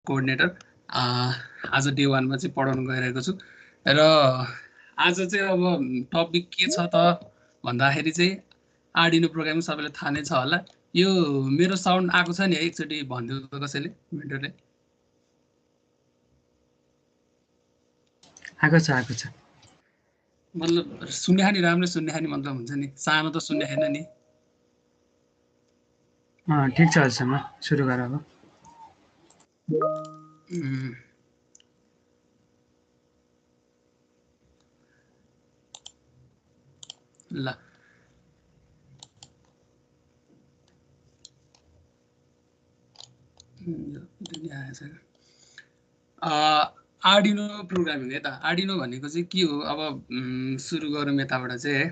Coordinator. आज day 1 मा चाहिँ पढाउन गइरहेको छु र आज चाहिँ अब टपिक के छ त भन्दाखेरि चाहिँ आर्डिनो प्रोग्रामिङ सबैलाई थाहा नै छ होला। यो मेरो साउन्ड आएको छ नि है, एकचोटि भनिदिनु त कसैले मिन्टरले। आएको छ मतलब सुन्ने खानी राम्रो सुन्ने खानी मतलब हुन्छ नि, सानो त सुन्ने छैन नि। ठिक छ अहिलेसम्म सुरु गर अब। ल आर्डिनो प्रोग्रामिङ है त। आर्डिनो भनेको चाहिँ के हो, अब सुरु गरौँ यताबाट चाहिँ है।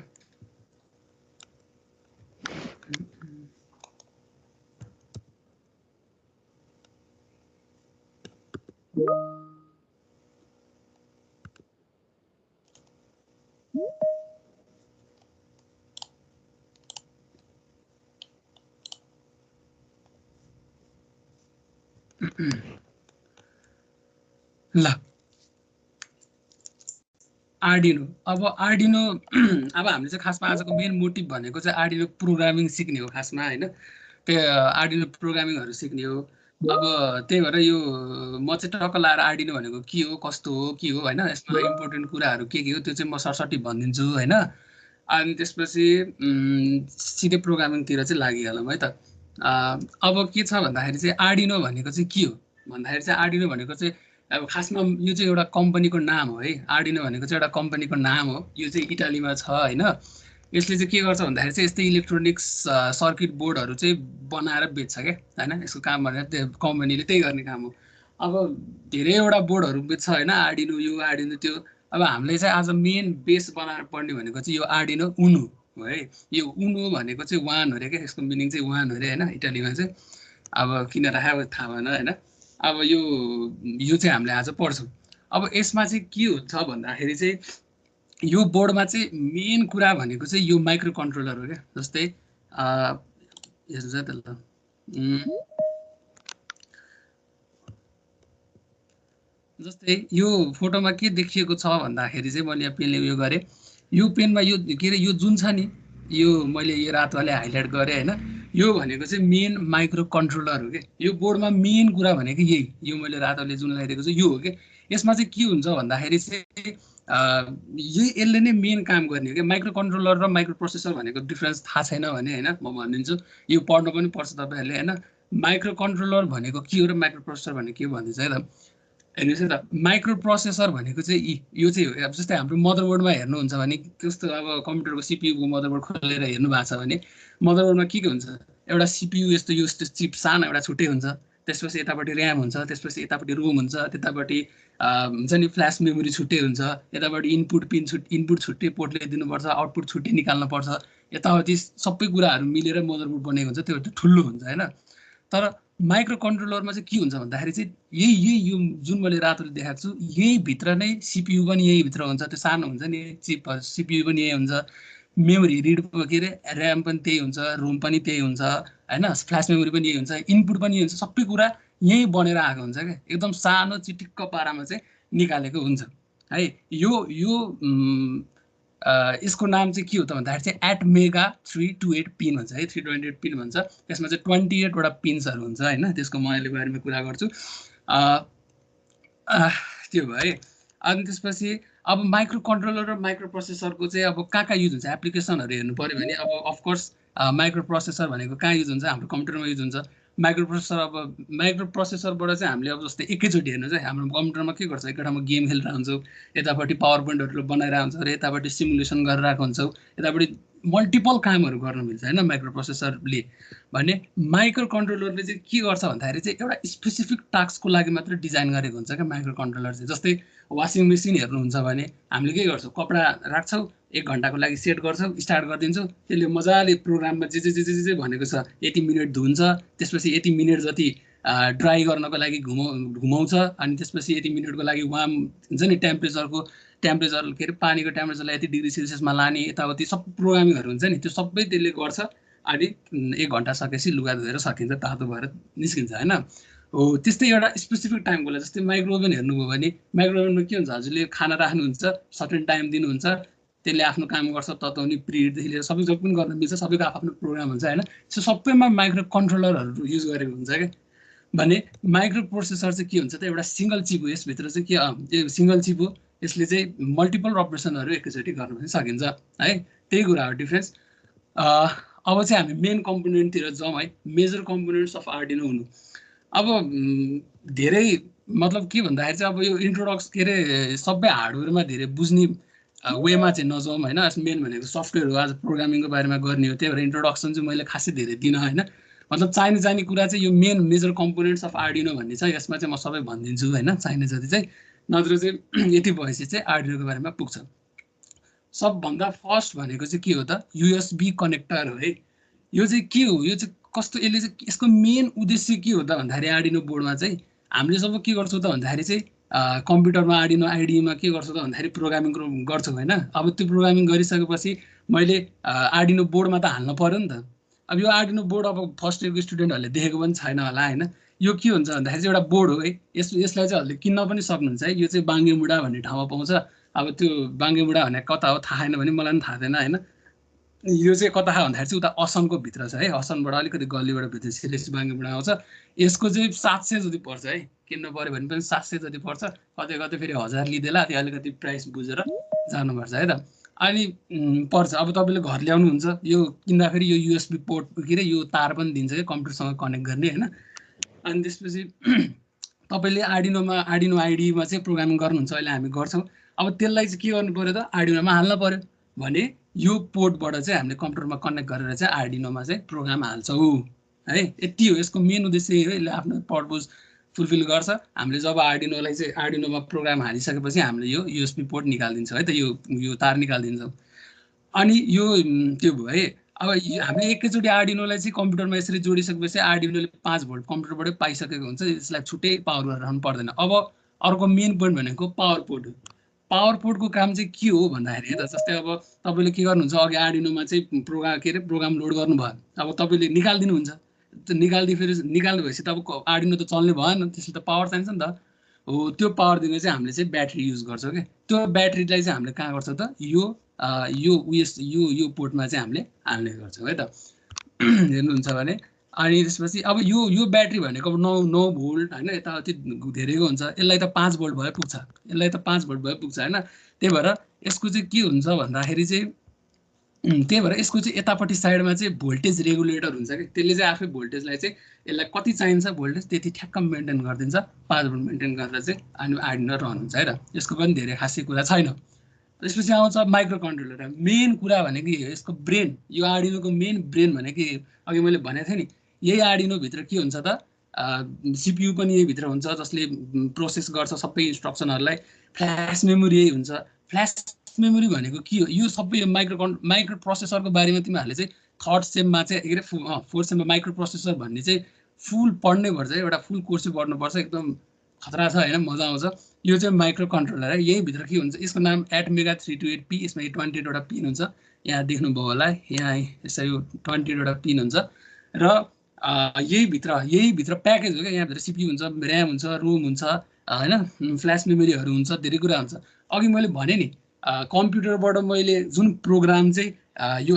ल आर्डिनो, अब आर्डिनो अब हामीले चाहिँ खासमा आजको मेन मोटिभ भनेको चाहिँ आर्डिनो प्रोग्रामिङ सिक्ने हो खासमा हैन। त्यो आर्डिनो प्रोग्रामिङहरू सिक्ने हो। अब त्यही भएर यो म चाहिँ टक्क लाएर आर्डिनो भनेको के हो, कस्तो हो, के हो हैन, यसमा इम्पोर्टेन्ट कुराहरू के हो त्यो चाहिँ म सरसटी भनिदिन्छु हैन। अनि त्यसपछि सिधै प्रोग्रामिङतिर चाहिँ लागिहालौँ है त। अब के छ भन्दाखेरि चाहिँ आर्डिनो भनेको चाहिँ के हो भन्दाखेरि चाहिँ आर्डिनो भनेको चाहिँ अब खासमा यो चाहिँ एउटा कम्पनीको नाम हो है। आर्डिनो भनेको चाहिँ एउटा कम्पनीको नाम हो। यो चाहिँ इटालीमा छ हैन। यसले चाहिँ के गर्छ भन्दाखेरि चाहिँ यस्तै इलेक्ट्रोनिक्स सर्किट बोर्डहरू चाहिँ बनाएर बेच्छ क्या हैन। यसको काम भनेर त्यो कम्पनीले त्यही गर्ने काम हो। अब धेरैवटा बोर्डहरू बेच्छ हैन, आर्डिनो यो आर्डिनो त्यो। अब हामीले चाहिँ आज मेन बेस बनाएर पढ्ने भनेको चाहिँ यो आर्डिनो उनो हो है। यो उनो भनेको चाहिँ 1 हो रे क्या, यसको मिनिङ चाहिँ 1 हो रे हैन इटालीमा चाहिँ। अब किन राखेको थाहा भएन हैन। अब यो चाहिँ हामीले आज पढ्छौँ। अब यसमा चाहिँ के हुन्छ भन्दाखेरि चाहिँ यो बोर्डमा चाहिँ मेन कुरा भनेको चाहिँ यो माइक्रो कन्ट्रोलर हो क्या। जस्तै हेर्नु छ त ल, जस्तै यो फोटोमा के देखिएको छ भन्दाखेरि चाहिँ मैले यहाँ पेनले उयो गरेँ। यो पेनमा यो के अरे यो जुन छ नि, यो मैले यो रातोले हाइलाइट गरेँ हैन। यो भनेको चाहिँ मेन माइक्रो कन्ट्रोलर हो क्या। यो बोर्डमा मेन कुरा भनेको यही, यो मैले रातोले जुन लगाइदिएको छु यो हो क्या। यसमा चाहिँ के हुन्छ भन्दाखेरि चाहिँ यसले नै मेन काम गर्ने हो क्या। माइक्रो कन्ट्रोलर र माइक्रो प्रोसेसर भनेको डिफ्रेन्स थाहा छैन भने हैन म भनिदिन्छु। यो पढ्नु पनि पर्छ तपाईँहरूले हैन। माइक्रो कन्ट्रोलर भनेको के हो र माइक्रो प्रोसेसर भनेको के हो भनिदिन्छ है त। हेर्नुहोस् है त, माइक्रो प्रोसेसर भनेको चाहिँ यो चाहिँ हो। अब जस्तै हाम्रो मदरबोर्डमा हेर्नुहुन्छ भने त्यस्तो अब कम्प्युटरको सिपियुको मदरबोर्ड खोलेर हेर्नु भएको छ भने मदरबोर्डमा के हुन्छ, एउटा सिपियु यस्तो यो चिप सानो एउटा छुट्टै हुन्छ। त्यसपछि यतापट्टि ऱ्याम हुन्छ, त्यसपछि यतापट्टि रोम हुन्छ, त्यतापट्टि हुन्छ नि फ्ल्यास मेमोरी छुट्टै हुन्छ, यतापट्टि इनपुट पिन इनपुट छुट्टै पोर्टले दिनुपर्छ, आउटपुट छुट्टै निकाल्नुपर्छ। यतापट्टि सबै कुराहरू मिलेर मदरबोर्ड बनेको हुन्छ, त्यो ठुलो हुन्छ हैन। तर माइक्रो कन्ट्रोलरमा चाहिँ के हुन्छ भन्दाखेरि चाहिँ यही यो जुन मैले रातोले देखाएको छु यही भित्र नै सिपियु पनि यही भित्र हुन्छ। त्यो सानो हुन्छ नि चिप, सिपियु पनि यही हुन्छ। मेमोरी रिड के अरे ऱ्याम पनि त्यही हुन्छ, रोम पनि त्यही हुन्छ हैन, फ्ल्यास मेमोरी पनि यही हुन्छ, इनपुट पनि यही हुन्छ। सबै कुरा यही बनेर आएको हुन्छ क्या। एकदम सानो चिटिक्क पारामा चाहिँ निकालेको हुन्छ है। यो यसको नाम चाहिँ के हो त भन्दाखेरि चाहिँ एटमेगा 328 पिन भन्छ है। 328 पिन भन्छ। त्यसमा चाहिँ 28 वटा पिन्सहरू हुन्छ हैन। त्यसको म अहिले बारेमा कुरा गर्छु। त्यो भयो है। अनि त्यसपछि अब माइक्रो कन्ट्रोलर र माइक्रो प्रोसेसरको चाहिँ अब कहाँ युज हुन्छ, एप्लिकेसनहरू हेर्नु पर्यो भने अब अफकोर्स माइक्रो प्रोसेसर भनेको कहाँ युज हुन्छ, हाम्रो कम्प्युटरमा युज हुन्छ। माइक्रो प्रोसेसर अब माइक्रो प्रोसेसरबाट चाहिँ हामीले अब जस्तै एकैचोटि हेर्नु चाहिँ हाम्रो कम्प्युटरमा के गर्छ, एक ठाउँमा गेम खेलिरहेको हुन्छौँ, यतापट्टि पावर पोइन्टहरू बनाइरहेको हुन्छ र यतापट्टि सिमुलेसन गरिरहेको हुन्छौँ, यतापट्टि मल्टिपल कामहरू गर्न मिल्छ हैन माइक्रो प्रोसेसरले। भने माइक्रो कन्ट्रोलरले चाहिँ के गर्छ भन्दाखेरि चाहिँ एउटा स्पेसिफिक टास्कको लागि मात्र डिजाइन गरेको हुन्छ क्या माइक्रो कन्ट्रोलर चाहिँ। जस्तै वासिङ मेसिन हेर्नुहुन्छ भने हामीले के गर्छौँ, कपडा राख्छौँ, 1 घन्टाको लागि सेट गर्छौँ, स्टार्ट गरिदिन्छौँ, त्यसले मजाले प्रोग्राममा जे भनेको छ यति मिनट धुन्छ, त्यसपछि यति मिनट जति ड्राई गर्नको लागि घुमाउँछ, अनि त्यसपछि यति मिनटको लागि वार्म हुन्छ नि टेम्परेचर के अरे पानीको टेम्परेचरलाई यति डिग्री सेल्सियसमा लाने, यताउति सब प्रोग्रामिङहरू हुन्छ नि, त्यो सबै त्यसले गर्छ। अनि 1 घन्टा सकेपछि लुगा धोएर सकिन्छ, तातो भएर निस्किन्छ हैन। हो त्यस्तै एउटा स्पेसिफिक टाइमको लागि जस्तै माइक्रोवेभन हेर्नुभयो भने माइक्रोवेभनमा के हुन्छ हजुरले खाना राख्नुहुन्छ सर्टेन टाइम दिनुहुन्छ त्यसले आफ्नो काम गर्छ तताउने प्रिहिटदेखि लिएर सबै जब पनि गर्न मिल्छ सबैको आफ्नो प्रोग्राम हुन्छ होइन सो सबैमा माइक्रो कन्ट्रोलरहरू युज गरेको हुन्छ क्या भने माइक्रो प्रोसेसर चाहिँ के हुन्छ त एउटा सिङ्गल चिप हो यसभित्र चाहिँ के यो सिङ्गल चिप हो यसले चाहिँ मल्टिपल अपरेसनहरू एकैचोटि गर्न पनि सकिन्छ है त्यही कुरा हो डिफ्रेन्स अब चाहिँ हामी मेन कम्पोनेन्टतिर जाउँ है मेजर कम्पोनेन्ट्स अफ आर्डिनो हुनु अब धेरै मतलब के भन्दाखेरि चाहिँ अब यो इन्ट्रोडक्स के अरे सबै हार्डवेयरमा धेरै बुझ्ने वेमा चाहिँ नजाउँ होइन मेन भनेको सफ्टवेयर हो आज प्रोग्रामिङको बारेमा गर्ने हो त्यही भएर इन्ट्रोडक्सन चाहिँ मैले खासै धेरै दिनँ होइन मतलब चाहिने जाने कुरा चाहिँ यो main major components of Arduino भन्ने छ यसमा चाहिँ म सबै भनिदिन्छु होइन चाहिने जति चाहिँ नत्र चाहिँ यति भएपछि चाहिँ आर्डिनोको बारेमा पुग्छ सबभन्दा फर्स्ट भनेको चाहिँ के हो त युएसबी कनेक्टर हो है यो चाहिँ के हो यो चाहिँ कस्तो यसले चाहिँ यसको मेन उद्देश्य के हो त भन्दाखेरि आर्डिनो बोर्डमा चाहिँ हामीले जब के गर्छौँ त भन्दाखेरि चाहिँ कम्प्युटरमा आर्डिनो आइडीमा के गर्छौँ त भन्दाखेरि प्रोग्रामिङ गर्छौँ होइन अब त्यो प्रोग्रामिङ गरिसकेपछि मैले आर्डिनो बोर्डमा त हाल्नु पर्यो नि त अब यो आर्डिनो बोर्ड अब फर्स्ट इयरको स्टुडेन्टहरूले देखेको पनि छैन होला होइन यो के हुन्छ भन्दाखेरि चाहिँ एउटा बोर्ड हो है यसलाई चाहिँ हजुरले किन्न पनि सक्नुहुन्छ है यो चाहिँ बाङ्गेमुडा भन्ने ठाउँमा पाउँछ अब त्यो बाङ्गेमुडा भने कता हो थाहा छैन भने मलाई पनि थाहा छैन होइन यो चाहिँ कता भन्दाखेरि चाहिँ उता असमको भित्र छ है असमबाट अलिकति गल्लीबाट भित्र सिलेसी बाङ्गेमुडा आउँछ यसको चाहिँ 700 जति पर्छ है किन्नु पऱ्यो भने पनि 700 जति पर्छ कतै कतै फेरि 1000 लिँदैला त्यो अलिकति प्राइस बुझेर जानुपर्छ है त अनि पर्छ अब तपाईँले घर ल्याउनुहुन्छ यो किन्दाखेरि यो युएसबी पोर्ट के अरे यो तार पनि दिन्छ कि कम्प्युटरसँग कनेक्ट गर्ने होइन अनि त्यसपछि तपाईँले आर्डिनो आइडीमा चाहिँ प्रोग्रामिङ गर्नुहुन्छ अहिले हामी गर्छौँ अब त्यसलाई चाहिँ के गर्नु पऱ्यो त आर्डिनोमा हाल्नु पऱ्यो भने यो पोर्टबाट चाहिँ हामीले कम्प्युटरमा कनेक्ट गरेर चाहिँ आर्डिनोमा चाहिँ प्रोग्राम हाल्छौँ है यति हो यसको मेन उद्देश्य हो यसले आफ्नो पर्पज फुलफिल गर्छ हामीले जब आर्डिनोलाई चाहिँ आर्डिनोमा प्रोग्राम हालिसकेपछि हामीले यो युएसबी पोर्ट निकालिदिन्छ है त यो तार निकालिदिन्छौँ अनि यो त्यो भयो है अब हामीले एकैचोटि आर्डिनोलाई चाहिँ कम्प्युटरमा यसरी जोडिसकेपछि आर्डिनोले 5 भोल्ट कम्प्युटरबाटै पाइसकेको हुन्छ यसलाई छुट्टै पावर गरेर राख्नु पर्दैन अब अर्को मेन पोइन्ट भनेको पावर पोर्ट हो पावर पोर्टको काम चाहिँ के हो भन्दाखेरि त जस्तै अब तपाईँले के गर्नुहुन्छ अघि आर्डिनोमा चाहिँ प्रोग्राम लोड गर्नुभयो अब तपाईँले निकालिदिनुहुन्छ निकाल्नु भएपछि त अब आर्डिनो त चल्ने भएन त्यसले त पावर चाहिन्छ नि त हो त्यो पावर दिने चाहिँ हामीले चाहिँ ब्याट्री युज गर्छौँ क्या त्यो ब्याट्रीलाई चाहिँ हामीले कहाँ गर्छौँ त यो पोर्टमा चाहिँ हामीले हाल्ने गर्छौँ है त हेर्नुहुन्छ भने अनि त्यसपछि अब यो ब्याट्री भनेको अब 9 भोल्ट होइन यताउति धेरैको हुन्छ यसलाई त 5 भोल्ट भए पुग्छ होइन त्यही भएर यसको चाहिँ के हुन्छ भन्दाखेरि चाहिँ त्यही भएर यसको चाहिँ यतापट्टि साइडमा चाहिँ भोल्टेज रेगुलेटर हुन्छ कि त्यसले चाहिँ आफै भोल्टेजलाई चाहिँ यसलाई कति चाहिन्छ भोल्टेज त्यति ठ्याक्क मेन्टेन गरिदिन्छ 5 भोल्ट मेन्टेन गरेर चाहिँ अनि आर्डिनो रन हुन्छ है त यसको पनि धेरै खासै कुरा छैन त्यसपछि आउँछ माइक्रो कन्ट्रोलर मेन कुरा भनेको यसको ब्रेन यो आर्डिनोको मेन ब्रेन भनेको अघि मैले भनेको थिएँ नि यही आर्डिनोभित्र के हुन्छ त सिपियु पनि यहीभित्र हुन्छ जसले प्रोसेस गर्छ सबै इन्स्ट्रक्सनहरूलाई फ्ल्यास मेमोरी यही हुन्छ फ्ल्यास मेमोरी भनेको के हो यो सबै माइक्रो प्रोसेसरको बारेमा तिमीहरूले चाहिँ थर्ड सेममा चाहिँ के अरे फोर्थ सेममा माइक्रो प्रोसेसर भन्ने चाहिँ फुल पढ्नै पर्छ एउटा फुल कोर्स चाहिँ पढ्नुपर्छ एकदम खतरा छ होइन मजा आउँछ यो चाहिँ माइक्रो कन्ट्रोलर है यहीभित्र के हुन्छ यसको नाम एटमेगा 328P यसमा 28वटा पिन हुन्छ यहाँ देख्नुभयो होला यहाँ यसै यो 28वटा पिन हुन्छ र यहीभित्र प्याकेज हो क्या यहाँभित्र सिपियु हुन्छ ऱ्याम हुन्छ रोम हुन्छ होइन फ्ल्यास मेमोरीहरू हुन्छ धेरै कुरा हुन्छ अघि मैले भने नि कम्प्युटरबाट मैले जुन प्रोग्राम चाहिँ यो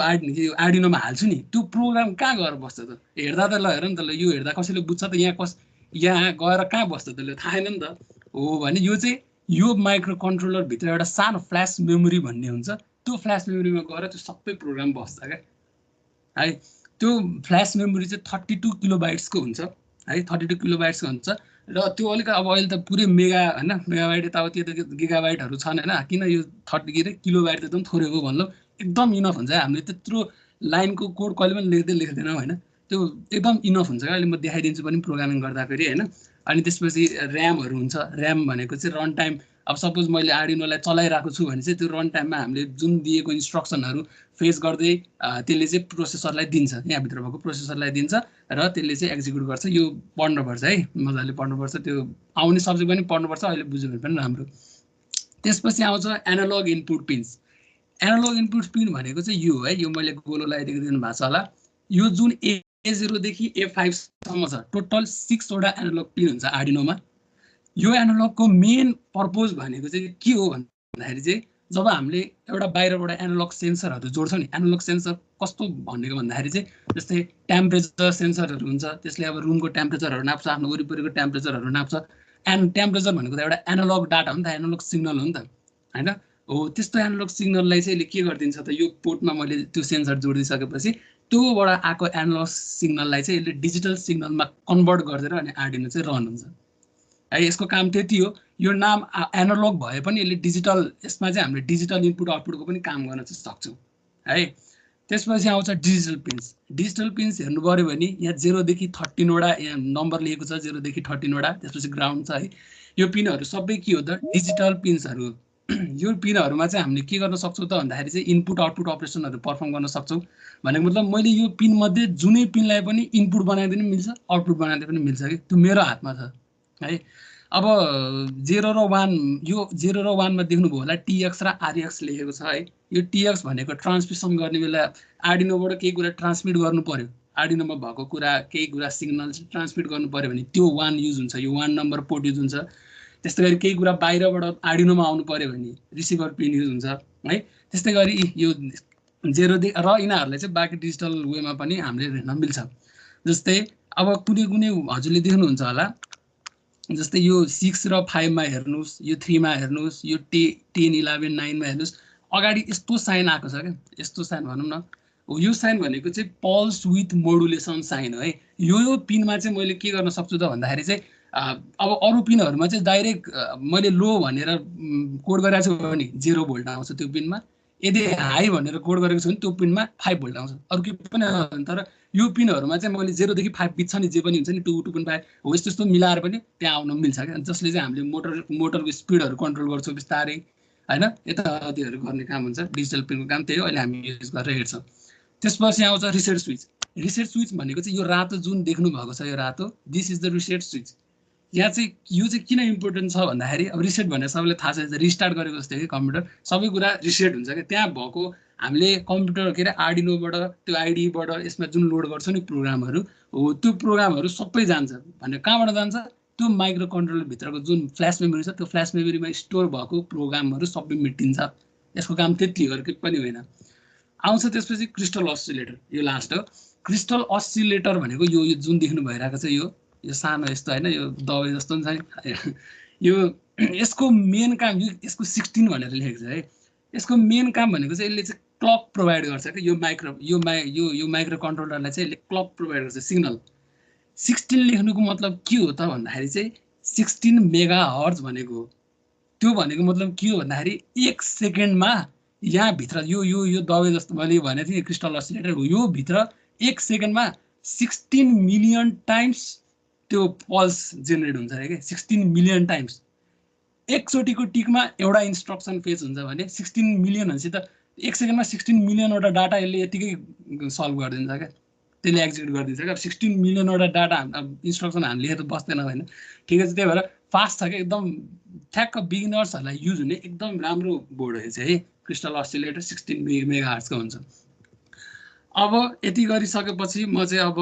आर्डिनोमा हाल्छु नि त्यो प्रोग्राम कहाँ गएर बस्छ त हेर्दा त ल हेर नि त ल यो हेर्दा कसैले बुझ्छ त यहाँ गएर कहाँ बस्छ त ल थाहा छैन नि त हो भने यो चाहिँ यो माइक्रो कन्ट्रोलरभित्र एउटा सानो फ्ल्यास मेमोरी भन्ने हुन्छ त्यो फ्ल्यास मेमोरीमा गएर त्यो सबै प्रोग्राम बस्छ क्या है त्यो फ्ल्यास मेमोरी चाहिँ 32 किलोबाइट्सको हुन्छ है 32 किलोबाइट्सको हुन्छ र त्यो अलिक अब अहिले त पुरै मेगा होइन मेगाबाइट यताउति गिगाबाइटहरू छन् होइन किन यो 30 के अरे किलोबाइट त एकदम थोरै हो भन्नु एकदम इनफ हुन्छ हामीले त्यत्रो लाइनको कोड कहिले पनि लेख्दैनौँ होइन त्यो एकदम इनफ हुन्छ क्या अहिले म देखाइदिन्छु पनि प्रोग्रामिङ गर्दाखेरि होइन अनि त्यसपछि ऱ्यामहरू हुन्छ ऱ्याम भनेको चाहिँ रन टाइम अब सपोज मैले आर्डिनोलाई चलाइरहेको छु भने चाहिँ त्यो रन टाइममा हामीले जुन दिएको इन्स्ट्रक्सनहरू फेस गर्दै त्यसले चाहिँ प्रोसेसरलाई दिन्छ यहाँभित्र भएको प्रोसेसरलाई दिन्छ र त्यसले चाहिँ एक्जिक्युट गर्छ यो पढ्नुपर्छ है मजाले पढ्नुपर्छ त्यो आउने सब्जेक्ट पनि पढ्नुपर्छ अहिले बुझ्यो भने पनि राम्रो त्यसपछि आउँछ analogue input pins analogue input pin भनेको चाहिँ यो है यो मैले गोलो लगाइदिएको दिनु भएको छ होला यो जुन A0 देखि A5 सम्म छ टोटल 6 वटा एनालग पिन हुन्छ आर्डिनोमा यो एनालगको मेन पर्पज भनेको चाहिँ के हो भन्दाखेरि चाहिँ जब हामीले एउटा बाहिरबाट एनालग सेन्सरहरू जोड्छौँ नि एनालग सेन्सर कस्तो भनेको भन्दाखेरि चाहिँ जस्तै टेम्परेचर सेन्सरहरू हुन्छ त्यसले अब रुमको टेम्परेचरहरू नाप्छ आफ्नो वरिपरिको टेम्परेचरहरू नाप्छ एन्ड टेम्परेचर भनेको त एउटा एनालग डाटा हो नि त एनालग सिग्नल हो नि त हैन हो त्यस्तो एनालग सिग्नललाई चाहिँ यसले के गरिदिन्छ त यो पोर्टमा मैले त्यो सेन्सर जोडिसकेपछि त्योबाट आएको एनालग सिग्नललाई चाहिँ यसले डिजिटल सिग्नलमा कन्भर्ट गरिदिएर अनि आर्डिनो चाहिँ रन हुन्छ है यसको काम त्यति हो यो नाम एनालग भए पनि यसले डिजिटल यसमा चाहिँ हामीले डिजिटल इनपुट आउटपुटको पनि काम गर्न चाहिँ सक्छौँ है त्यसपछि आउँछ डिजिटल पिन्स हेर्नु पर्यो भने यहाँ 0 देखि 13 वटा यहाँ नम्बर लेखेको छ 0 देखि 13 वटा त्यसपछि ग्राउन्ड छ है यो पिनहरू सबै के हो त डिजिटल पिन्सहरू यो पिनहरूमा चाहिँ हामीले के गर्न सक्छौँ त भन्दाखेरि चाहिँ इनपुट आउटपुट अपरेसनहरू पर्फर्म गर्न सक्छौँ भनेको मतलब मैले यो पिन मध्ये जुनै पिनलाई पनि इनपुट बनाइदिनु मिल्छ आउटपुट बनाइदिनु पनि मिल्छ कि त्यो मेरो हातमा छ है अब 0 र 1 यो 0 र 1 मा देख्नुभयो होला TX र RX लेखेको छ है यो TX भनेको ट्रान्समिसन गर्ने बेला आर्डिनोबाट केही कुरा ट्रान्समिट गर्नु पर्यो आर्डिनोमा भएको कुरा केही कुरा सिग्नल ट्रान्समिट गर्नु पर्यो भने त्यो 1 युज हुन्छ यो 1 नम्बर पोर्ट युज हुन्छ त्यस्तै गरी केही कुरा बाहिरबाट आर्डिनोमा आउनु पर्यो भने रिसिभर पिन युज हुन्छ है त्यस्तै गरी यो 0 र यिनीहरूलाई चाहिँ बाँकी डिजिटल वेमा पनि हामीले हेर्न मिल्छ जस्तै अब कुनै कुनै हजुरले देख्नुहुन्छ होला जस्तै यो 6 र 5 मा हेर्नुस् यो 3 मा हेर्नुस् यो 10 11 9 मा हेर्नुस् अगाडि यस्तो साइन आएको छ के यस्तो साइन भनौं न यो साइन भनेको चाहिँ पल्स विथ मोडुलेसन साइन हो है यो पिनमा चाहिँ मैले के गर्न सक्छु त भन्दाखेरि चाहिँ अब अरु पिनहरुमा चाहिँ डाइरेक्ट मैले लो भनेर कोड गरेको छु भने 0 भोल्ट आउँछ त्यो पिनमा यदि हाई भनेर कोड गरेको छु भने त्यो पिनमा 5 भोल्ट आउँछ अरु के पनि तर यो पिनहरुमा चाहिँ मैले 0 देखि 5 बिच छ नि जे पनि हुन्छ नि 2 2.5 हो यस्तो मिलाएर पनि त्यहाँ आउन मिल्छ के जसले चाहिँ हामीले मोटरको स्पिडहरु कन्ट्रोल गर्छौं बिस्तारै हैन यतातिहरु गर्ने काम हुन्छ डिजिटल पिनको काम त्यही हो अहिले हामी युज गरेर हेर्छौं त्यसपछि आउँछ रिसेट स्विच भनेको चाहिँ यो रातो जुन देख्नु भएको छ यो रातो this is the reset switch यहाँ चाहिँ यो चाहिँ किन इम्पोर्टेन्ट छ भन्दाखेरि अब रिसेट भनेर सबैले थाहा छ रिस्टार्ट गरेको जस्तै के कम्प्युटर सबै कुरा रिसेट हुन्छ के त्यहाँ भएको हामीले कम्प्युटर के रे आर्डिनोबाट त्यो आइडीबाट यसमा जुन लोड गर्छौं नि प्रोग्रामहरु हो त्यो प्रोग्रामहरु सबै जान्छ भने कहाँबाट जान्छ त्यो माइक्रो कन्ट्रोलर भित्रको जुन फ्ल्याश मेमोरी छ त्यो फ्ल्याश मेमोरीमा स्टोर भएको प्रोग्रामहरु सबै मेटिन्छ यसको काम त्यति हो के पनि होइन आउँछ त्यसपछि क्रिस्टल अस्सिलेटर यो लास्ट हो क्रिस्टल अस्सिलेटर भनेको यो जुन देख्नु भइराको छ यो सानो यस्तो हैन यो दबाई जस्तो नि छ नि यो यसको मेन काम यसको 16 भनेर लेखेको छ है यसको मेन काम भनेको चाहिँ यसले चाहिँ क्लक प्रोवाइड गर्छ के यो माइक्रो कन्ट्रोलरलाई चाहिँ यसले क्लक प्रोवाइड गर्छ सिग्नल 16 लेख्नुको मतलब के हो त भन्दाखेरि चाहिँ 16 मेगाहर्ज भनेको त्यो भनेको मतलब के हो भन्दाखेरि 1 सेकेन्डमा यहाँ भित्र यो दबाई जस्तो मैले भनेको थिएँ क्रिस्टल अस्सिलेटर हो यो भित्र 1 सेकेन्डमा 16 मिलियन टाइम्स त्यो पल्स जेनेरेट हुन्छ रे के 16 मिलियन टाइम्स एकचोटीको टिकमा एउटा इन्स्ट्रक्सन फेच हुन्छ भने 16 मिलियन भनेपछि त 1 सेकेन्डमा 16 मिलियन वटा डाटा यसले यतिकै सल्भ गरिदिन्छ के त्यसले एक्जिक्युट गरिदिन्छ के 16 मिलियन वटा डाटा इन्स्ट्रक्सन हामीले लेखेर बस्दैन हैन ठीक छ त्यही भएर फास्ट छ के एकदम ठ्याक्क बिगिनर्सहरुलाई युज हुने एकदम राम्रो बोर्ड हो चाहिँ है क्रिस्टल अस्सिलेटर 16 मेगाहर्ज को हुन्छ अब यति गरिसकेपछि म चाहिँ अब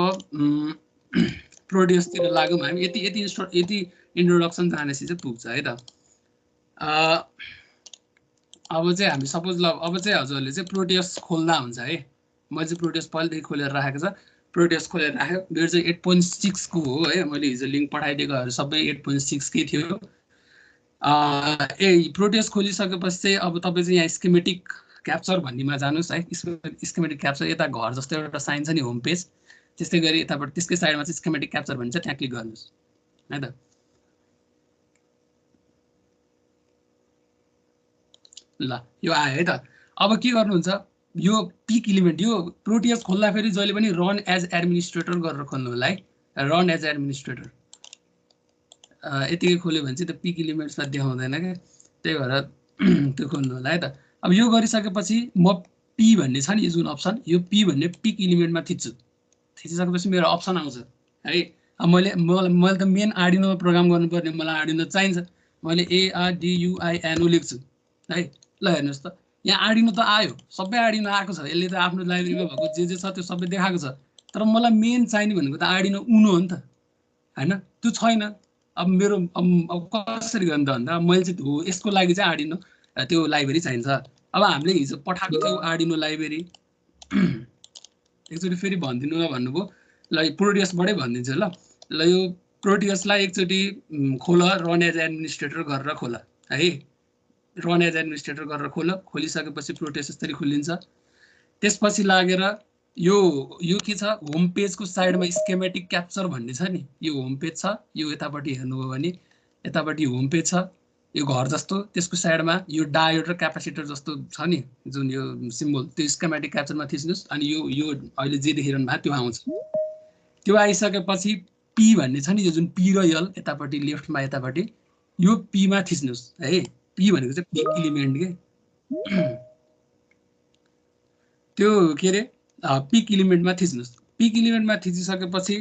प्रोड्युस तिर लागौं हामी यति इन्ट्रोडक्सन जानेसी चाहिँ पुग्छ है त अब चाहिँ हामी सपोज ल अब चाहिँ हजुरले चाहिँ प्रोड्युस खोल्दा हुन्छ है म चाहिँ प्रोड्युस पहिलेदेखि खोलेर राखेको छ प्रोड्युस खोलेर राख्यो मेरो चाहिँ 8.6 को हो है मैले हिजो लिंक पठाइदिएकोहरु सबै 8.6 कै थियो प्रोड्युस खोलिसकेपछि चाहिँ अब तपाई चाहिँ यहाँ स्किमेटिक क्याप्चर भन्नेमा जानुस् है स्किमेटिक क्याप्चर यता घर जस्तो एउटा साइन छ नि होम पेज त्यस्तै गरी यताबाट त्यसकै साइडमा चाहिँ स्किमेटिक क्याप्चर भन्छ त्यहाँ क्लिक गर्नुस् है त ल यो आयो है त अब के गर्नुहुन्छ यो पिक एलिमेन्ट यो प्रोटियस खोल्दा फेरि जहिले पनि रन एज एडमिनिस्ट्रेटर गरेर खोल्नु होला है रन एज एडमिनिस्ट्रेटर यतिकै खोल्यो भने चाहिँ त पिक एलिमेन्ट्समा देखाउँदैन के त्यही भएर त्यो खोल्नु होला है त अब यो गरिसकेपछि म पी भन्ने छ नि यो जुन अप्सन यो पी भन्ने पिक एलिमेन्टमा थिच्छु थिचिसकेपछि मेरो अप्सन आउँछ है अब मैले त मेन आर्डिनोमा प्रोग्राम गर्नुपर्ने मलाई आर्डिनो चाहिन्छ मैले ARDUINO लेख्छु है ल हेर्नुस् त यहाँ आर्डिनो त आयो सबै आर्डिनो आएको छ यसले त आफ्नो लाइब्रेरीमा भएको जे छ त्यो सबै देखाएको छ तर मलाई मेन चाहिने भनेको त आर्डिनो उनो हो नि त हैन त्यो छैन अब मेरो अब कसरी गर्ने त भन्दा मैले चाहिँ हो यसको लागि चाहिँ आर्डिनो त्यो लाइब्रेरी चाहिन्छ अब हामीले हिजो पठाएको थियो आर्डिनो लाइब्रेरी एकचोटि फेरि भनिदिनु न भन्नुभयो ल प्रोटियसबाटै भनिदिन्छु ल यो प्रोटियसलाई एकचोटि खोल रन एज एडमिनिस्ट्रेटर गरेर खोल है रन एज एडमिनिस्ट्रेटर गरेर खोलिसकेपछि प्रोटियस यसरी खोलिन्छ त्यसपछि लागेर यो के छ होम पेजको साइडमा स्केमेटिक क्याप्चर भन्ने छ नि यो होम पेज छ यो यतापट्टि हेर्नुभयो भने यतापट्टि होम पेज छ यो घर जस्तो त्यसको साइडमा यो डायोड र क्यापेसिटर जस्तो छ नि जुन यो सिम्बल त्यो स्केमेटिक क्याप्चरमा थिच्नुस् अनि यो अहिले जे देखिरहनु भएको त्यो आउँछ त्यो आइसकेपछि पी भन्ने छ नि यो जुन पी र यल यतापट्टि लेफ्टमा यतापट्टि यो पी मा थिच्नुस् है पी भनेको चाहिँ पिक एलिमेन्ट के त्यो के रे पिक एलिमेन्टमा थिच्नुस् पिक एलिमेन्टमा थिचिसकेपछि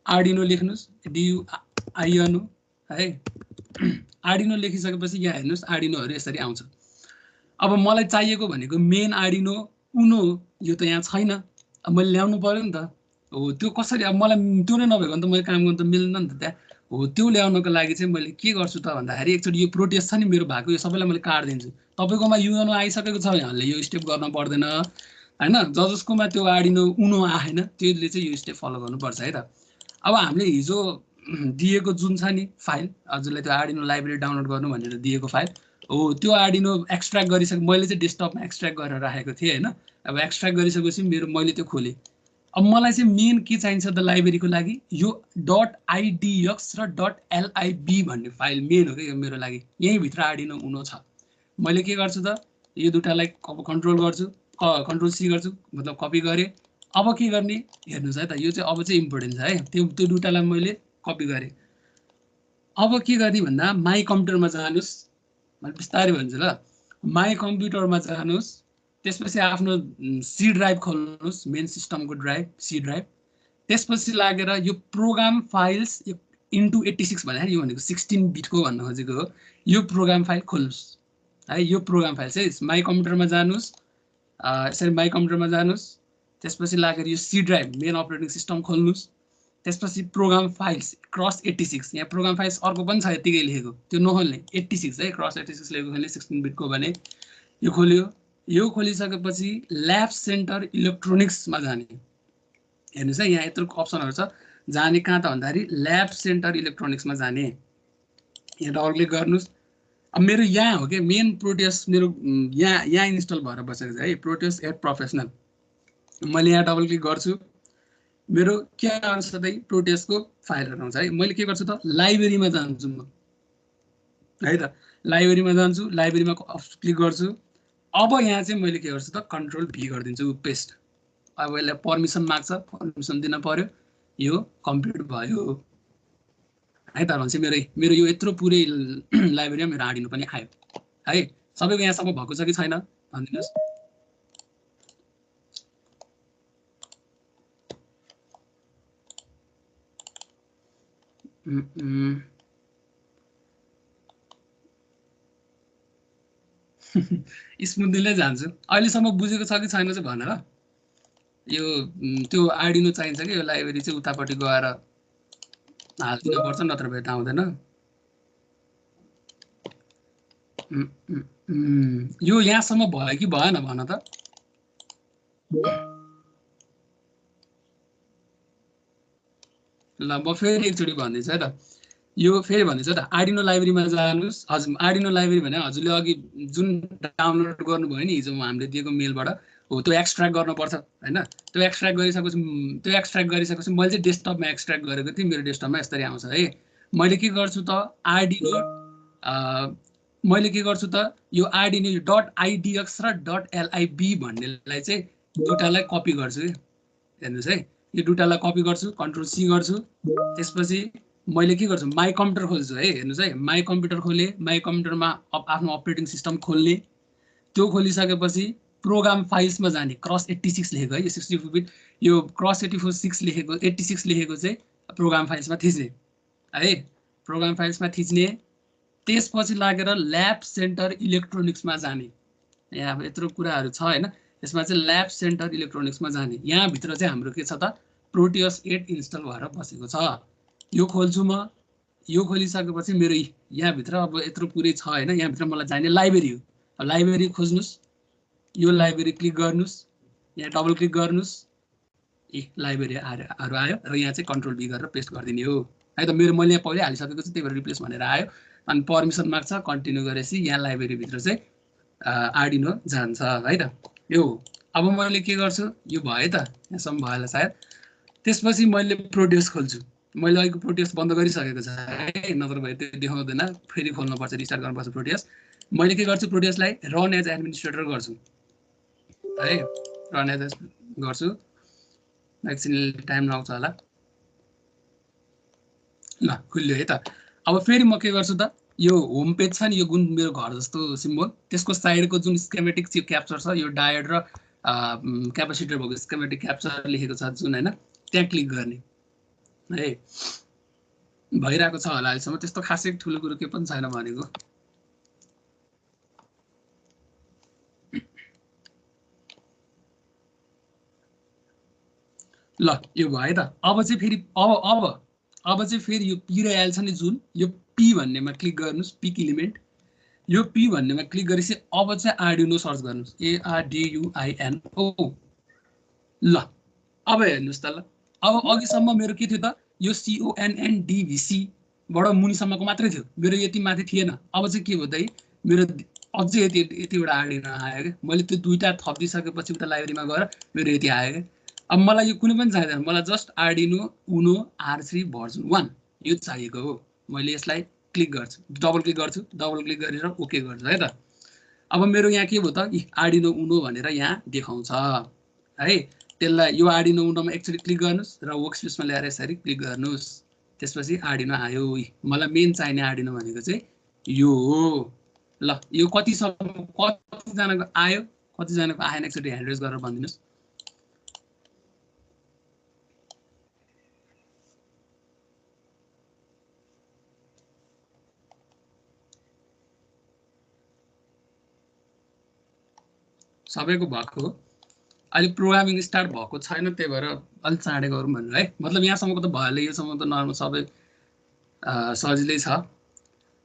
आर्डिनो लेख्नुस् DUINO है आर्डिनो लेखिसकेपछि यहाँ हेर्नुस् आर्डिनोहरु यसरी आउँछ अब मलाई चाहिएको भनेको मेन आर्डिनो उनो यो त यहाँ छैन अब मैले ल्याउनु पर्यो नि त हो त्यो कसरी अब मलाई त्यो नै नभएको भने त मैले काम गर्न त मिल्दैन नि त त्यहाँ हो त्यो ल्याउनको लागि चाहिँ मैले के गर्छु त भन्दाखेरि एकचोटि यो प्रोटेस छ नि मेरो भएको यो सबैलाई मैले काट्दिन्छु तपाईकोमा युएनओ आइसकेको छ भने यो स्टेप गर्न पर्दैन हैन जसकोमा त्यो आर्डिनो उनो आएन त्यसले चाहिँ यो स्टेप फलो गर्नुपर्छ है त अब हामीले हिजो दिएको जुन छ नि फाइल हजुरलाई त्यो आर्डिनो लाइब्रेरी डाउनलोड गर्नु भनेर दिएको फाइल हो त्यो आर्डिनो एक्सट्र्याक्ट गरिसके मैले चाहिँ डेस्कटपमा एक्सट्र्याक्ट गरेर राखेको थिएँ हैन अब एक्सट्र्याक्ट गरिसकेपछि मैले त्यो खोलेँ अब मलाई चाहिँ मेन के चाहिन्छ त लाइब्रेरीको लागि यो .idx र .lib भन्ने फाइल मेन हो के यो मेरो लागि यही भित्र आर्डिनो उनो छ मैले के गर्छु त यो दुटालाई कन्ट्रोल गर्छु कन्ट्रोल सी गर्छु मतलब कपी गरे अब के गर्ने हेर्नुस् है त यो चाहिँ अब चाहिँ इम्पोर्टेन्ट छ है त्यो दुटालाई मैले कपी गरे अब के गर्ने भन्दा माई कम्प्युटरमा जानुस् मैले बिस्तारै भन्छु ल माई कम्प्युटरमा जानुस् त्यसपछि आफ्नो सी ड्राइभ खोल्नुस् मेन सिस्टमको ड्राइभ सी ड्राइभ त्यसपछि लागेर यो प्रोग्राम फाइल्स इन्टु 86 भन्दाखेरि यो भनेको 16 बिटको भन्न खोजेको हो यो प्रोग्राम फाइल खोल्नुस् है यो प्रोग्राम फाइल चाहिँ माई कम्प्युटरमा जानुस् यसरी माई कम्प्युटरमा जानुस् त्यसपछि लागेर यो C drive main operating system खोल्नुस् त्यसपछि प्रोग्राम फाइल्स क्रस 86 यहाँ प्रोग्राम फाइल्स अर्को पनि छ यतिकै लेखेको त्यो नखोल्ने 86 है क्रस 86 लेखेको खोल्ने 16 बिटको भने यो खोल्यो यो खोलिसकेपछि ल्याब सेन्टर इलेक्ट्रोनिक्समा जाने हेर्नुस् है यहाँ यत्रो अप्सनहरु छ जाने कहाँ त भन्दाखेरि ल्याब सेन्टर इलेक्ट्रोनिक्समा जाने यहाँ डबल क्लिक गर्नुस् अब मेरो यहाँ हो के मेन प्रोटियस मेरो यहाँ इन्स्टल भएर बसेको छ है प्रोटियस एट प्रोफेसनल मैले यहाँ डबल क्लिक गर्छु मेरो के आउँछ त प्रोटियसको फाइलहरु आउँछ है मैले के गर्छु त लाइब्रेरीमा जान्छु म है त लाइब्रेरीमा जान्छु लाइब्रेरीमा क्लिक गर्छु अब यहाँ चाहिँ मैले के गर्छु त कन्ट्रोल भी गरिदिन्छु पेस्ट अब यसले पर्मिसन माग्छ पर्मिसन दिन पर्यो यो कम्प्लिट भयो है त भन्छ मेरो यो यत्रो पुरै लाइब्रेरीमा मेरो आर्डिनो पनि आयो है सबैको यहाँसम्म भएको छ कि छैन भनिदिनुस् स्मुथली जान्छु अहिलेसम्म बुझेको छ कि छैन चाहिँ भन ल यो त्यो आर्डिनो चाहिन्छ कि यो लाइब्रेरी चाहिँ उतापट्टि गएर हाल्दिनु पर्छ नत्र भए त आउँदैन यो यहाँसम्म भयो कि भएन भन त ल म फेरि एकचोटि भन्दिन्छु है त यो फेरि भन्दिन्छु त आर्डिनो लाइब्रेरीमा जानुस् हजुर आर्डिनो लाइब्रेरी भने हजुरले अघि जुन डाउनलोड गर्नुभयो नि हिजो हामीले दिएको मेलबाट हो त्यो एक्सट्र्याक्ट गर्नुपर्छ हैन त्यो एक्सट्र्याक्ट गरिसकेपछि मैले चाहिँ डेस्कटपमा एक्सट्र्याक्ट गरेको थिएँ मेरो डेस्कटपमा यसरी आउँछ है मैले के गर्छु त आर्डिनो मैले के गर्छु त यो आर्डिनो .idx र .lib भन्नेलाई चाहिँ दुटालाई कपी गर्छु है हेर्नुस् है यो दुटालाई कपी गर्छु कन्ट्रोल सी गर्छु त्यसपछि मैले के गर्छु माई कम्प्युटर खोल्छु है हेर्नुस् है माई कम्प्युटर खोले माई कम्प्युटरमा आफ्नो अपरेटिङ सिस्टम खोल्ने त्यो खोलिसकेपछि प्रोग्राम फाइल्समा जाने क्रस 86 लेखेको है यो 64 बिट यो क्रस 86 लेखेको चाहिँ प्रोग्राम फाइल्समा थिच्ने है प्रोग्राम फाइल्समा थिच्ने त्यसपछि लागेर ल्याब सेन्टर इलेक्ट्रोनिक्समा जाने यहाँ अब यत्रो कुराहरु छ हैन यसमा चाहिँ ल्याब सेन्टर इलेक्ट्रोनिक्समा जाने यहाँ भित्र चाहिँ हाम्रो के छ त प्रोटियस 8 इन्स्टल भएर बसेको छ। यो खोल्छु म, यो खोलिसकेपछि मेरो यहाँभित्र अब यत्रो पुरै छ होइन, यहाँभित्र मलाई चाहिने लाइब्रेरी हो। अब लाइब्रेरी खोज्नुहोस्, यो लाइब्रेरी क्लिक गर्नुहोस्, यहाँ डबल क्लिक गर्नुहोस्, लाइब्रेरीहरू आयो र यहाँ चाहिँ कन्ट्रोल बी गरेर पेस्ट गरिदिने हो है त। मेरो मैले यहाँ पहिल्यै हालिसकेको छु, त्यही भएर रिप्लेस भनेर आयो। अनि पर्मिसन माग्छ, कन्टिन्यू गरेपछि यहाँ लाइब्रेरीभित्र चाहिँ आर्डिनो जान्छ है त। यो अब मैले के गर्छु, यो भयो त, यहाँसम्म भयो होला सायद। त्यसपछि मैले प्रोड्युस खोल्छु। मैले अहिलेको प्रोड्युस बन्द गरिसकेको छ है, नत्र भए त्यो देखाउँदैन, फेरि खोल्नुपर्छ, रिस्टार्ट गर्नुपर्छ प्रोड्युस। मैले के गर्छु, प्रोड्युसलाई रन एज एडमिनिस्ट्रेटर गर्छु है, रन एज गर्छु। एकछिन टाइम लाग्छ होला। ल खुल्यो है त। अब फेरि म के गर्छु त, यो होम पेज छ नि, यो गुण मेरो घर जस्तो सिम्बल, त्यसको साइडको जुन स्केमेटिक क्याप्चर छ, यो डायोड र क्यापेसिटर भएको स्केमेटिक क्याप्चर लेखेको छ जुन होइन, त्यहाँ क्लिक गर्ने है। भइरहेको छ होला अहिलेसम्म, त्यस्तो खासै ठुलो कुरो के पनि छैन भनेको। ल यो भयो त। अब चाहिँ फेरि अब चाहिँ फेरि यो पी र एल छ नि जुन, यो पी भन्नेमा क्लिक गर्नुहोस्, पिक इलिमेन्ट। यो पी भन्नेमा क्लिक गरेपछि अब चाहिँ आर्डिनो सर्च गर्नुहोस्, ARDUINO। ल अब हेर्नुहोस् त। ल अब अघिसम्म मेरो के थियो त, यो CONNDVC बाट मुनिसम्मको मात्रै थियो, मेरो यति माथि थिएन। अब चाहिँ के भयो त, मेरो अझै यतिवटा आर्डिनो आयो क्या। मैले त्यो दुईटा थपिदिसकेपछि उता लाइब्रेरीमा गएर मेरो यति आयो क्या। अब मलाई यो कुनै पनि चाहिँदैन, मलाई जस्ट आर्डिनो उनो R3 भर्जन 1 यो चाहिएको हो। मैले यसलाई क्लिक गर्छु, डबल क्लिक गर्छु, डबल क्लिक गरेर ओके गर्छु है त। अब मेरो यहाँ के भयो त, आर्डिनो उनो भनेर यहाँ देखाउँछ है। त्यसलाई यो आर्डिनो उनोमा एकचोटि क्लिक गर्नुहोस् र वर्कस्पेसमा ल्याएर यसरी क्लिक गर्नुहोस्, त्यसपछि आर्डिनो आयो। मलाई मेन चाहिने आर्डिनो भनेको चाहिँ यो हो। ल यो कतिजनाको आयो, कतिजनाको आएन, एकचोटि ह्यान्ड रेज गरेर भनिदिनुहोस्। सबैको भएको हो। अहिले प्रोग्रामिङ स्टार्ट भएको छैन, त्यही भएर अलिक चाँडै गरौँ भनेर है। मतलब यहाँसम्मको त भइहाल्यो, योसम्म त नर्मल सबै सजिलै छ।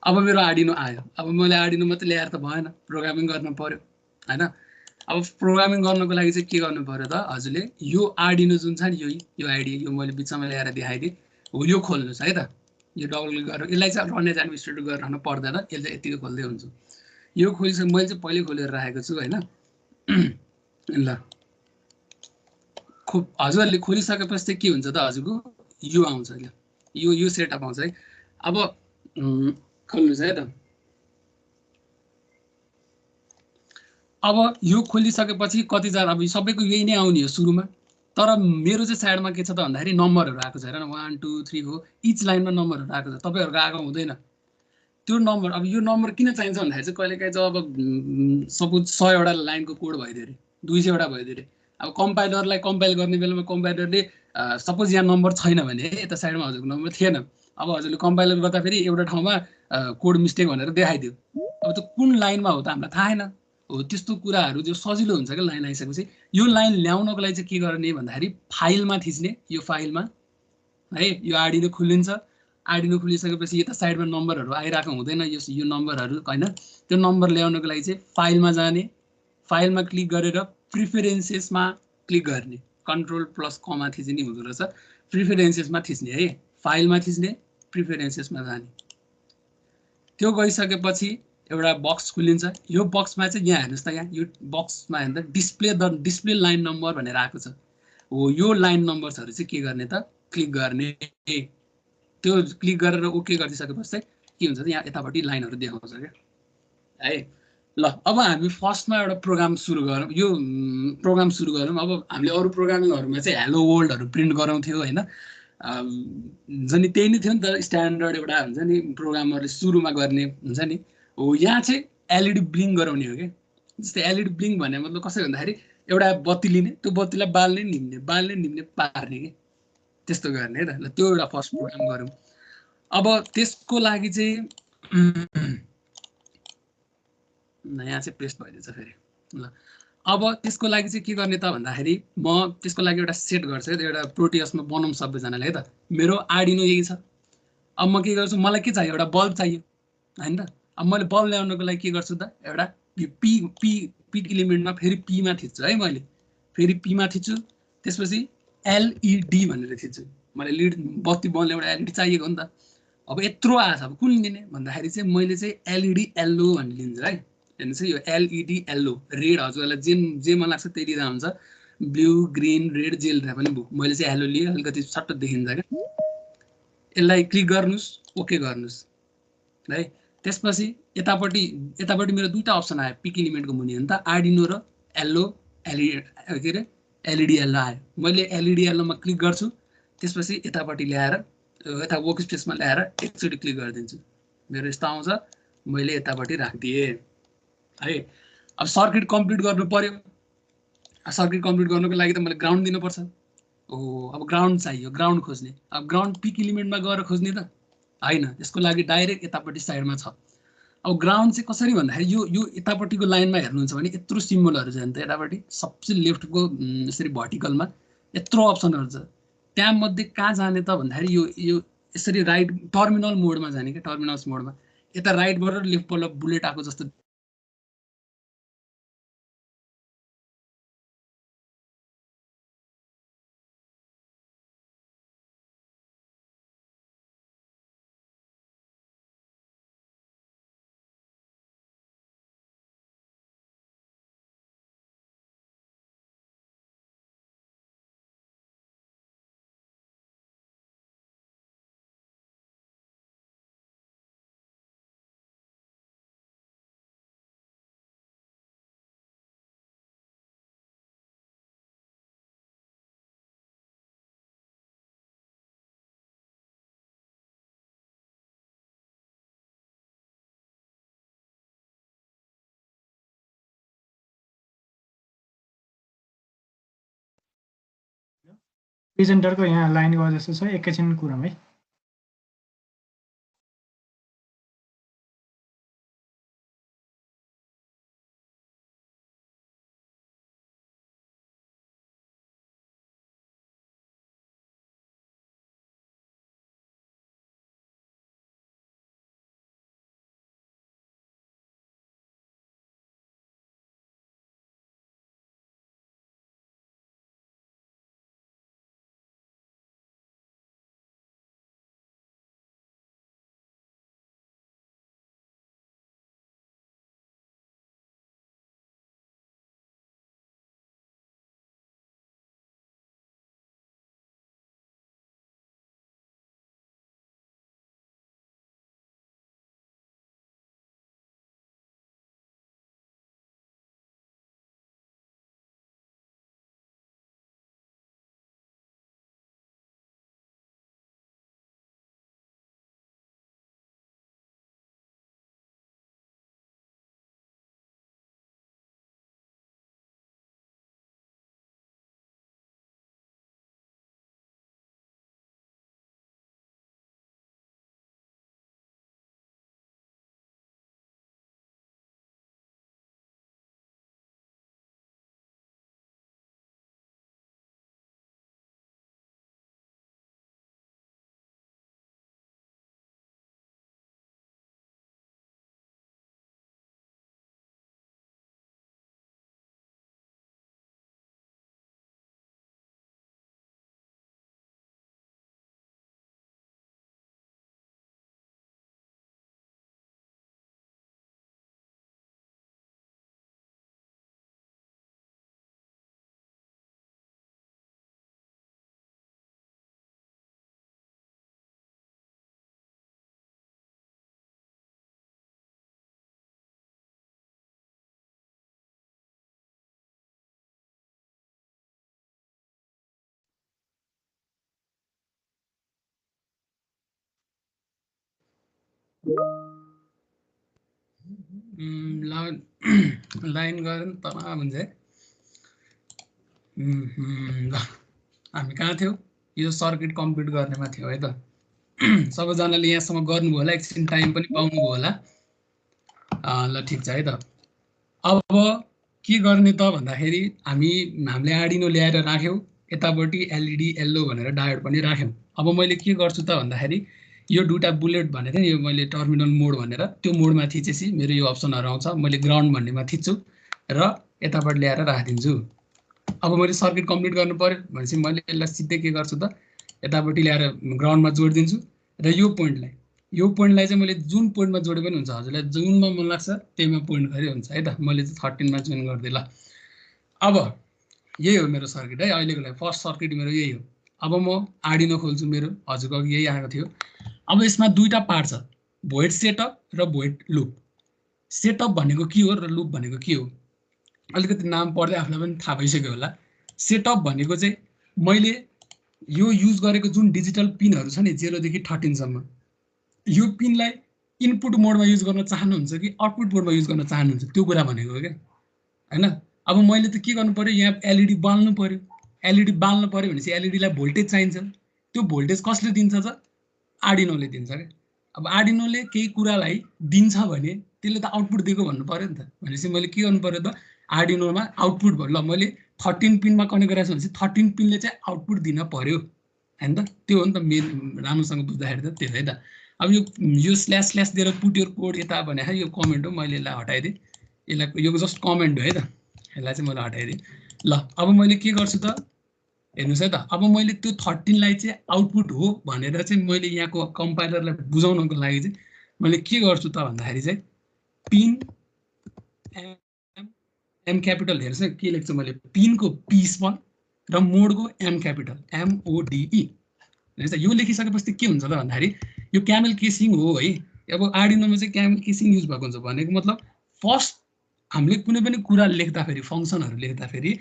अब मेरो आर्डिनो आयो, अब मैले आर्डिनो मात्रै ल्याएर त भएन, प्रोग्रामिङ गर्न पर्यो होइन। अब प्रोग्रामिङ गर्नको लागि चाहिँ के गर्नु पर्यो त, हजुरले यो आर्डिनो जुन छ नि, यो आइडी यो मैले बिचमा ल्याएर देखाइदिएँ हो, यो खोल्नुहोस् है त। यो डबल क्लिक गरेर यसलाई चाहिँ रन एज एडमिनिस्ट्रेटर गरेर राख्नु पर्दैन, यसले यतिकै खोल्दै हुन्छ। यो खोलिसके मैले चाहिँ पहिल्यै खोलेर राखेको छु होइन। ल हजुरहरूले खोलिसकेपछि चाहिँ के हुन्छ त, हजुरको यो आउँछ, यो सेटअप आउँछ है। अब खोल्नुहोस् है त। अब यो खोलिसकेपछि कतिजना, अब सबैको यही नै आउने हो सुरुमा, तर मेरो चाहिँ साइडमा के छ त भन्दाखेरि नम्बरहरू आएको छ। हेर न, 1 2 3 4 इच लाइनमा नम्बरहरू आएको छ, तपाईँहरूको आएको हुँदैन त्यो नम्बर। अब यो नम्बर किन चाहिन्छ भन्दाखेरि चाहिँ कहिलेकाहीँ जब सपोज 100वटा लाइनको कोड भइदियो अरे, 200वटा भइदियो अरे, अब कम्पाइलरलाई कम्पाइल गर्ने बेलामा कम्पाइलरले सपोज यहाँ नम्बर छैन भने, यता साइडमा हजुरको नम्बर थिएन, अब हजुरले कम्पाइलर गर्दा फेरि एउटा ठाउँमा कोड मिस्टेक भनेर देखाइदियो। अब त्यो कुन लाइनमा हो त हामीलाई थाहा छैन। हो त्यस्तो कुराहरू जो सजिलो हुन्छ क्या लाइन आइसकेपछि। यो लाइन ल्याउनको लागि चाहिँ के गर्ने भन्दाखेरि फाइलमा थिच्ने, यो फाइलमा है, यो आर्डिनो खोलिन्छ। आर्डिनो खोलिसकेपछि यता साइडमा नम्बरहरू आइरहेको हुँदैन, यो नम्बरहरू होइन। त्यो नम्बर ल्याउनको लागि चाहिँ फाइलमा जाने, फाइलमा क्लिक गरेर प्रिफरेन्सेसमा क्लिक गर्ने, कन्ट्रोल+कमा थिच्ने हुँदो रहेछ, प्रिफरेन्सेसमा थिच्ने है, फाइलमा थिच्ने, प्रिफरेन्सेसमा जाने। त्यो गइसकेपछि एउटा बक्स खुलिन्छ। यो बक्समा चाहिँ यहाँ हेर्नुहोस् त, यहाँ यो बक्समा हेर्दा डिस्प्ले लाइन नम्बर भनेर आएको छ हो। यो लाइन नम्बर्सहरू चाहिँ के गर्ने त, क्लिक गर्ने। त्यो क्लिक गरेर ओके गरिदिइसकेपछि चाहिँ के हुन्छ त, यहाँ यतापट्टि लाइनहरू देखाउँछ क्या है। ल अब हामी फर्स्टमा एउटा प्रोग्राम सुरु गरौँ। यो प्रोग्राम सुरु गरौँ। अब हामीले अरू प्रोग्रामिङहरूमा चाहिँ हेलो वर्ल्डहरू प्रिन्ट गराउँथ्यो होइन, हुन्छ नि, त्यही नै थियो नि त स्ट्यान्डर्ड एउटा हुन्छ नि प्रोग्रामरले सुरुमा गर्ने हुन्छ नि हो। यहाँ चाहिँ एलइडी ब्लिङ गराउने हो क्या। जस्तै एलइडी ब्लिङ भन्ने मतलब कसरी भन्दाखेरि एउटा बत्ती लिने, त्यो बत्तीलाई बाल्ने निम्ने पार्ने कि त्यस्तो गर्ने है त। ल त्यो एउटा फर्स्ट प्रोग्राम गरौँ। अब त्यसको लागि चाहिँ यहाँ चाहिँ पेस्ट भइदिन्छ फेरि। ल अब त्यसको लागि चाहिँ के गर्ने त भन्दाखेरि म त्यसको लागि एउटा सेट गर्छु है, एउटा प्रोटियसमा बनाउँ सबैजनाले है त। मेरो आर्डिनो यही छ। अब म के गर्छु, मलाई के चाहियो, एउटा बल्ब चाहियो होइन त। अब मैले बल्ब ल्याउनको लागि के गर्छु त, एउटा पी पी पिट इलिमेन्टमा फेरि पीमा थिच्छु है, मैले फेरि पीमा थिच्छु, त्यसपछि एलइडी भनेर थिच्छु। मैले लिड बत्ती बल्ने एउटा एलइडी चाहिएको हो नि त। अब यत्रो आएछ, अब कुन लिने भन्दाखेरि चाहिँ मैले चाहिँ एलइडी येल्लो भन्ने लिन्छु है। हेर्नुहोस् है, यो एलइडी येल्लो रेड, हजुरलाई जे मन लाग्छ त्यही लिँदा हुन्छ, ब्लू ग्रिन रेड जे लिँदा पनि भयो। मैले चाहिँ येल्लो लिएँ, अलिकति सट्ट देखिन्छ क्या। यसलाई क्लिक गर्नुहोस्, ओके गर्नुहोस् है। त्यसपछि यतापट्टि मेरो दुईवटा अप्सन आयो पिक इलिमेन्टको मुनि हो नि त, आर्डिनो र येल्लो एलइडी के अरे एलइडी येल्लो आयो। मैले एलइडी येल्लोमा क्लिक गर्छु, त्यसपछि यतापट्टि ल्याएर यता वर्क स्पेसमा ल्याएर एकचोटि क्लिक गरिदिन्छु, मेरो यस्तो आउँछ। मैले यतापट्टि राखिदिएँ है। अब सर्किट कम्प्लिट गर्नु पर्यो। सर्किट कम्प्लिट गर्नुको लागि त मैले ग्राउन्ड दिनुपर्छ। अब ग्राउन्ड चाहियो, ग्राउन्ड खोज्ने। अब ग्राउन्ड पिक इलिमेन्टमा गएर खोज्ने त होइन, त्यसको लागि डाइरेक्ट यतापट्टि साइडमा छ। अब ग्राउन्ड चाहिँ कसरी भन्दाखेरि यो यतापट्टिको लाइनमा हेर्नुहुन्छ भने यत्रो सिम्बलहरू छ नि त, यतापट्टि सबसे लेफ्टको यसरी भर्टिकलमा यत्रो अप्सनहरू छ। त्यहाँमध्ये कहाँ जाने त भन्दाखेरि यो यसरी राइट टर्मिनल मोडमा जाने क्या, टर्मिनल्स मोडमा। यता राइटबाट लेफ्टबाट बुलेट आएको जस्तो प्रेजेन्टरको यहाँ लाइन गयो जस्तो छ, एकैछिन कुरौँ है। लाइन गऱ्यो नि तनाव हुन्छ है। ल हामी कहाँ थियौँ, यो सर्किट कम्प्लिट गर्नेमा थियो है त। सबैजनाले यहाँसम्म गर्नुभयो होला, एकछिन टाइम पनि पाउनुभयो होला। ल ठिक छ है त। अब के गर्ने त भन्दाखेरि हामीले आर्डिनो ल्याएर राख्यौँ, यतापट्टि एलइडी येल्लो भनेर डायोड पनि राख्यौँ। अब मैले के गर्छु त भन्दाखेरि यो दुईटा बुलेट भनेर यो मैले टर्मिनल मोड भनेर त्यो मोडमा थिचेपछि मेरो यो अप्सनहरू आउँछ, मैले ग्राउन्ड भन्नेमा थिच्छु र यतापट्टि ल्याएर राखिदिन्छु। अब मैले सर्किट कम्प्लिट गर्नु पर्यो भनेपछि मैले यसलाई सिधै के गर्छु त यतापट्टि ल्याएर ग्राउन्डमा जोडिदिन्छु र यो पोइन्टलाई चाहिँ मैले जुन पोइन्टमा जोडे पनि हुन्छ, हजुरलाई जुनमा मन लाग्छ त्यहीमा पोइन्ट गरे हुन्छ है त। मैले चाहिँ 13 मा जोइन गर्दै ल। अब यही हो मेरो सर्किट है, अहिलेको लागि फर्स्ट सर्किट मेरो यही हो। अब म आर्डिनो खोल्छु, मेरो हजुरको अघि यही आएको थियो। अब यसमा दुईटा पार्ट छ, भोइड सेटअप र भोइड लुप। सेटअप भनेको के हो र लुप भनेको के हो, अलिकति नाम पढ्दै आफूलाई पनि थाहा भइसक्यो होला। सेटअप भनेको चाहिँ मैले यो युज गरेको जुन डिजिटल पिनहरू छ नि 0 देखि 13 सम्म, यो पिनलाई इनपुट मोडमा युज गर्न चाहनुहुन्छ कि आउटपुट मोडमा युज गर्न चाहनुहुन्छ, त्यो कुरा भनेको हो क्या हैन। अब मैले त के गर्नु पर्यो, यहाँ एलइडी बाल्नु पर्यो। एलइडी बाल्नु पर्यो भनेपछि एलइडीलाई भोल्टेज चाहिन्छ। त्यो भोल्टेज कसले दिन्छ त, आर्डिनोले दिन्छ क्या। अब आर्डिनोले केही कुरालाई दिन्छ भने त्यसले त आउटपुट दिएको भन्नु पर्यो नि त। भनेपछि मैले के गर्नु पर्यो त, आर्डिनोमा आउटपुट भयो। ल मैले 13 पिनमा कनेक्ट गरेको छु भनेपछि 13 पिनले चाहिँ आउटपुट दिन पर्यो हैन त। त्यो हो नि त मेन, राम्रोसँग बुझ्दाखेरि त त्यो है त। अब यो स्ल्यास स्ल्यास दिएर पुट योर कोड यता भने यो कमेन्ट हो, मैले यसलाई हटाइदिएँ। यसलाई यो जस्ट कमेन्ट हो है त, यसलाई चाहिँ मैले हटाइदिएँ। ल अब मैले के गर्छु त हेर्नुहोस् है त। अब मैले त्यो 13 लाई चाहिँ आउटपुट हो भनेर चाहिँ मैले यहाँको कम्पाइलरलाई बुझाउनको लागि चाहिँ मैले के गर्छु त भन्दाखेरि चाहिँ पिन एम क्यापिटल, हेर्नुहोस् के लेख्छु मैले, पिनको पी स्मल र मोडको एम क्यापिटल एमओडिई। हेर्नुहोस् यो लेखिसकेपछि के हुन्छ त भन्दाखेरि यो क्यामेल केसिङ हो है। अब आर्डिनोमा चाहिँ क्यामेल केसिङ युज भएको हुन्छ भनेको मतलब फर्स्ट हामीले कुनै पनि कुरा लेख्दाखेरि, फङ्सनहरू लेख्दाखेरि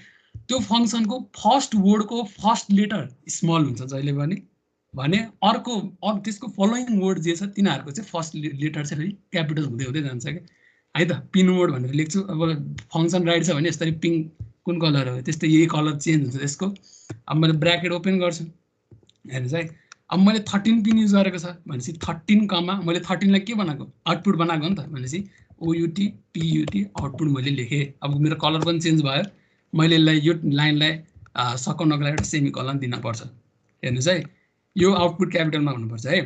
त्यो फङ्सनको फर्स्ट वर्डको फर्स्ट लेटर स्मल हुन्छ जहिले पनि भने अर्को त्यसको फलोइङ वर्ड जे छ तिनीहरूको चाहिँ फर्स्ट लेटर चाहिँ क्यापिटल हुँदै हुँदै जान्छ क्या है त। पिन मोड भनेर लेख्छु। अब फङ्सन राइट छ भने यसरी पिङ कुन कलर हो त्यस्तै यही कलर चेन्ज हुन्छ त्यसको। अब मैले ब्राकेट ओपन गर्छु, हेर्नुहोस् है। अब मैले 13 पिन युज गरेको छ भनेपछि 13 कमा मैले 13 लाई के बनाएको, आउटपुट बनाएको हो नि त। भनेपछि ओयुटी पियुटी आउटपुट मैले लेखेँ। अब मेरो कलर पनि चेन्ज भयो। मैले यसलाई यो लाइनलाई सकाउनको लागि एउटा सेमी कलन दिनुपर्छ। हेर्नुहोस् है, यो आउटपुट क्यापिटलमा हुनुपर्छ है।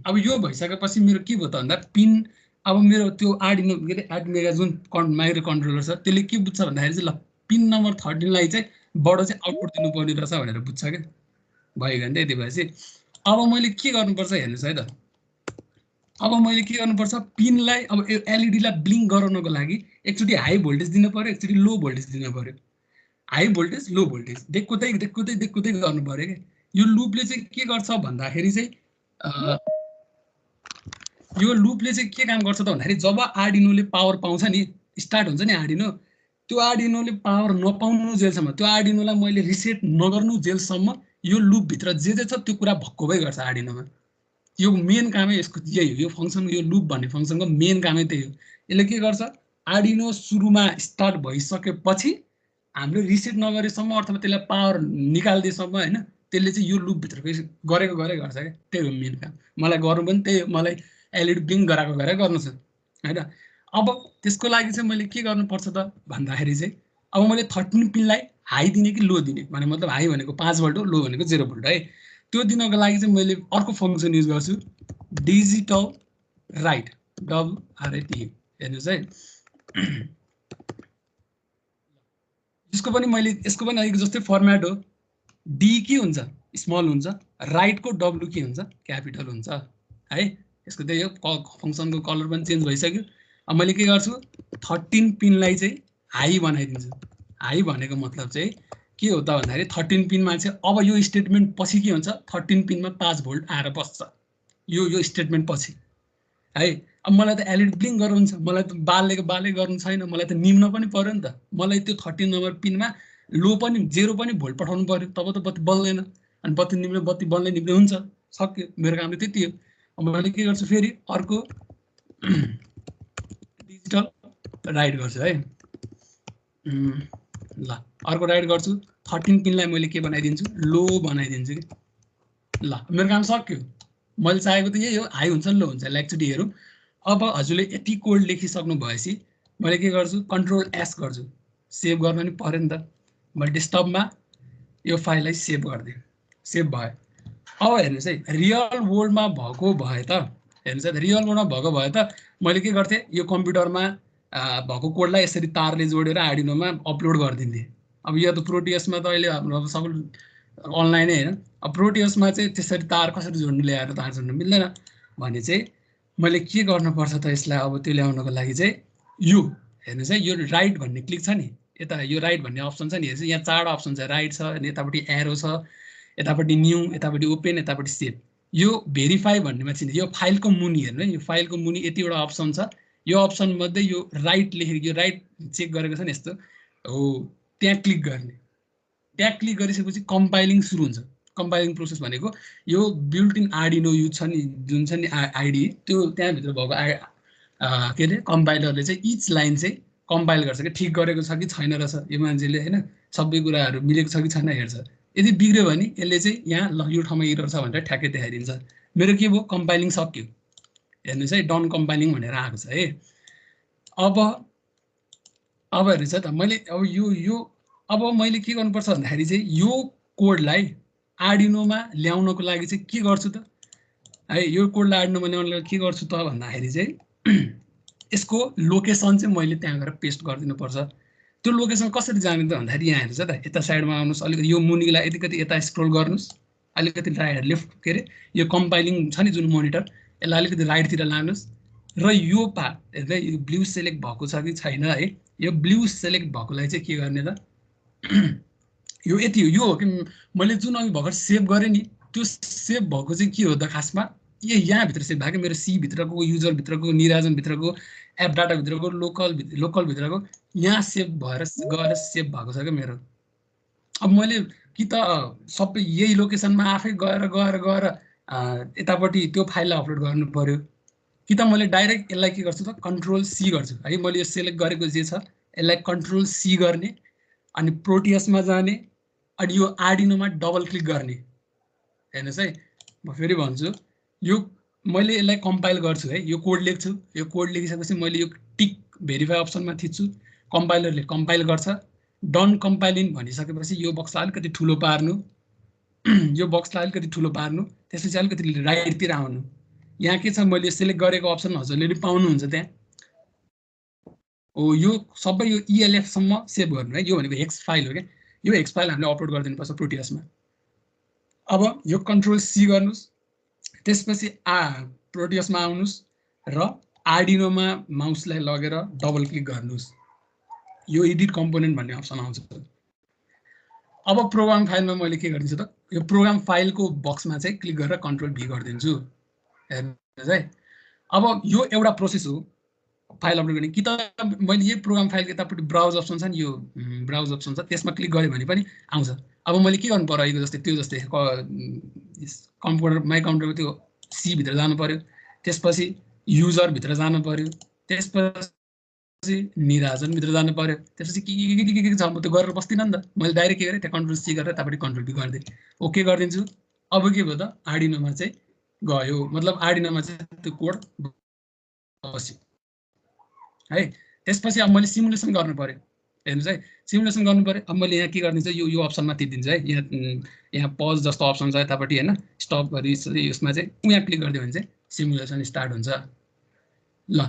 अब यो भइसकेपछि मेरो के भयो त भन्दा पिन, अब मेरो त्यो आर्डिनो के अरे एडमेगा जुन माइक्रो कन्ट्रोलर छ त्यसले के बुझ्छ भन्दाखेरि चाहिँ ल पिन नम्बर 13 लाई चाहिँ बडो चाहिँ आउटपुट दिनुपर्ने रहेछ भनेर बुझ्छ क्या। भयो भने यति भएपछि अब मैले के गर्नुपर्छ हेर्नुहोस् है त। अब मैले के गर्नुपर्छ, पिनलाई अब एलइडीलाई ब्लिङ्क गराउनको लागि एकचोटि हाई भोल्टेज दिनु पर्यो, एकचोटि लो भोल्टेज दिनु पर्यो। हाई भोल्टेज लो भोल्टेज देख्कुदै गर्नु पर्यो क्या। यो लुपले चाहिँ के गर्छ भन्दाखेरि चाहिँ यो लुपले चाहिँ के काम गर्छ त भन्दाखेरि जब आर्डिनोले पावर पाउँछ नि, स्टार्ट हुन्छ नि आर्डिनो, त्यो आर्डिनोले पावर नपाउनु जेलसम्म, त्यो आर्डिनोलाई मैले रिसेट नगर्नु जेलसम्म यो लुपभित्र जे छ त्यो कुरा भक्कोबै गर्छ आर्डिनोमा। यो मेन कामै यसको यही हो। यो फङ्सन, यो लुप भन्ने फङ्सनको मेन कामै त्यही हो। यसले के गर्छ, आर्डिनो सुरुमा स्टार्ट भइसकेपछि हामीले रिसेट नगरेसम्म अथवा त्यसलाई पावर निकाल्दैसम्म होइन, त्यसले चाहिँ यो लुपभित्र गरेको गर्छ क्या। त्यही हो मेन काम। मलाई गर्नु पनि त्यही हो, मलाई एलइडी ब्लिङ्क गराएको गर्नु छ होइन। अब त्यसको लागि चाहिँ मैले के गर्नुपर्छ त भन्दाखेरि चाहिँ अब मैले 13 पिनलाई हाई दिने कि लो दिने भने मतलब हाई भनेको 5 भोल्ट हो, लो भनेको 0 भोल्ट है। त्यो दिनको लागि चाहिँ मैले अर्को फङ्सन युज गर्छु, डिजिटल राइट, डब्लुआरआइटी। हेर्नुहोस् है, यसको पनि अलिक जस्तै फर्मेट हो। डी के हुन्छ, स्मल हुन्छ, राइटको डब्लु के हुन्छ, क्यापिटल हुन्छ है। यसको त्यही हो, फङ्सनको कलर पनि चेन्ज भइसक्यो। अब मैले के गर्छु, 13 पिनलाई चाहिँ हाई बनाइदिन्छु। हाई भनेको मतलब चाहिँ के हो त भन्दाखेरि 13 पिनमा चाहिँ अब यो स्टेटमेन्ट पछि के हुन्छ, 13 पिनमा 5 भोल्ट आएर बस्छ यो स्टेटमेन्ट पछि है। अब मलाई त एलइडी ब्लिङ्क गर्नु छ, मलाई त बाले गर्नु छैन, मलाई त निम्न पनि पर्यो नि त। मलाई त्यो 13 नम्बर पिनमा लो पनि 0 पनि भोल्ट पठाउनु पर्यो, तब त बत्ती बल्दैन। अनि बत्ती बल्ने निम्न हुन्छ, सक्यो मेरो काम त त्यति हो। अब मैले के गर्छु, फेरि अर्को डिजिटल राइट गर्छु है। ल अर्को राइट गर्छु, 13 पिनलाई मैले के बनाइदिन्छु, लो बनाइदिन्छु कि। ल मेरो काम सक्यो। मैले चाहेको त यही हो, हाई हुन्छ लो हुन्छ। एकचोटि हेरौँ। अब हजुरले यति कोड लेखिसक्नु भएपछि मैले के गर्छु, कन्ट्रोल एस गर्छु। सेभ गर्न नि पर्यो नि त। मैले डेस्कटपमा यो फाइललाई सेभ गरिदिएँ, सेभ भयो। अब हेर्नुहोस् है, रियल वर्ल्डमा भएको भए त हेर्नुहोस् है, रियल वर्ल्डमा भएको भए त मैले के गर्थेँ, यो कम्प्युटरमा भएको कोडलाई यसरी तारले जोडेर आर्डिनोमा अपलोड गरिदिन्थेँ। अब यो त प्रोटियसमा त अहिले हाम्रो सबै अनलाइनै होइन। अब प्रोटियसमा चाहिँ त्यसरी तार कसरी जोड्नु, ल्याएर तार जोड्नु मिल्दैन भने चाहिँ मैले के गर्नुपर्छ त यसलाई, अब त्यो ल्याउनको लागि चाहिँ यो हेर्नुहोस् है, यो राइट भन्ने क्लिक छ नि, यता यो राइट भन्ने अप्सन छ नि, हेर्नुहोस् यहाँ 4 अप्सन छ, राइट छ, अनि यतापट्टि एरो छ, यतापट्टि न्यू, यतापट्टि ओपन, यतापट्टि सेभ। यो भेरिफाई भन्नेमा चाहिँ यो फाइलको मुनि हेर्नु है, यो फाइलको मुनि यतिवटा अप्सन छ, यो अप्सन मध्ये यो राइट लेखेको, यो राइट चेक गरेको छ नि यस्तो हो, त्यहाँ क्लिक गर्ने। त्यहाँ क्लिक गरिसकेपछि कम्पाइलिङ सुरु हुन्छ। कम्पाइलिङ प्रोसेस भनेको यो बिल्ट इन आर्डिनो युज छ नि, जुन छ नि आइडी, त्यो त्यहाँभित्र भएको के अरे कम्पाइलरले चाहिँ इच लाइन चाहिँ कम्पाइल गर्छ कि ठिक गरेको छ कि छैन रहेछ यो मान्छेले होइन, सबै कुराहरू मिलेको छ कि छैन हेर्छ। यदि बिग्रियो भने यसले चाहिँ यहाँ ल यो ठाउँमा एरर छ भनेर ठ्याक्कै देखाइदिन्छ। मेरो के भयो, कम्पाइलिङ सक्यो, हेर्नुहोस् है, डन कम्पाइलिङ भनेर आएको छ है। अब हेर्नुहोस् है त, मैले अब यो अब मैले के गर्नुपर्छ भन्दाखेरि चाहिँ यो कोडलाई आर्डिनोमा ल्याउनको लागि चाहिँ के गर्छु त है, यो कोडलाई आर्डिनोमा ल्याउनको लागि के गर्छु त भन्दाखेरि चाहिँ यसको लोकेसन चाहिँ मैले त्यहाँ गएर पेस्ट गरिदिनुपर्छ। त्यो लोकेसन कसरी जाने त भन्दाखेरि यहाँ हेर्नुहोस् है त, यता साइडमा आउनुहोस्, अलिकति यो मुनिलाई यतिकति यता स्क्रोल गर्नुहोस्, अलिकति लेफ्ट के अरे यो कम्पाइलिङ छ नि जुन मोनिटर, यसलाई अलिकति राइटतिर लानुहोस् र यो पार्ट हेर्दै यो ब्लू सेलेक्ट भएको छ कि छैन है, यो ब्लू सेलेक्ट भएकोलाई चाहिँ के गर्ने त यो यति हो, यो हो कि मैले जुन अघि भर्खर सेभ गरेँ नि, त्यो सेभ भएको चाहिँ के हो त खासमा यहाँभित्र सेभ भएको, मेरो सी भित्रको, युजर भित्रको, निराजन भित्रको, एप डाटा भित्रको, लोकल भित्रको यहाँ सेभ भएर गएर सेभ भएको छ क्या मेरो। अब मैले कि त सबै यही लोकेसनमा आफै गएर यतापट्टि त्यो फाइललाई अपलोड गर्नु पर्यो, कि त मैले डाइरेक्ट यसलाई के गर्छु त कन्ट्रोल सी गर्छु है, मैले यो सेलेक्ट गरेको जे छ यसलाई कन्ट्रोल सी गर्ने, अनि प्रोटियसमा जाने, अनि यो आर्डिनोमा डबल क्लिक गर्ने। हेर्नुहोस् है, म फेरि भन्छु, यो मैले यसलाई कम्पाइल गर्छु है, यो कोड लेख्छु, यो कोड लेखिसकेपछि मैले यो टिक भेरिफाई अप्सनमा थिच्छु, कम्पाइलरले कम्पाइल गर्छ। डन कम्पाइलिङ भनिसकेपछि यो बक्सलाई अलिकति ठुलो पार्नु, यो बक्सलाई अलिकति ठुलो पार्नु, त्यसपछि अलिकति राइटतिर आउनु। यहाँ के छ, मैले सेलेक्ट गरेको अप्सन हजुरले पनि पाउनुहुन्छ त्यहाँ हो, यो सबै यो ELF-सम्म सेभ गर्नु है, यो भनेको हेक्स फाइल हो क्या, यो हेक्स फाइल हामीले अपलोड गरिदिनुपर्छ प्रोटियसमा। अब यो कन्ट्रोल सी गर्नुहोस्, त्यसपछि प्रोटियसमा आउनुहोस् र आर्डिनोमा माउसलाई लगेर डबल क्लिक गर्नुहोस्, यो एडिट कम्पोनेन्ट भन्ने अप्सन आउँछ। अब प्रोग्राम फाइलमा मैले के गरिदिन्छु त, यो प्रोग्राम फाइलको बक्समा चाहिँ क्लिक गरेर कन्ट्रोल भी गरिदिन्छु। हेर्नुहोस् है, अब यो एउटा प्रोसेस हो फाइल अपलोड गर्ने, कि त मैले यो प्रोग्राम फाइलको यतापट्टि ब्राउज अप्सन छ नि, यो ब्राउज अप्सन छ, त्यसमा क्लिक गरेँ भने पनि आउँछ। अब मैले के गर्नु पर्यो, यो जस्तै त्यो जस्तै कम्प्युटर माई कम्प्युटरको त्यो सी भित्र जानु पर्यो, त्यसपछि युजर भित्र जानु पर्यो, त्यसपछि निराजन भित्र जानु पर्यो, त्यसपछि के छ म त्यो गरेर बस्दिनँ नि त, मैले डाइरेक्ट के गरेँ त्यहाँ कन्ट्रोल सी गरेर यतापट्टि कन्ट्रोल भी गरिदिएँ, ओके गरिदिन्छु। अब के भयो त आर्डिनोमा चाहिँ गयो, मतलब आर्डिनोमा चाहिँ त्यो कोड बस्यो है। त्यसपछि अब मैले सिमुलेसन गर्नु पर्यो, हेर्नुहोस् है, सिमुलेसन गर्नु पर्यो। अब मैले यहाँ के गरिदिन्छु, यो अप्सनमा थिचिदिन्छु है, यहाँ पज जस्तो अप्सन छ यतापट्टि होइन, स्टप गरी यसमा चाहिँ यहाँ क्लिक गरिदियो भने चाहिँ सिमुलेसन स्टार्ट हुन्छ। ल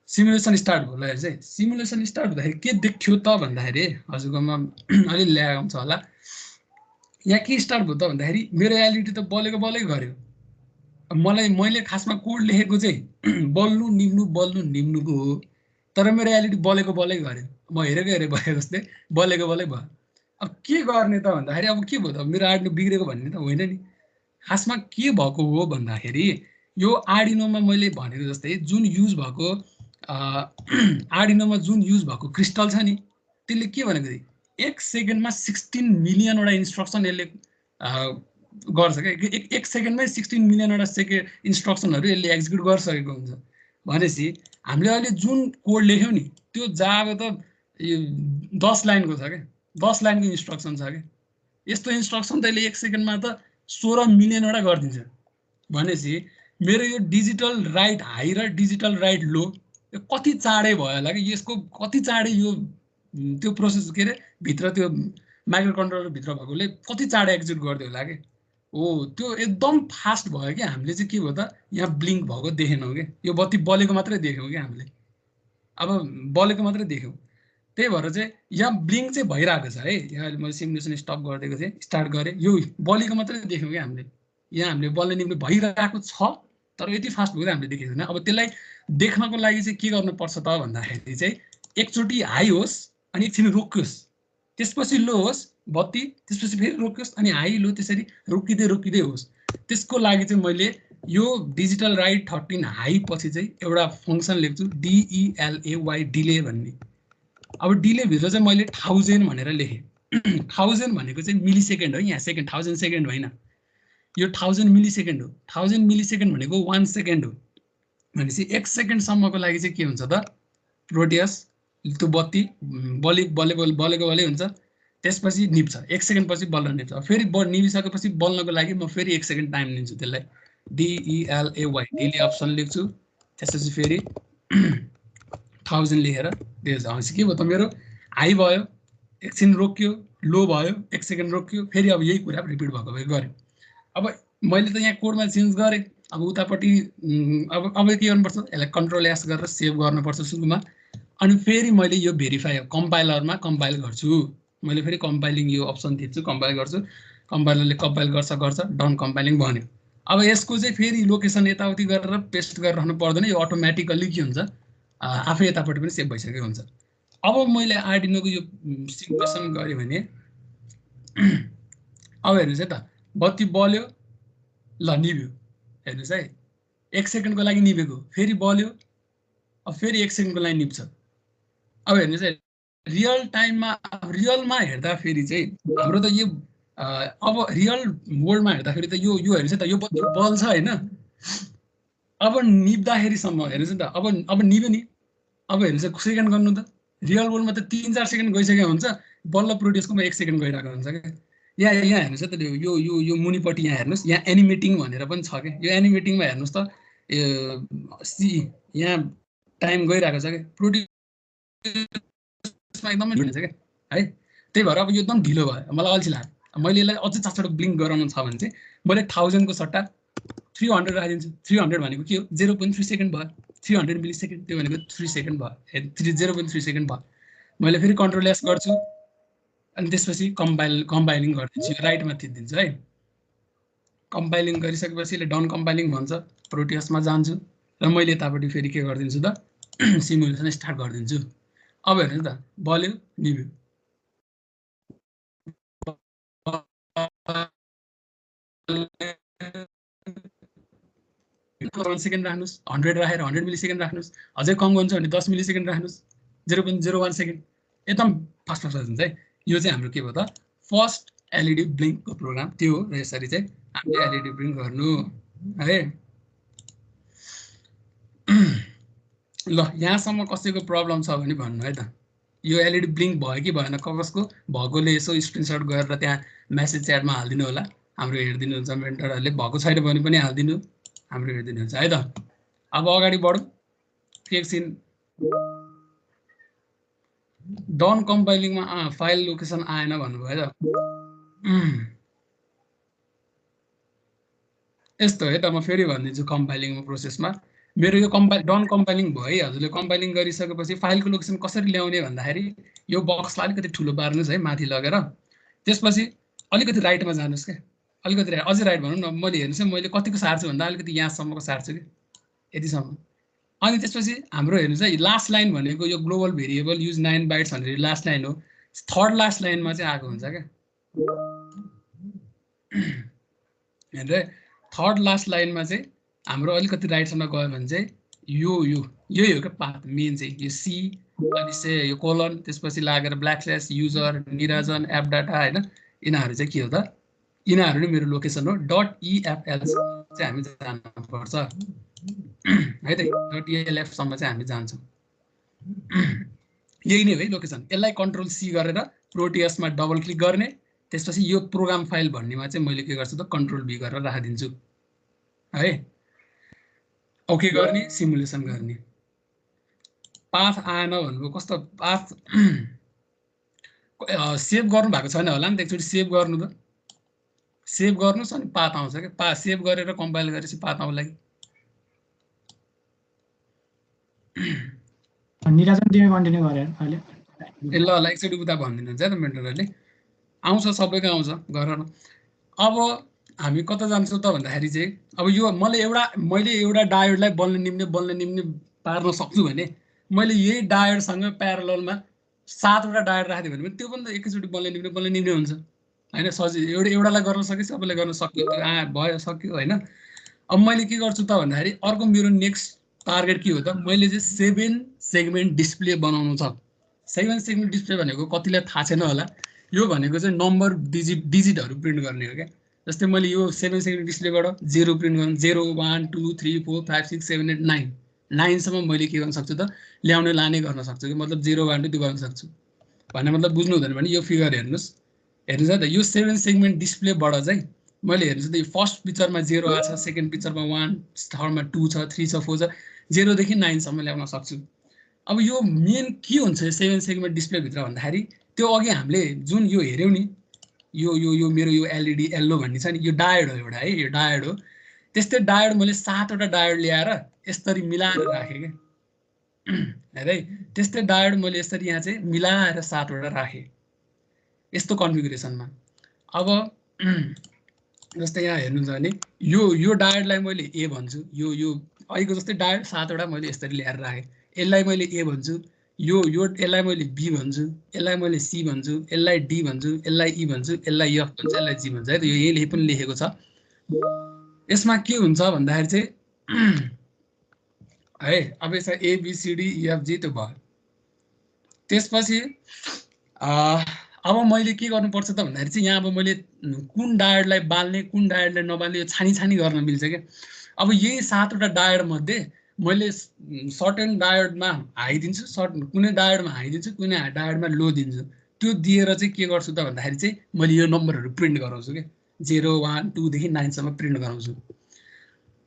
सिमुलेसन स्टार्ट भयो, ल हेर्नुहोस् है, सिमुलेसन स्टार्ट हुँदाखेरि के देख्यो त भन्दाखेरि हजुरकोमा अलि ल्याग आउँछ होला, यहाँ के स्टार्ट भयो त भन्दाखेरि मेरो एलइडी त बलेको गर्यो। मैले खासमा कोड लेखेको चाहिँ बल्नु निम्नुको हो, तर मेरो एलइडी बलेको गर्यो, म हेरेको भयो जस्तै बलेको भयो। अब के गर्ने त भन्दाखेरि अब के भयो त, मेरो आर्डिनो बिग्रेको भन्ने त होइन नि, खासमा के भएको हो भन्दाखेरि यो आर्डिनोमा मैले भनेको जस्तै जुन युज भएको आर्डिनोमा जुन युज भएको क्रिस्टल छ नि, त्यसले के भनेको थियो, 1 सेकेन्डमा 16 मिलियनवटा इन्स्ट्रक्सन यसले गर्छ क्या, 1 सेकेन्डमै 16 मिलियनवटा इन्स्ट्रक्सनहरू यसले एक्जिक्युट गरिसकेको हुन्छ। भनेपछि हामीले अहिले जुन कोड लेख्यौँ नि त्यो जाबो त 10 लाइनको छ क्या, 10 लाइनको इन्स्ट्रक्सन छ क्या, यस्तो इन्स्ट्रक्सन त यसले 1 सेकेन्डमा त 16 मिलियनवटा गरिदिन्छ। भनेपछि मेरो यो डिजिटल राइट हाई र डिजिटल राइट लो यो कति चाँडै भयो होला कि, यसको कति चाँडै यो त्यो प्रोसेस के अरे भित्र त्यो माइक्रो कन्ट्रोलर भित्र भएकोले कति चाँडो एक्जिक्युट गरिदियो होला कि हो त्यो एकदम फास्ट भयो कि हामीले चाहिँ के भयो त यहाँ ब्लिङ्क भएको देखेनौँ कि यो बत्ती बलेको मात्रै देख्यौँ कि हामीले अब बलेको मात्रै देख्यौँ त्यही भएर चाहिँ यहाँ ब्लिङ्क चाहिँ भइरहेको छ है यहाँ अहिले मैले सिमुलेसन स्टप गरिदिएको थिएँ स्टार्ट गरेँ यो बलेको मात्रै देख्यौँ कि हामीले यहाँ हामीले बल्ने निम्ति भइरहेको छ तर यति फास्ट भयो हामीले देखेको छैन अब त्यसलाई देख्नको लागि चाहिँ के गर्नुपर्छ त भन्दाखेरि चाहिँ एकचोटि हाई होस् अनि एकछिन रोकियोस् त्यसपछि लो होस् बत्ती त्यसपछि फेरि रोकियोस् अनि हाई लो त्यसरी रोकिँदै रोकिँदै होस् त्यसको लागि चाहिँ मैले यो डिजिटल राइट 13 हाई पछि चाहिँ एउटा फङ्सन लेख्छु DELAY डिले भन्ने अब डिले भित्र चाहिँ मैले 1000 भनेर लेखेँ 1000 भनेको चाहिँ मिलिसेकेन्ड हो यहाँ सेकेन्ड 1000 सेकेन्ड होइन यो 1000 मिलिसेकेन्ड हो 1000 मिलिसेकेन्ड भनेको 1 सेकेन्ड हो भनेपछि 1 सेकेन्डसम्मको लागि चाहिँ के हुन्छ त प्रोटियस त्यो बत्ती बलेको हुन्छ त्यसपछि निप्छ 1 सेकेन्ड पछि बल्न निप्छ फेरि निभिसकेपछि बल्नको लागि म फेरि 1 सेकेन्ड टाइम लिन्छु त्यसलाई DELAY डिले अप्सन लेख्छु त्यसपछि फेरि 1000 लेखेर त्यसपछि के भयो त मेरो हाई भयो एकछिन रोकियो लो भयो 1 सेकेन्ड रोकियो फेरि अब यही कुरा रिपिट भएको भए गरेँ अब मैले त यहाँ कोडमा चेन्ज गरेँ अब उतापट्टि अब के गर्नुपर्छ यसलाई कन्ट्रोल एस गरेर सेभ गर्नुपर्छ सुरुमा अनि फेरि मैले यो भेरिफाई कम्पाइलरमा कम्पाइल गर्छु मैले फेरि कम्पाइलिङ यो अप्सन थिच्छु कम्पाइल गर्छु कम्पाइलरले कम्पाइल गर्छ डन कम्पाइलिङ भन्यो अब यसको चाहिँ फेरि लोकेसन यताउति गरेर पेस्ट गरेर राख्नु पर्दैन यो अटोमेटिकल्ली के हुन्छ आफै यतापट्टि पनि सेभ भइसकेको हुन्छ अब मैले आर्डिनोको यो सिमुलेसन गरेँ भने अब हेर्नुहोस् है त बत्ती बल्यो ल निभ्यो हेर्नुहोस् है 1 सेकेन्डको लागि निभेको फेरि बल्यो अब फेरि 1 सेकेन्डको लागि निप्छ अब हेर्नुहोस् है रियल टाइममा रियलमा हेर्दाखेरि चाहिँ हाम्रो त यो अब रियल वर्ल्डमा हेर्दाखेरि त यो हेर्नुहोस् है त यो बत्ती बल्छ होइन अब निप्दाखेरिसम्म हेर्नुहोस् नि त अब निभ्यो नि अब हेर्नुहोस् सेकेन्ड गर्नु त रियल वर्ल्डमा त 3-4 सेकेन्ड गइसकेको हुन्छ बल्ल प्रोड्युसकोमा 1 सेकेन्ड गइरहेको हुन्छ क्या यहाँ हेर्नुहोस् है त यो मुनिपट्टि यहाँ हेर्नुहोस् यहाँ एनिमेटिङ भनेर पनि छ क्या यो एनिमेटिङमा हेर्नुहोस् त यहाँ टाइम गइरहेको छ क्या प्रोड्युसमा एकदमै ढिलो छ क्या है त्यही भएर अब यो एकदम ढिलो भयो मलाई अल्छी लाग्यो मैले यसलाई अझै चाँडो ब्लिङ्क गराउनु छ भने चाहिँ मैले 1000 को सट्टा 300 राखिदिन्छु 300 भनेको के हो 0.3 सेकेन्ड भयो 300 मिलिसेकेन्ड त्यो भनेको 3 सेकेन्ड भयो 0.3 सेकेन्ड भयो मैले फेरि कन्ट्रोल एस गर्छु अनि त्यसपछि कम्पाइलिङ गरिदिन्छु राइटमा थिचिदिन्छु है कम्पाइलिङ गरिसकेपछि यसले डन कम्पाइलिङ भन्छ प्रोटियसमा जान्छु र मैले यतापट्टि फेरि के गरिदिन्छु त सिमुलेसन स्टार्ट गरिदिन्छु अब हेर्नुहोस् त बल्यो निभ्यो 1 सेकेन्ड राख्नुहोस् 100 राखेर 100 मिलिसेकेन्ड राख्नुहोस् अझै कम गर्नुहुन्छ भने 10 मिलिसेकेन्ड राख्नुहोस् 0.01 सेकेन्ड एकदम फास्ट हुन्छ है यो चाहिँ हाम्रो के भयो त फर्स्ट एलइडी ब्लिङ्कको प्रोग्राम त्यो हो र यसरी चाहिँ हामीले एलइडी ब्लिङ्क गर्नु है ल यहाँसम्म कसैको प्रब्लम छ भने भन्नु है त यो एलइडी ब्लिङ्क भयो कि भएन कसको भएकोले यसो स्क्रिनसट गरेर त्यहाँ मेसेज च्याटमा हालिदिनु होला हाम्रो हेरिदिनुहुन्छ मेन्टरहरूले भएको छैन भने पनि हालिदिनु हाम्रो हेरिदिनुहुन्छ है त अब अगाडि बढौँ एकछिन डन कम्पाइलिङमा फाइल लोकेसन आएन भन्नुभयो त यस्तो है त म फेरि भनिदिन्छु कम्पाइलिङको प्रोसेसमा मेरो यो डन कम्पाइलिङ भयो है हजुरले कम्पाइलिङ गरिसकेपछि फाइलको लोकेसन कसरी ल्याउने भन्दाखेरि यो बक्सलाई अलिकति ठुलो पार्नुहोस् है माथि लगेर त्यसपछि अलिकति राइटमा जानुहोस् क्या अलिकति राइट अझै राइट भनौँ न मैले हेर्नुहोस् है मैले कतिको सार्छु भन्दा अलिकति यहाँसम्मको सार्छु कि यतिसम्म अनि त्यसपछि हाम्रो हेर्नुहोस् है लास्ट लाइन भनेको यो ग्लोबल भेरिएबल युज 9 बाइट्स भनेर लास्ट लाइन हो थर्ड लास्ट लाइनमा चाहिँ आएको हुन्छ क्या हेर्नु थर्ड लास्ट लाइनमा चाहिँ हाम्रो अलिकति राइटसम्म गयो भने चाहिँ यही हो क्या पाथ मेन चाहिँ यो सी अनि यो कोलन त्यसपछि लागेर ब्ल्याक स्ल्यास युजर निराजन एप डाटा होइन यिनीहरू चाहिँ के हो त यिनीहरू नै मेरो लोकेसन हो .efl चाहिँ हामी जानुपर्छ है त .elf सम्म चाहिँ हामी जान्छौँ यही नै हो है लोकेसन यसलाई कन्ट्रोल सी गरेर प्रोटियसमा डबल क्लिक गर्ने त्यसपछि यो प्रोग्राम फाइल भन्नेमा चाहिँ मैले के गर्छु त कन्ट्रोल भी गरेर राखिदिन्छु है ओके गर्ने सिमुलेसन गर्ने पाथ आएन भन्नुको कस्तो पाथ सेभ गर्नु भएको छैन होला नि त, एकचोटि सेभ गर्नु त, सेभ गर्नुस् अनि पाथ आउँछ के, सेभ गरेर कम्पाइल गरेपछि पाथ आउला कि। निराजन तिमी कन्टिन्यू गरे अहिले। ल ल एकचोटि उता भनिदिनुहुन्छ है त मेन्टरहरूले, आउँछ सबैको आउँछ गर न। अब हामी कता जान्छौँ त भन्दाखेरि चाहिँ अब यो मैले एउटा डायोडलाई बल्ने निम्ने पार्न सक्छु भने मैले यही डायोडसँग प्यारललमा 7वटा डायोड राखिदियो भने त्यो पनि त एकैचोटि बल्ने निम्ने हुन्छ होइन। सजिलो एउटालाई गर्न सके सबैलाई गर्न सक्यो, भयो सक्यो होइन। अब मैले के गर्छु त भन्दाखेरि अर्को मेरो नेक्स्ट टार्गेट के हो त, मैले चाहिँ 7 सेगमेन्ट डिस्प्ले बनाउनु छ। 7 सेगमेन्ट डिस्प्ले भनेको कतिलाई थाहा छैन होला, यो भनेको चाहिँ नम्बर डिजिटहरू प्रिन्ट गर्ने हो क्या। जस्तै मैले यो 7 सेगमेन्ट डिस्प्लेबाट 0 प्रिन्ट गर्नु, 0 1 2 3 4 5 6 7 8 9 9सम्म मैले के गर्न सक्छु त, ल्याउने लाने गर्न सक्छु कि, मतलब 0 1 2 त्यो गर्न सक्छु भन्ने मतलब बुझ्नु हुँदैन भने यो फिगर हेर्नुहोस् है त, यो 7 सेगमेन्ट डिस्प्लेबाट चाहिँ मैले हेर्नुहोस् त, यो फर्स्ट पिक्चरमा 0 आएको छ, सेकेन्ड पिक्चरमा 1, थर्डमा 2 छ, 3 छ, 4 छ, 0 देखि 9सम्म ल्याउन सक्छु। अब यो मेन के हुन्छ 7 सेगमेन्ट डिस्प्लेभित्र भन्दाखेरि, त्यो अघि हामीले जुन यो हेऱ्यौँ नि, यो मेरो यो एलइडी येल्लो भन्ने छ नि, यो डायोड हो एउटा है, यो डायोड हो। त्यस्तै डायोड मैले 7वटा डायोड ल्याएर यसरी मिलाएर राखेँ क्या है। त्यस्तै डायोड मैले यसरी यहाँ चाहिँ मिलाएर 7वटा राखेँ यस्तो कन्फिगुरेसनमा। अब जस्तै यहाँ हेर्नुहुन्छ भने यो डायोडलाई मैले ए भन्छु, यो अहिलेको जस्तै डायोड 7वटा मैले यसरी ल्याएर राखेँ। यसलाई मैले ए भन्छु, यसलाई मैले बी भन्छु, यसलाई मैले सी भन्छु, यसलाई डी भन्छु, यसलाई ई भन्छु, यसलाई एफ भन्छु, यसलाई जी भन्छु है त। यो यही पनि लेखेको छ। यसमा के हुन्छ भन्दाखेरि चाहिँ है, अब यसमा एबिसिडी इएफजी त्यो भयो। त्यसपछि अब मैले के गर्नुपर्छ त भन्दाखेरि चाहिँ यहाँ अब मैले कुन डायोडलाई बाल्ने कुन डायोडलाई नबाल्ने यो छानी गर्न मिल्छ क्या। अब यही 7वटा डायोड मध्ये मैले सर्टेन डायोडमा हाई दिन्छु, कुनै डायोडमा हाई दिन्छु, कुनै डायोडमा लो दिन्छु। त्यो दिएर चाहिँ के गर्छु त भन्दाखेरि चाहिँ मैले यो नम्बरहरू प्रिन्ट गराउँछु क्या, 0 1 2 देखि 9सम्म प्रिन्ट गराउँछु।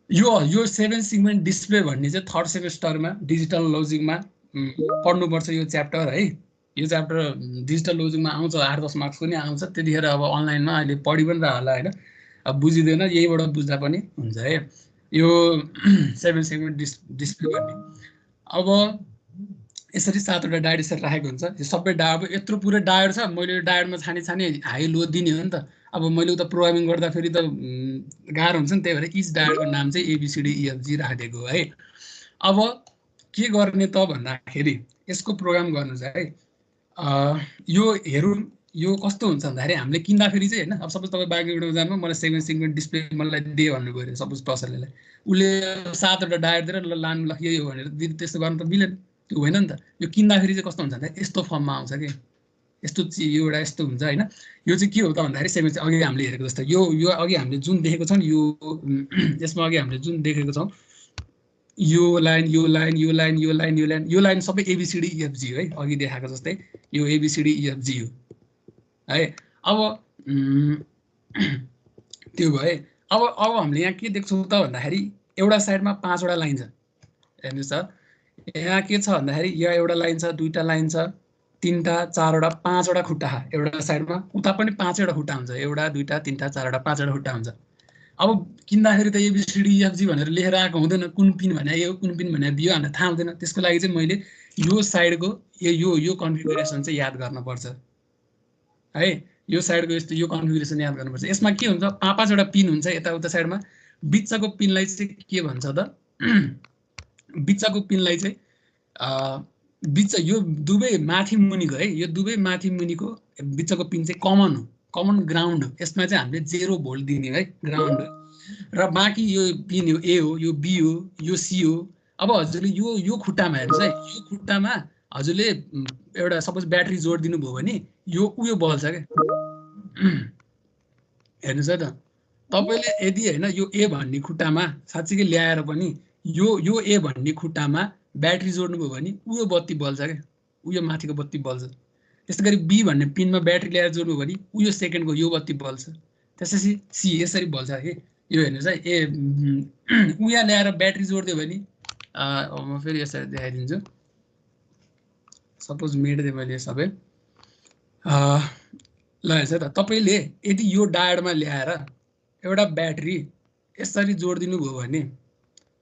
यो 7 सेगमेन्ट डिस्प्ले भन्ने चाहिँ 3rd सेमेस्टरमा डिजिटल लजिकमा पढ्नुपर्छ यो च्याप्टर है। यो च्याप्टर डिजिटल लजिकमा आउँछ, 8-10 मार्क्सको नि आउँछ। त्यतिखेर अब अनलाइनमा अहिले पढि पनि रह होला होइन, अब बुझिँदैन यहीबाट बुझ्दा पनि हुन्छ है यो 7 सेगमेन्ट डिस्प्ले भन्ने। अब यसरी 7वटा डायोड यसरी राखेको हुन्छ। यो सबै डायोड यत्रो पुरै डायोड छ, मैले यो डायोडमा छानी हाई लो दिने हो नि त। अब मैले उता प्रोग्रामिङ गर्दाखेरि त गाह्रो हुन्छ नि, त्यही भएर इच डायोडको नाम चाहिँ एबिसिडी इएफजी राखिदिएको है। अब के गर्ने त भन्दाखेरि यसको प्रोग्राम गर्नु चाहिँ यो हेरौँ यो कस्तो हुन्छ भन्दाखेरि हामीले किन्दाखेरि चाहिँ होइन, अब सपोज तपाईँ बागडोग्रा जानु मलाई 7 सेगमेन्ट डिस्प्ले मलाई दे भन्नुभयो अरे सपोज पसलेलाई, उसले 7वटा डायोड दिएर ल लानु ल यो भनेर त्यस्तो गर्नु त मिलेन, त्यो होइन नि त। यो किन्दाखेरि चाहिँ कस्तो हुन्छ भन्दाखेरि यस्तो फर्ममा आउँछ कि, यस्तो यो एउटा यस्तो हुन्छ होइन। यो चाहिँ के हो त भन्दाखेरि 7 अघि हामीले हेरेको जस्तो यो अघि हामीले जुन देखेको छौँ यो यसमा अघि हामीले जुन देखेको छौँ यो लाइन यो लाइन यो लाइन यो लाइन यो लाइन यो लाइन सबै एबिसिडी इएफजी है, अघि देखाएको जस्तै यो एबिसिडी इएफजी हो है। अब त्यो भयो। अब हामीले यहाँ के देख्छौँ त भन्दाखेरि एउटा साइडमा 5वटा लाइन छ, हेर्नुहोस् त यहाँ के छ भन्दाखेरि यहाँ एउटा लाइन छ, 2टा लाइन छ, 3टा 4वटा 5वटा खुट्टा एउटा साइडमा, उता पनि 5वटा खुट्टा हुन्छ, 1 2 3 4 5वटा खुट्टा हुन्छ। अब किन्दाखेरि त एबिसिडी इएफजी भनेर लेखेर आएको हुँदैन, कुन पिन भने ए हो कुन पिन भने बी हो हामीलाई थाहा हुँदैन। त्यसको लागि चाहिँ मैले यो साइडको यो कन्फिगुरेसन चाहिँ याद गर्नुपर्छ है। यो साइडको यस्तो यो कन्फिगुरेसन याद गर्नुपर्छ। यसमा के हुन्छ 5-5वटा पिन हुन्छ यताउता साइडमा। बिचको पिनलाई चाहिँ के भन्छ त, बिचको पिनलाई चाहिँ बिच यो दुवै माथि मुनिको है, यो दुवै माथि मुनिको बिचको पिन चाहिँ कमन हो, कमन ग्राउन्ड हो। यसमा चाहिँ हामीले 0 भोल्ट दिने है, ग्राउन्ड हो। र बाँकी यो पिन हो ए हो, यो बी हो, यो सी हो। अब हजुरले यो खुट्टामा हेर्नुहोस् है, यो खुट्टामा हजुरले एउटा सपोज ब्याट्री जोडिदिनु भयो भने यो उयो बल्छ क्या, हेर्नुहोस् है त। तपाईँले यदि होइन यो ए भन्ने खुट्टामा साँच्चीकै ल्याएर पनि यो ए भन्ने खुट्टामा ब्याट्री जोड्नुभयो भने उयो बत्ती बल्छ क्या, उयो माथिको बत्ती बल्छ। त्यस्तै गरी बी भन्ने पिनमा ब्याट्री ल्याएर जोड्नुभयो भने उयो सेकेन्डको यो बत्ती बल्छ। त्यसपछि सी यसरी बल्छ कि। यो हेर्नुहोस् है, ए उहाँ ल्याएर ब्याट्री जोडिदियो भने म फेरि यसरी देखाइदिन्छु। सपोज मेटिदिएँ मैले सबै ल हेर्छ त तपाईँले यदि यो डायोडमा ल्याएर एउटा ब्याट्री यसरी जोडिदिनु भयो भने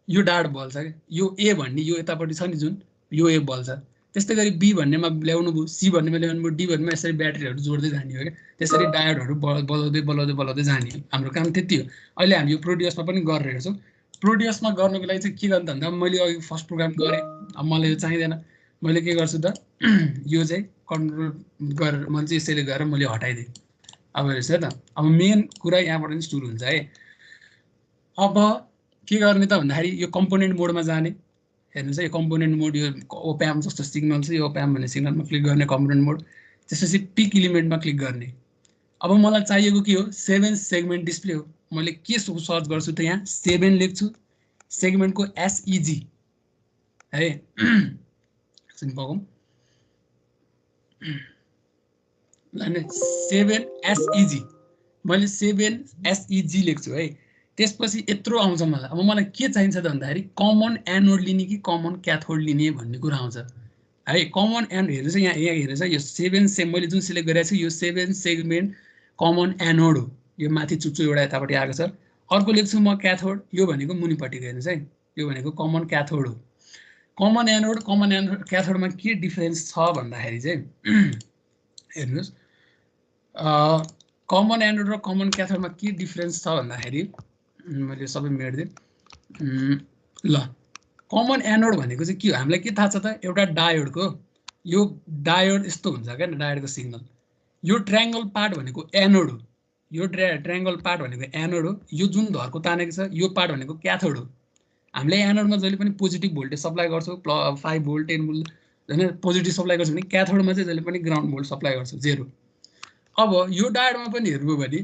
यो डायोड बल्छ क्या यो ए भन्ने यो यतापट्टि छ नि जुन यो ए बल्छ त्यस्तै गरी बी भन्नेमा ल्याउनु भयो सी भन्नेमा ल्याउनु भयो डी भन्नेमा यसरी ब्याट्रीहरू जोड्दै जाने हो क्या त्यसरी डायोडहरू बलाउँदै बलाउँदै बलाउँदै जाने हाम्रो काम त्यति हो अहिले हामी यो प्रोड्युसमा पनि गरिरहेको छौँ प्रोड्युसमा गर्नुको लागि चाहिँ के गर्नु त भन्दा मैले अघि फर्स्ट प्रोग्राम गरेँ अब मलाई यो चाहिँदैन मैले के गर्छु त यो चाहिँ कन्ट्रोल गरेर मैले चाहिँ यसैले गरेर मैले हटाइदिएँ अब हेर्नुहोस् है त अब मेन कुरा यहाँबाट पनि सुरु हुन्छ है अब के गर्ने त भन्दाखेरि यो कम्पोनेन्ट मोडमा जाने हेर्नुहोस् है यो कम्पोनेन्ट मोड यो ओप्याम जस्तो सिग्नल छ यो ओप्याम भन्ने सिग्नलमा क्लिक गर्ने कम्पोनेन्ट मोड त्यसपछि पिक इलिमेन्टमा क्लिक गर्ने अब मलाई चाहिएको के हो 7 सेगमेन्ट डिस्प्ले हो मैले के सर्च गर्छु त यहाँ 7 लेख्छु सेगमेन्टको एसइजी है सिम्पल ल 7 एसइजी मैले 7 एसइजी लेख्छु है त्यसपछि यत्रो आउँछ मलाई अब मलाई के चाहिन्छ त भन्दाखेरि कमन एनोड लिने कि कमन क्याथोड लिने भन्ने कुरा आउँछ है कमन एनोड हेर्नुहोस् यहाँ हेर्नुहोस् यो 7 मैले जुन सिलेक्ट गरेको छु यो 7 सेगमेन्ट कमन एनोड हो यो माथि चुच्चो एउटा यतापट्टि आएको छ अर्को लेख्छु म क्याथोड यो भनेको मुनिपट्टिको हेर्नुहोस् है यो भनेको कमन क्याथोड हो कमन एनोड क्याथोडमा के डिफरेन्स छ भन्दाखेरि चाहिँ हेर्नुहोस् कमन एनोड र कमन क्याथोडमा के डिफरेन्स छ भन्दाखेरि मैले सबै मेट्दिएँ ल कमन एनोड भनेको चाहिँ के हो हामीलाई के थाहा छ त एउटा डायोडको यो डायोड यस्तो हुन्छ क्या डायोडको सिग्नल यो ट्रायङ्गल पार्ट भनेको एनोड हो यो ट्रायङ्गल पार्ट भनेको एनोड हो यो जुन धर्को तानेको छ यो पार्ट भनेको क्याथोड हो हामीले एनोडमा जहिले पनि पोजिटिभ भोल्टेज सप्लाई गर्छौँ 5 भोल्ट 10 भोल्ट होइन पोजिटिभ सप्लाई गर्छौँ भने क्याथोडमा चाहिँ जहिले पनि ग्राउन्ड भोल्ट सप्लाई गर्छौँ 0 अब यो डायोडमा पनि हेर्नुभयो भने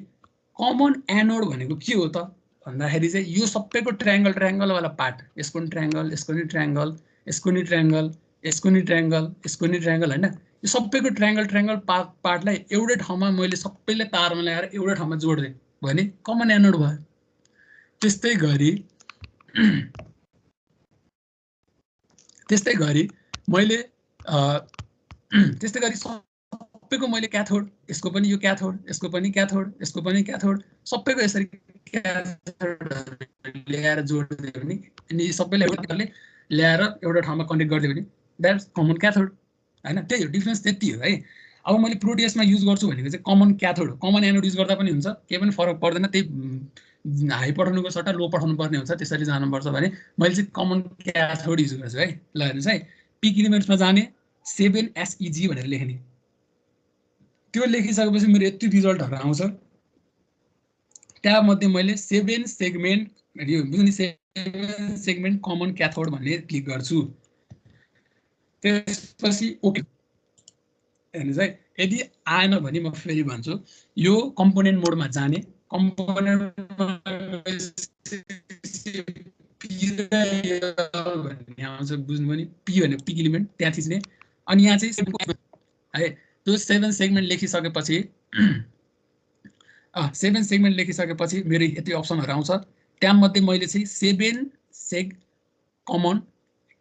कमन एनोड भनेको के हो त भन्दाखेरि चाहिँ यो सबैको ट्रायङ्गलवाला पार्ट यसको नि ट्रायङ्गल यसको नि ट्रायङ्गल यसको नि ट्रायङ्गल यसको नि ट्रायङ्गल यसको नि ट्रायङ्गल होइन यो सबैको ट्रायङ्गल पार्टलाई एउटै ठाउँमा मैले सबैले तारमा ल्याएर एउटै ठाउँमा जोड्दै भने कमन एनोड भयो त्यस्तै गरी मैले सबैको मैले क्याथोड यसको पनि यो क्याथोड यसको पनि क्याथोड यसको पनि क्याथोड सबैको यसरी ल्याएर जोड्दै भने अनि सबैले ल्याएर एउटा ठाउँमा कनेक्ट गरिदियो भने द्याट्स कमन क्याथोड होइन त्यही हो डिफरेन्स त्यति हो है अब मैले प्रोड्युसमा युज गर्छु भनेको चाहिँ कमन क्याथोड हो कमन एनोड युज गर्दा पनि हुन्छ केही पनि फरक पर्दैन त्यही हाई पठाउनुको सट्टा लो पठाउनु पर्ने हुन्छ त्यसरी जानुपर्छ भने मैले चाहिँ कमन क्याथोड युज गर्छु है ल हेर्नुहोस् है पिक इलिमेन्ट्समा जाने 7 एसइजी भनेर लेख्ने त्यो लेखिसकेपछि मेरो यति रिजल्टहरू आउँछ त्यहाँमध्ये मैले 7 सेगमेन्ट यो 7 सेगमेन्ट कमन क्याथोड भन्ने क्लिक गर्छु त्यसपछि ओके हेर्नुहोस् है यदि आएन भने म फेरि भन्छु यो कम्पोनेन्ट मोडमा जाने कम्पोनेन्टमा आउँछ बुझ्नु भने पी भने पिक इलिमेन्ट त्यहाँ थिच्ने अनि यहाँ चाहिँ है त्यो 7 सेगमेन्ट लेखिसकेपछि 7 सेगमेन्ट लेखिसकेपछि मेरो यति अप्सनहरू आउँछ त्यहाँमध्ये मैले चाहिँ 7 सेग कमन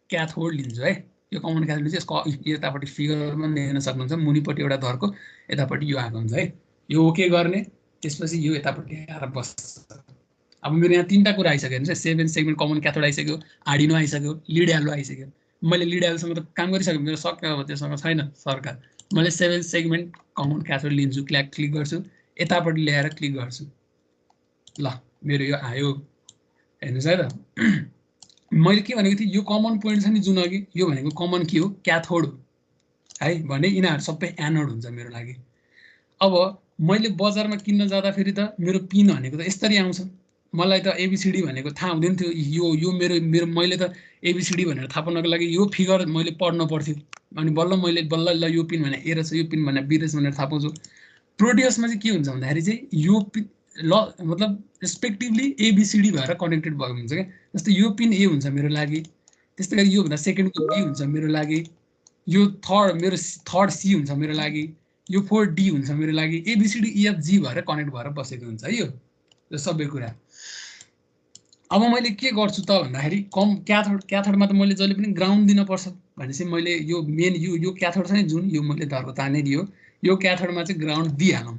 क्याथोड लिन्छु है यो कमन क्याथोड चाहिँ यसको यतापट्टि फिगरमा हेर्न सक्नुहुन्छ मुनिपट्टि एउटा धर्को यतापट्टि यो आएको हुन्छ है यो ओके गर्ने त्यसपछि यो यतापट्टि आएर बस्छ अब मेरो यहाँ 3टा कुरा आइसक्यो हेर्नुहोस् 7 सेगमेन्ट कमन क्याथोड आइसक्यो आर्डिनो आइसक्यो लिड एलो आइसक्यो मैले लिड एलोसँग त काम गरिसकेँ मेरो सक्यो अब त्योसँग छैन सरकार मैले 7 सेगमेन्ट कमन क्याथोड लिन्छु क्लिक गर्छु यतापट्टि ल्याएर क्लिक गर्छु ल मेरो यो आयो हेर्नुहोस् है त मैले के भनेको थिएँ यो कमन पोइन्ट छ नि जुन अघि यो भनेको कमन के हो क्याथोड हो है भने यिनीहरू सबै एनोड हुन्छ मेरो लागि अब मैले बजारमा किन्न जाँदाखेरि त मेरो पिन भनेको त यसरी आउँछ मलाई त एबीसीडी भनेको थाहा हुँदैन थियो यो मेरो मैले त एबीसीडी भनेर थाहा पाउनको लागि यो फिगर मैले पढ्न पर्थ्यो अनि बल्ल ल यो पिन भने ए रहेछ यो पिन भने बी रहेछ भनेर थाहा पाउँछु प्रोड्युसमा चाहिँ के हुन्छ भन्दाखेरि चाहिँ यो मतलब रेस्पेक्टिभली एबीसीडी भएर कनेक्टेड भएको हुन्छ क्या जस्तै यो पिन ए हुन्छ मेरो लागि त्यस्तै गरी योभन्दा सेकेन्डको बी हुन्छ मेरो लागि यो मेरो थर्ड सी हुन्छ मेरो लागि यो 4D हुन्छ मेरो लागि एबीसीडी इएफजी भएर कनेक्ट भएर बसेको हुन्छ है यो सबै कुरा अब मैले के गर्छु त भन्दाखेरि क्याथोडमा त मैले जहिले पनि ग्राउन्ड दिनुपर्छ भनेपछि मैले यो मेन यो क्याथोड छ नि जुन यो मैले धर्को तानेर यो क्याथोडमा चाहिँ ग्राउन्ड दिइहालौँ।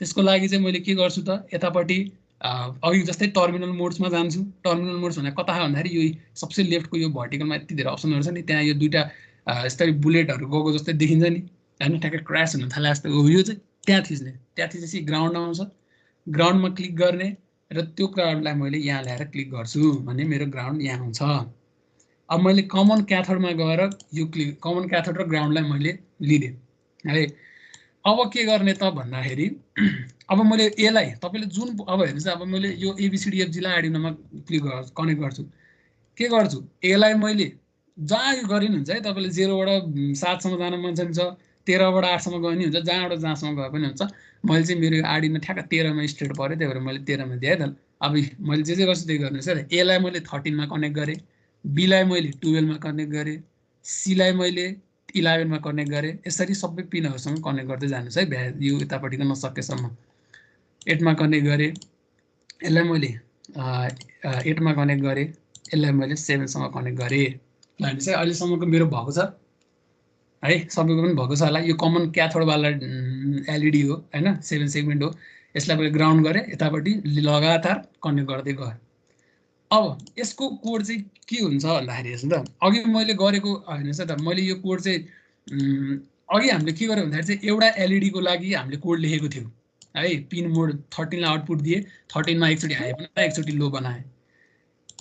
त्यसको लागि चाहिँ मैले के गर्छु त यतापट्टि अघि जस्तै टर्मिनल मोड्समा जान्छु। टर्मिनल मोड्स भने कता भन्दाखेरि यो सबसे लेफ्टको यो भर्टिकलमा यति धेरै अप्सनहरू छ नि, त्यहाँ यो दुईवटा यस्तै बुलेटहरू गएको जस्तै देखिन्छ नि होइन, ठ्याक्कै क्रास हुन थाले जस्तो हो। यो चाहिँ त्यहाँ थिच्ने, त्यहाँ थिचेपछि ग्राउन्ड आउँछ। ग्राउन्डमा क्लिक गर्ने र त्यो क्राउडलाई मैले यहाँ ल्याएर क्लिक गर्छु भने मेरो ग्राउन्ड यहाँ आउँछ। अब मैले कमन क्याथोडमा गएर यो क्लिक कमन क्याथोड र ग्राउन्डलाई मैले लिदिएँ है। अब के गर्ने त भन्दाखेरि अब मैले यसलाई तपाईँले जुन अब हेर्नुहोस्, अब मैले यो एबिसिडिएफजीलाई आर्डिनोमा क्लिक कनेक्ट गर्छु। के गर्छु, यसलाई मैले जहाँ यो गरिनुहुन्छ है, तपाईँले 0 बाट 7 सम्म जान मन छ, 13 बाट 8 सम्म गए नि हुन्छ, जहाँबाट जहाँसम्म गए पनि हुन्छ। मैले चाहिँ मेरो आर्डिनो ठ्याक्क 13 मा स्ट्रेट पऱ्यो, त्यही भएर मैले 13 मा दिएँ है त। अब मैले जे गर्छु त्यही गर्नुहोस् है। एलाई मैले 13 मा कनेक्ट गरेँ, बीलाई मैले 12 मा कनेक्ट गरेँ, सीलाई मैले 11 मा कनेक्ट गरेँ। यसरी सबै पिनहरूसँग कनेक्ट गर्दै जानुहोस् है, यो यतापट्टिको नसकेसम्म। 8 मा कनेक्ट गरेँ, यसलाई मैले 8 मा कनेक्ट गरेँ, यसलाई मैले 7 सँग कनेक्ट गरेँ। ल हेर्नुहोस् है, अहिलेसम्मको मेरो भएको छ है, सबैको पनि भएको छ होला। यो कमन क्याथोडवाला एलइडी हो होइन, 7 सेगमेन्ट हो। यसलाई मैले ग्राउन्ड गरेँ, यतापट्टि लगातार कनेक्ट गर्दै गएँ। अब यसको कोड चाहिँ के हुन्छ भन्दाखेरि हेर्नु त, अघि मैले गरेको हेर्नुहोस् है त, मैले यो कोड चाहिँ अघि हामीले के गर्यो भन्दाखेरि चाहिँ एउटा एलइडीको लागि हामीले कोड लेखेको थियौँ है। पिन मोड 13 लाई आउटपुट दिए, 13 मा एकचोटि हाई बनाए, एकचोटि लो बनाए।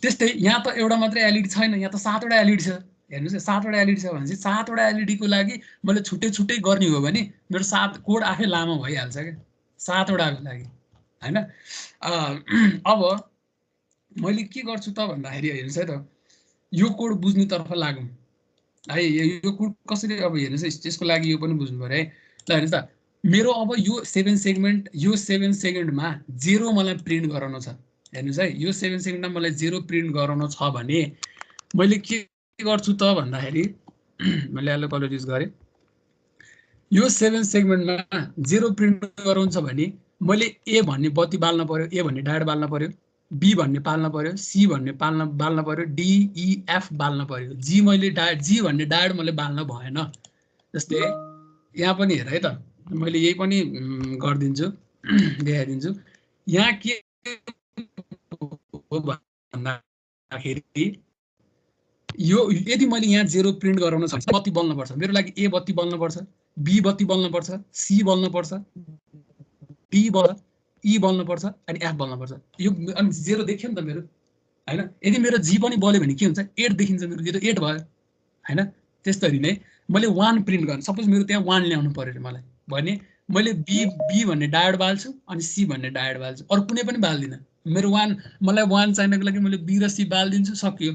त्यस्तै यहाँ त एउटा मात्रै एलइडी छैन, यहाँ त 7 वटा एलइडी छ। हेर्नुहोस् 7 वटा एलइडी छ भने चाहिँ 7 वटा एलइडीको लागि मैले छुट्टै छुट्टै गर्ने हो भने मेरो 7 कोड आफै लामो भइहाल्छ क्या, 7 वटाको लागि होइन। अब मैले के गर्छु त भन्दाखेरि हेर्नुहोस् है त, यो कोड बुझ्नुतर्फ लागौँ है। यो कोड कसरी, अब हेर्नुहोस् यसको लागि यो पनि बुझ्नु पऱ्यो है। ल हेर्नुहोस् त, मेरो अब यो 7 सेगमेन्ट, यो 7 सेगमेन्टमा 0 मलाई प्रिन्ट गराउनु छ। हेर्नुहोस् है, यो 7 सेगमेन्टमा मलाई 0 प्रिन्ट गराउनु छ भने मैले के गर्छु त भन्दाखेरि मैले यसलाई कलर युज गरेँ। यो 7 सेगमेन्टमा 0 प्रिन्ट गराउनु छ भने मैले ए भन्ने बत्ती बाल्न पर्यो, ए भन्ने डायोड बाल्न पर्यो, बी भन्ने पाल्न पर्यो, सी भन्ने बाल्न पर्यो, डी ई एफ बाल्न पर्यो। जी मैले जी भन्ने डायोड मैले बाल्न भएन। जस्तै यहाँ पनि हेर है त, मैले यही पनि गरिदिन्छु, देखाइदिन्छु। यहाँ के हो भन्दाखेरि यो यदि मैले यहाँ 0 प्रिन्ट गराउन सक्छ, बत्ती बल्न पर्छ मेरो लागि। ए बत्ती बल्न पर्छ, बी बत्ती बल्न पर्छ, सी बल्न पर्छ, डी बल्न, ई बल्न पर्छ अनि एफ बल्न पर्छ। यो अनि 0 देखियो नि त मेरो होइन। यदि मेरो जी पनि बल्यो भने के हुन्छ, 8 देखिन्छ मेरो, यो त 8 भयो होइन। त्यसरी नै मैले 1 प्रिन्ट गर्नु, सपोज मेरो त्यहाँ 1 ल्याउनु पर्यो मलाई भने मैले बी भन्ने डायोड बाल्छु अनि सी भन्ने डायोड बाल्छु, अरू कुनै पनि बाल्दिनँ। मेरो 1 मलाई 1 चाहिनको लागि मैले बी र सी बालिदिन्छु, सकियो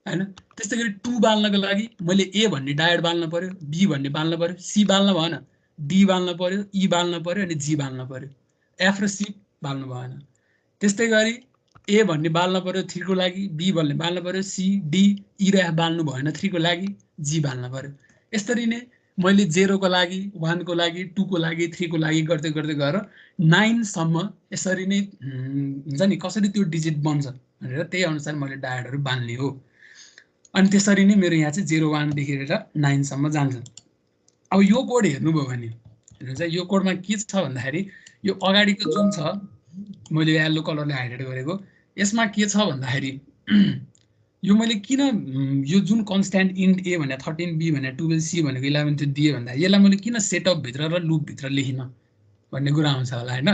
होइन। त्यस्तै गरी 2 बाल्नको लागि मैले ए भन्ने डायोड बाल्न पर्यो, बी भन्ने बाल्न पर्यो, सी बाल्न भएन, डी बाल्न पर्यो, ई बाल्न पर्यो अनि जी बाल्न पर्यो, एफ र सी बाल्नु भएन। त्यस्तै गरी ए भन्ने बाल्न पर्यो 3 को लागि, बी भन्ने बाल्न पर्यो, सी डी ई र एफ बाल्नु भएन 3 को लागि, जी बाल्न पर्यो। यसरी नै मैले 0 को लागि, 1 को लागि, 2 को लागि, 3 को लागि गर्दै गर्दै गएर 9 सम्म यसरी नै हुन्छ नि, कसरी त्यो डिजिट बन्छ भनेर त्यही अनुसार मैले डायोडहरू बाल्ने हो। अनि त्यसरी नै मेरो यहाँ चाहिँ 0 1 देखि लिएर 9 सम्म जान्छ। अब यो कोड हेर्नुभयो भने हेर्नुहोस् है, यो कोडमा के छ भन्दाखेरि यो अगाडिको जुन छ मैले येलो कलरले हाइलाइट गरेको, यसमा के छ भन्दाखेरि यो मैले किन यो जुन कन्स्ट्यान्ट इन्ट ए भने 13 बी भने 12 सी भनेको 11 त्यो दिए भन्दा यसलाई मैले किन सेटअप भित्र र लुप भित्र लेखिन भन्ने कुरा आउँछ होला होइन।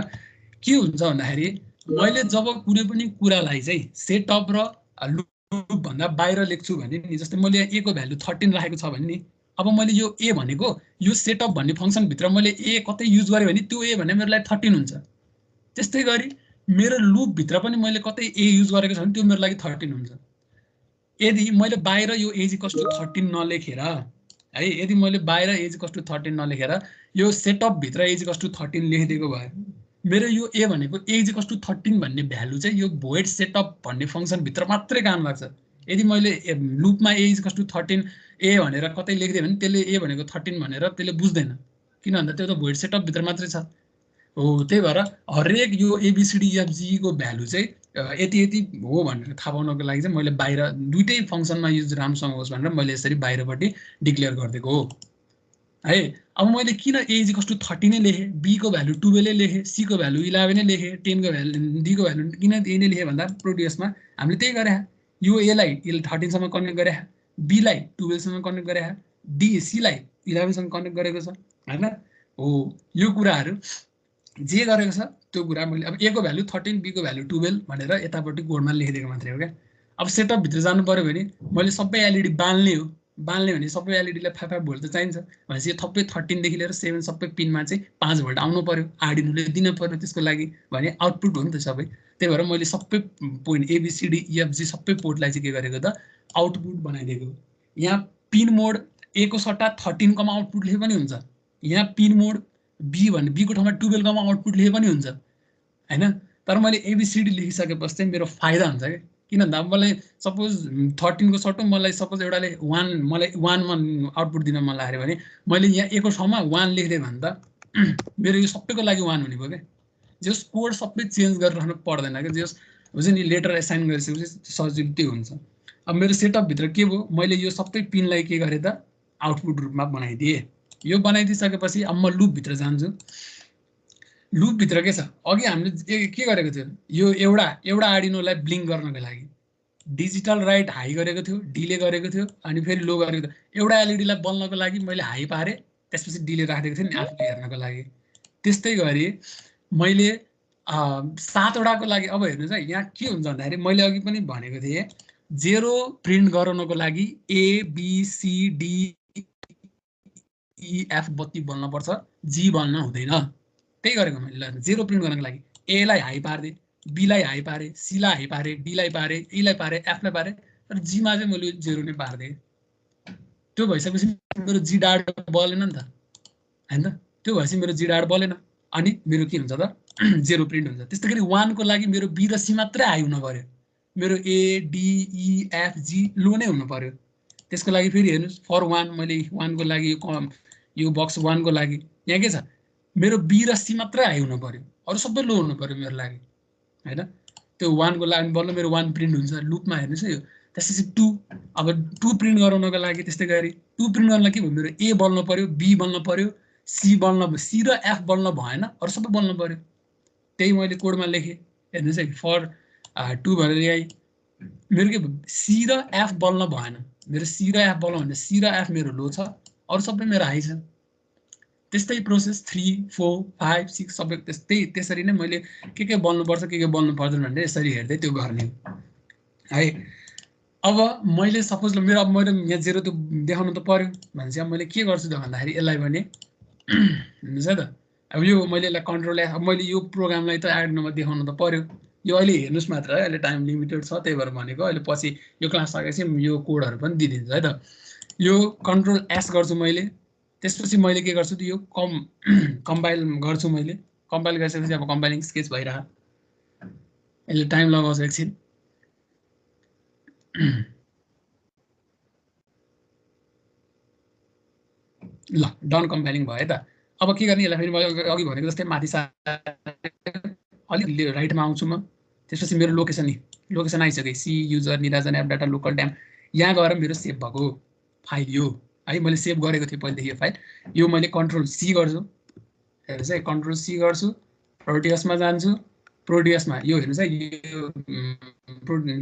के हुन्छ भन्दाखेरि मैले जब कुनै पनि कुरालाई चाहिँ सेटअप र लुप भन्दा बाहिर लेख्छु भने नि, जस्तै मैले ए को भ्यालु 13 राखेको छ भने नि, अब मैले यो ए भनेको यो सेटअप भन्ने फङ्सन भित्र मैले ए कतै युज गरेँ भने त्यो ए भने मेरो लागि 13 हुन्छ। त्यस्तै गरी मेरो लुप भित्र पनि मैले कतै ए युज गरेको छ भने त्यो मेरो लागि 13 हुन्छ। यदि मैले बाहिर यो एज इक्वल्स टु 13 नलेखेर है, यदि मैले बाहिर एज इक्वल्स टु 13 नलेखेर यो सेटअप भित्र एज इक्वल्स टु 13 लेखिदिएको भए मेरो यो ए भनेको एज इक्वल्स टु 13 भन्ने भ्यालु चाहिँ यो भोइड सेटअप भन्ने फङ्सन भित्र मात्रै काम लाग्छ। यदि मैले लुपमा ए इज इक्वल्स टु 13 ए भनेर कतै लेखिदिएँ भने त्यसले ए भनेको 13 भनेर त्यसले बुझ्दैन, किन भन्दा त्यो त भोइड सेटअप भित्र मात्रै छ हो। त्यही भएर हरेक यो एबिसिडिएफजी को भ्यालु चाहिँ यति यति हो भनेर थाहा पाउनको लागि चाहिँ मैले बाहिर दुईटै फङ्सनमा युज राम्रोसँग होस् भनेर मैले यसरी बाहिरपट्टि डिक्लेयर गरिदिएको हो है। अब मैले किन a इज इक्वल्स टु 30 नै लेखेँ, b को भ्यालु 12 नै लेखेँ, c को भ्यालु 11 नै लेखेँ, 10 को भ्यालु d को भ्यालु किन a नै लेखेँ भन्दा प्रोड्युसमा हामीले त्यही गरे। यो a लाई 13 सम्म कनेक्ट गरे, b लाई 12 सम्म कनेक्ट गरे, d c लाई 11 सम्म कनेक्ट गरेको छ हैन। हो यो कुराहरु जे गरेको छ त्यो कुरा मैले अब a को भ्यालु 13 b को भ्यालु 12 भनेर यतापट्टि कोडमा लेखिदिएको मात्रै हो क्या। अब सेटअप भित्र जानु पर्यो भने मैले सबै एलईडी बाल्ने हो, बाल्ने भने सबै एलईडीलाई 5 भोल्ट त चाहिन्छ भनेपछि सबै 13 देखि लिएर 7 सबै पिनमा चाहिँ 5 भोल्ट आउनु पर्यो, आर्डिनोले दिन पर्यो त्यसको लागि भने आउटपुट हो नि त सबै। त्यही भएर मैले सबै point A B C D E F G सबै पोर्टलाई चाहिँ के गरेको त आउटपुट बनाइदिएको। यहाँ पिन मोड ए को सट्टा 13 कोमा आउटपुट लेखे पनि हुन्छ, यहाँ पिन मोड बी भन्ने बी को ठाउँमा 12 कोमा आउटपुट लेखे पनि हुन्छ हैन। तर मैले एबीसीडी लेखिसकेपछि चाहिँ मेरो फाइदा हुन्छ के, किन भन्दा मलाई सपोज 13 को सट्टो मलाई सपोज एउटाले 1 मलाई 1 मा आउटपुट दिन मन लाग्यो भने मैले यहाँ ए को ठाउँमा 1 लेख्दै भने त मेरो यो सबैको लागि 1 हुने भयो के। जस कोड सबै चेन्ज गरेर राख्नु पर्दैन के, जस हुन्छ नि लेटर असाइन गरिसकेपछि सजिलो त्यो हुन्छ। अब मेरो सेटअप भित्र के भयो, मैले यो सबै पिनलाई के गरे त आउटपुट रूपमा बनाइदिए। यो बनाइदिसकेपछि अब म लुप भित्र जान्छु। लुप भित्र के छ, अघि हामीले के गरेको थियो, यो एउटा आर्डिनोलाई ब्लिङ्क गर्नको लागि डिजिटल राइट हाई गरेको थियो, डिले गरेको थियो अनि फेरि लो गरेको थियो। एउटा एलईडीलाई बल्नको लागि मैले हाई पारे, त्यसपछि डिले राखेको थिएँ नि आफूले हेर्नको लागि। त्यस्तै गरी मैले 7 वटाको लागि अब हेर्नुस् है यहाँ के हुन्छ भन्दाखेरि मैले अघि पनि भनेको थिएँ 0 प्रिन्ट गराउनको लागि A B C D E F बत्ती बल्न पर्छ, जी बल्न हुँदैन। त्यही गरेको मैले 0 प्रिन्ट गर्नको लागि ए लाई हाई पार्दै, बी लाई हाई पारे, सी लाई हाई पारे, डी लाई पारे, ई लाई पारे, एफ लाई पारे, तर जी मा चाहिँ मैले 0 नै पार्दै। त्यो भइसकेपछि मेरो जी डाड बलेन नि त हैन त, त्यो भएपछि मेरो जी डाड बलेन अनि मेरो के हुन्छ त 0 प्रिन्ट हुन्छ। त्यस्तै गरी 1 को लागि मेरो बी र सी मात्रै हाई हुनु पर्यो, मेरो ए डी ई एफ जी लो नै हुनु पर्यो। त्यसको लागि फेरि हेर्नुस् फर 1 मैले 1 को लागि यो बक्स 1 को लागि यहाँ के छ, मेरो बी र सी मात्रै हाई हुनु पर्यो, अरु सबै लो हुनु पर्यो मेरो लागि हैन। त्यो 1 को लागि बल्ल मेरो 1 प्रिन्ट हुन्छ लुपमा हेर्नुस् है यो। त्यसपछि 2 अब 2 प्रिन्ट गराउनको लागि त्यस्तै गरी 2 प्रिन्ट गर्नलाई के भयो, मेरो ए बल्न पर्यो, बी बल्न पर्यो, सी र एफ बल्न भएन, अरु सबै बल्न पर्यो। त्यही मैले कोडमा लेखेँ हेर्नुस् है फर 2 भनेर यही मेरो के सी र एफ बल्न भएन, मेरो सी र एफ बल्न भने सी र एफ मेरो लो छ, अरु सबै मेरो हाई छ। त्यस्तै प्रोसेस 3 4 5 6 सबै त्यस्तै त्यसरी नै मैले के बल्नुपर्छ के बल्नु पर्दैन भनेर यसरी हेर्दै त्यो गर्ने है। अब मैले सपोज मेरो अब मैले यहाँ 0 त्यो देखाउनु त पर्यो भनेपछि अब मैले के गर्छु त भन्दाखेरि यसलाई भने हुन्छ त अब यो मैले यसलाई कन्ट्रोल अब मैले यो प्रोग्रामलाई त आर्डिनोमा देखाउनु त पर्यो। यो अहिले हेर्नुस् मात्र है, अहिले टाइम लिमिटेड छ त्यही भएर भनेको, अहिले पछि यो क्लास सकेपछि यो कोडहरु पनि दिदिन्छु है त। यो कन्ट्रोल एस गर्छु मैले, त्यसपछि मैले के गर्छु त यो कम्पाइल गर्छु मैले। कम्पाइल गरिसकेपछि अब कम्पाइलिङ स्केच भइरहा, यसले टाइम लगाउँछ एकछिन। ल डन कम्पाइलिङ भयो त। अब के गर्ने यसलाई फेरि मैले अघि भनेको जस्तै माथि अलि राइटमा आउँछु म, त्यसपछि मेरो लोकेसन आइसक्यो सी युजर निराजन एप डाटा लोकल ड्याम, यहाँ गएर मेरो सेभ भएको फाइल यो है, मैले सेभ गरेको थिएँ पहिलेदेखि यो फाइल। यो मैले कन्ट्रोल सी गर्छु हेर्नुस् है, कन्ट्रोल सी गर्छु, प्रोटियसमा जान्छु, प्रोटियसमा यो हेर्नुस् है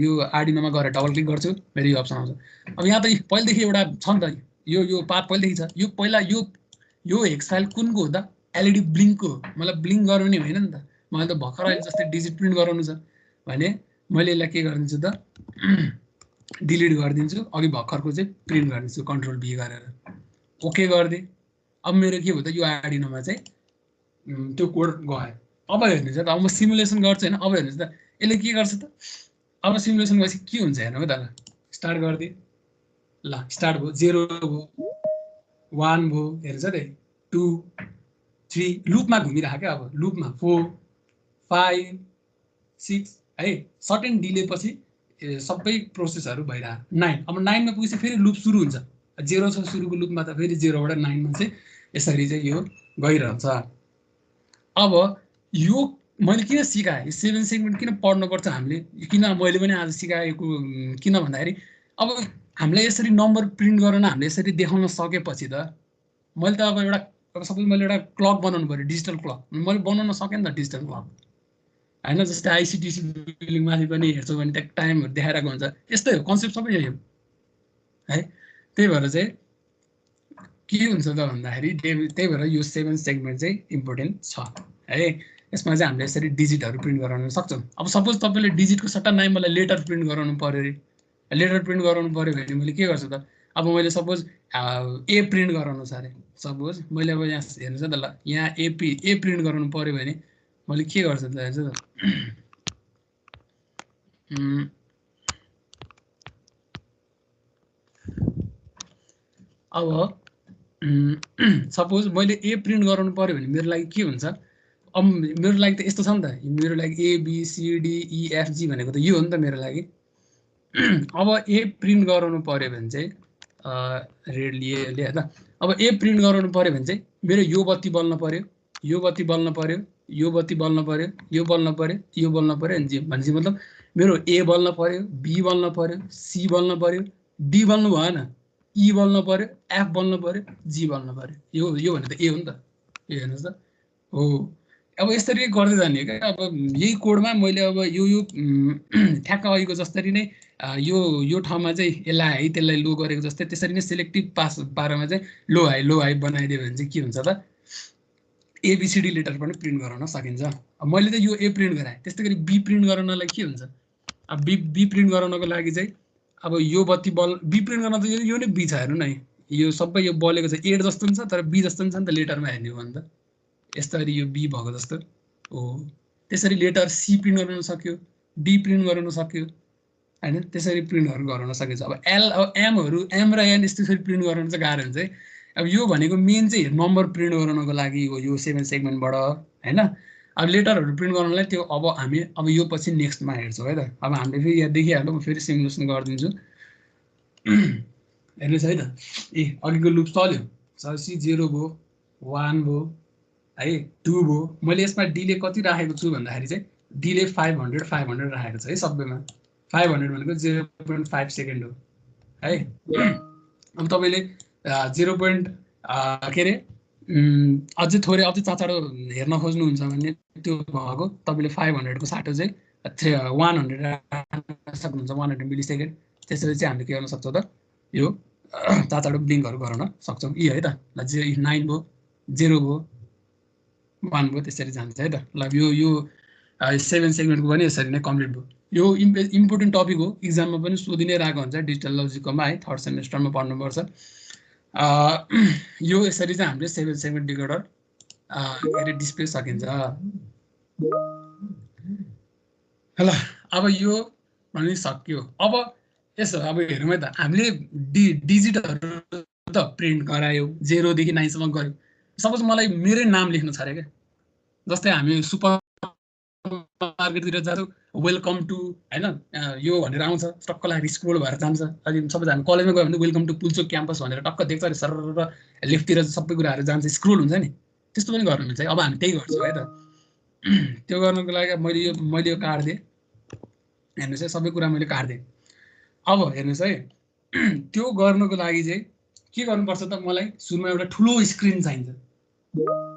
यो आर्डिनोमा गएर डबल क्लिक गर्छु, मेरो यो अप्सन आउँछ। अब यहाँ त पहिलेदेखि एउटा छ नि त यो पाथ पहिलेदेखि छ। यो पहिला यो हेक्स फाइल कुनको हो त, एलईडी ब्लिङ्कको हो। मलाई ब्लिङ्क गराउने होइन नि त, मलाई त भर्खर अहिले जस्तै डिजिट प्रिन्ट गराउनु छ भने मैले यसलाई के गरिदिन्छु त डिलिट गरिदिन्छु, अघि भर्खरको चाहिँ प्रिन्ट गरिदिन्छु कन्ट्रोल बी गरेर ओके गरिदिएँ। अब मेरो के भयो त यो आर्डिनोमा चाहिँ त्यो कोड गयो। अब हेर्नुहोस् त अब म सिमुलेसन गर्छु होइन, अब हेर्नुहोस् त यसले के गर्छ त, अब सिमुलेसन गरेपछि के हुन्छ हेर्नु है त। ल स्टार्ट गरिदिएँ, ल स्टार्ट भयो, 0 भयो, 1 भयो, हेर्नुहोस् है 2 3 लुपमा घुमिरहेको क्या। अब लुपमा 4 5 6 है, सर्टेन डिले पछि सबै प्रोसेसहरू भइरहेको 9। अब 9 मा पुगेपछि फेरि लुप सुरु हुन्छ, 0 छ सुरुको लुपमा त फेरि 0 बाट 9 मा चाहिँ यसरी चाहिँ यो गइरहन्छ। अब यो मैले किन सिकाएँ, 7 सेगमेन्ट किन पढ्नुपर्छ हामीले, किन मैले पनि आज सिकाएको किन भन्दाखेरि अब हामीलाई यसरी नम्बर प्रिन्ट गरेर हामीले यसरी देखाउन सकेपछि त मैले त अब एउटा सपोज मैले एउटा क्लक बनाउनु पर्यो डिजिटल क्लक मैले बनाउन सकेँ नि त डिजिटल क्लक हैन जस्तै आइसिटिसी बिलिङ माथि पनि हेर्छौ भने त्यहाँ टाइमहरु देखाइरहेको हुन्छ यस्तै हो कन्सेप्ट सबै यही हो है त्यही भएर चाहिँ के हुन्छ त भन्दाखेरि त्यही भएर यो 7 सेगमेन्ट चाहिँ इम्पोर्टेन्ट छ है यसमा चाहिँ हामीले यसरी डिजिटहरु प्रिन्ट गराउन सक्छौं अब सपोज तपाईले डिजिटको सट्टा नाइ मलाई लेटर प्रिन्ट गराउनु पर्यो रे लेटर प्रिन्ट गराउनु पर्यो भने मैले के गर्छु त अब मैले सपोज ए प्रिन्ट गराउनु छ रे सपोज मैले अब यहाँ हेर्नुस् त ल यहाँ ए प्रिन्ट गराउनु पर्यो भने मैले के गर्छु त हेर्छु त अब सपोज मैले ए प्रिन्ट गराउनु पर्यो भने मेरो लागि के हुन्छ अब मेरो लागि त यस्तो छ नि त मेरो लागि A B C D E F G भनेको त यो हो नि त मेरो लागि अब ए प्रिन्ट गराउनु पर्यो भने चाहिँ रेड लिए त अब ए प्रिन्ट गराउनु पर्यो भने चाहिँ मेरो यो बत्ती बल्न पर्यो यो बत्ती बल्न पर्यो यो बत्ती बल्न पर्यो यो बल्न पर्यो यो बल्न पर्यो भनेपछि मतलब मेरो ए बल्न पर्यो बी बल्न पर्यो सी बल्न पर्यो डी बल्नु भएन ई बल्न पर्यो एफ बल्न पर्यो जी बल्न पर्यो यो भने त ए हो नि त यो हेर्नुस् त हो अब यसरी गर्दै जाने क्या अब यही कोडमा मैले अब यो ठ्याक्क अहिलेको जसरी नै यो ठाउँमा चाहिँ यसलाई हाई त्यसलाई लो गरेको जस्तै त्यसरी नै सिलेक्टिभ पास पारामा चाहिँ लो हाई बनाइदियो भने चाहिँ के हुन्छ त एबीसीडी लेटर पनि प्रिन्ट गराउन सकिन्छ अब मैले त यो ए प्रिन्ट गराएँ त्यस्तै गरी बी प्रिन्ट गराउनलाई के हुन्छ अब बी प्रिन्ट गराउनको लागि चाहिँ अब यो बत्ती बल बी प्रिन्ट गर्न त यो नै बी छ हेर्नु न यो सबै यो बलेको छ 8 जस्तो हुन्छ तर बी जस्तो छ नि त लेटरमा हेर्ने हो भने त यसरी यो बी भएको जस्तो हो त्यसरी लेटर सी प्रिन्ट गर्न सक्यो डी प्रिन्ट गर्न सक्यो हैन त्यसरी प्रिन्टहरु गराउन सकिन्छ अब एल अब एम र एन यसरी प्रिन्ट गर्न चाहिँ गाह्रो हुन्छ है अब यो भनेको मेन चाहिँ नम्बर प्रिन्ट गर्नको लागि हो यो 7 सेगमेन्टबाट हैन अब लेटरहरु प्रिन्ट गर्नलाई त्यो अब हामी अब यो पछि नेक्स्टमा हेर्छौं है त अब हामीले फेरि यहाँ देखिहाल्यो म फेरि सिमुलेसन गर्दिन्छु हेर्नुस् है त ए अघिको लुप चल्यो सी 0 भयो 1 भयो है 2 भयो मैले यसमा डिले कति राखेको छु भन्दाखेरि चाहिँ डिले 500 राखेको छ है सबैमा 500 भनेको 0.5 सेकेन्ड हो है अब तपाईले 0. के रे अझै थोरै अझै चाचाडो हेर्न खोज्नुहुन्छ भने त्यो भएको तपाईले 500 को साटो चाहिँ 100 राख्न सक्नुहुन्छ 100 मिली सेकेन्ड त्यसरी चाहिँ हामीले के गर्न सक्छौं त यो चाचाडो ब्लिङ्कहरु गराउन सक्छौं यी है त ल 9 भयो 0 भयो 1 भयो त्यसरी जान्छ है त ल यो 7 सेगमेन्टको पनि यसरी नै कम्प्लिट भयो यो इम्पोर्टेन्ट टपिक हो एक्जाममा पनि सोधिनै रहेको हुन्छ डिजिटल लजिकमा है 3rd सेमेस्टरमा पढ्नु पर्छ यो यसरी चाहिँ हामीले 7 सेगमेन्ट डिकोडर गरी डिस्प्ले सकिन्छ ल अब यो पनि सक्यो अब यसो अब हेरौँ है त हामीले डिजिटहरु त प्रिन्ट गरायो 0 देखि 9 सम्म गर्यो सपोज मलाई मेरै नाम लेख्नु छ रे के जस्तै हामी सुपर मार्केटतिर जान्छौं वेलकम टु हैन यो भनेर आउँछ टक्क लागि स्क्रोल भएर जान्छ अनि सबै हामी कलेजमा गयो भने वेलकम टु पुल्चोक क्याम्पस भनेर टक्क देख्छ अरे सर लेफ्टतिर सबै कुराहरु जान्छ स्क्रोल हुन्छ नि त्यस्तो पनि गर्नु मिल्छ अब हामी त्यही गर्छौं है त त्यो गर्नको लागि मैले यो काट्दिए हेर्नुस् है सबै कुरा मैले काट्दिए अब हेर्नुस् है त्यो गर्नको लागि चाहिँ के गर्नुपर्छ त मलाई सुरुमा एउटा ठुलो स्क्रिन चाहिन्छ